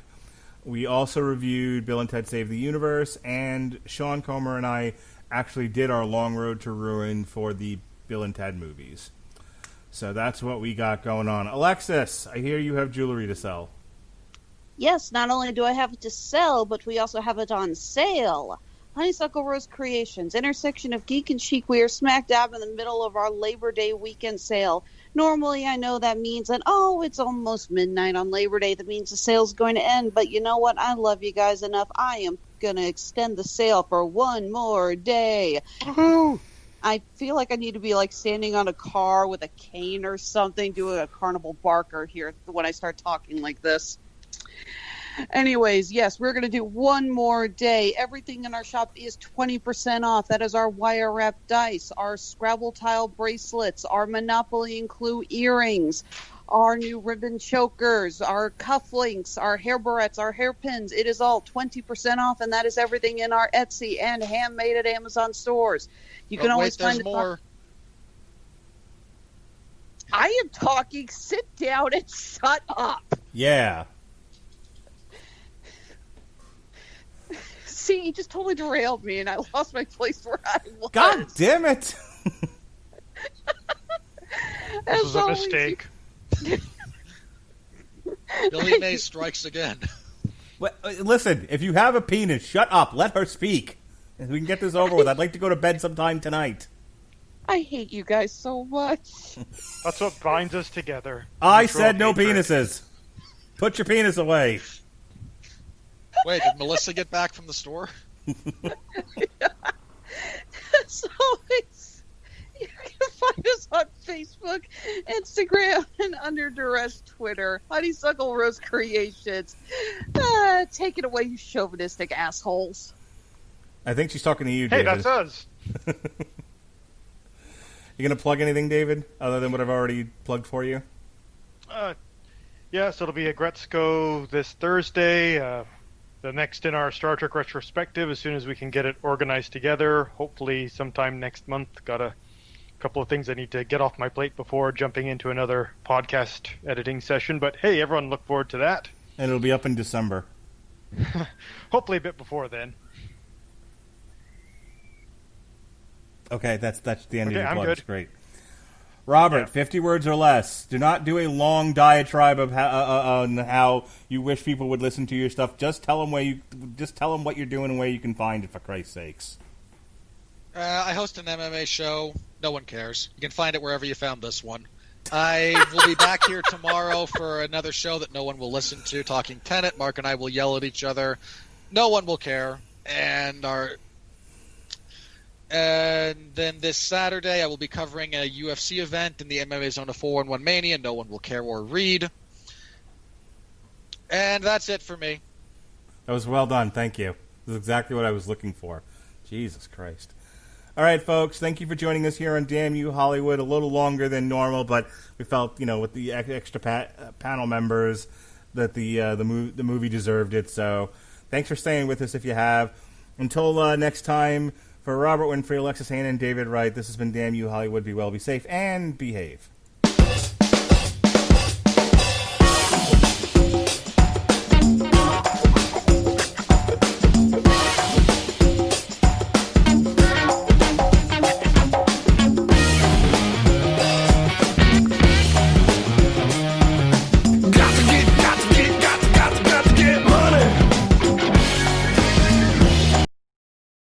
We also reviewed Bill and Ted Save the Universe, and Sean Comer and I actually did our Long Road to Ruin for the Bill and Ted movies. So that's what we got going on. Alexis, I hear you have jewelry to sell. Yes, not only do I have it to sell, but we also have it on sale. Honeysuckle Rose Creations, intersection of geek and chic. We are smack dab in the middle of our Labor Day weekend sale. Normally, I know that means that, it's almost midnight on Labor Day. That means the sale's going to end. But you know what? I love you guys enough. I am going to extend the sale for one more day. Woohoo! I feel like I need to be like standing on a car with a cane or something, doing a carnival barker here when I start talking like this. Anyways, yes, we're going to do one more day. Everything in our shop is 20% off. That is our wire wrap dice, our Scrabble tile bracelets, our Monopoly and Clue earrings, our new ribbon chokers, our cufflinks, our hair barrettes, our hairpins. It is all 20% off, and that is everything in our Etsy and Handmade at Amazon stores. You can always find more. I am talking. Sit down and shut up. Yeah. See, you just totally derailed me, and I lost my place where I was. God damn it! This is a mistake. Billy May strikes again. Well, listen, if you have a penis, shut up. Let her speak. And we can get this over with. I'd like to go to bed sometime tonight. I hate you guys so much. That's what binds us together. I said no penises. Put your penis away. Wait, did Melissa get back from the store? As always, you can find us on Facebook, Instagram, and Under Duress Twitter. Honeysuckle Rose Creations. Take it away, you chauvinistic assholes. I think she's talking to you, Hey, David. that's us. You going to plug anything, David, other than what I've already plugged for you? Yes, it'll be at Gretzko this Thursday. The next in our Star Trek retrospective, as soon as we can get it organized together. Hopefully sometime next month. Got a couple of things I need to get off my plate before jumping into another podcast editing session. But hey, everyone look forward to that. And it'll be up in December. Hopefully a bit before then. Okay, that's the end of Okay, your I'm plugs. good. Great. Robert, Yeah. 50 words or less. Do not do a long diatribe of on how you wish people would listen to your stuff. Just tell them what you're doing and where you can find it, for Christ's sakes. I host an MMA show. No one cares. You can find it wherever you found this one. I will be back here tomorrow for another show that no one will listen to, talking Tenet. Mark and I will yell at each other. No one will care. And then this Saturday, I will be covering a UFC event in the MMA Zone of 4-1 Mania. No one will care or read. And that's it for me. That was well done. Thank you. This is exactly what I was looking for. Jesus Christ. All right, folks. Thank you for joining us here on Damn You Hollywood. A little longer than normal, but we felt, with the extra panel members, that the movie deserved it. So thanks for staying with us if you have. Until next time, for Robert Winfree, Alexis Hejna, and David Wright, this has been Damn You Hollywood. Be well, be safe, and behave.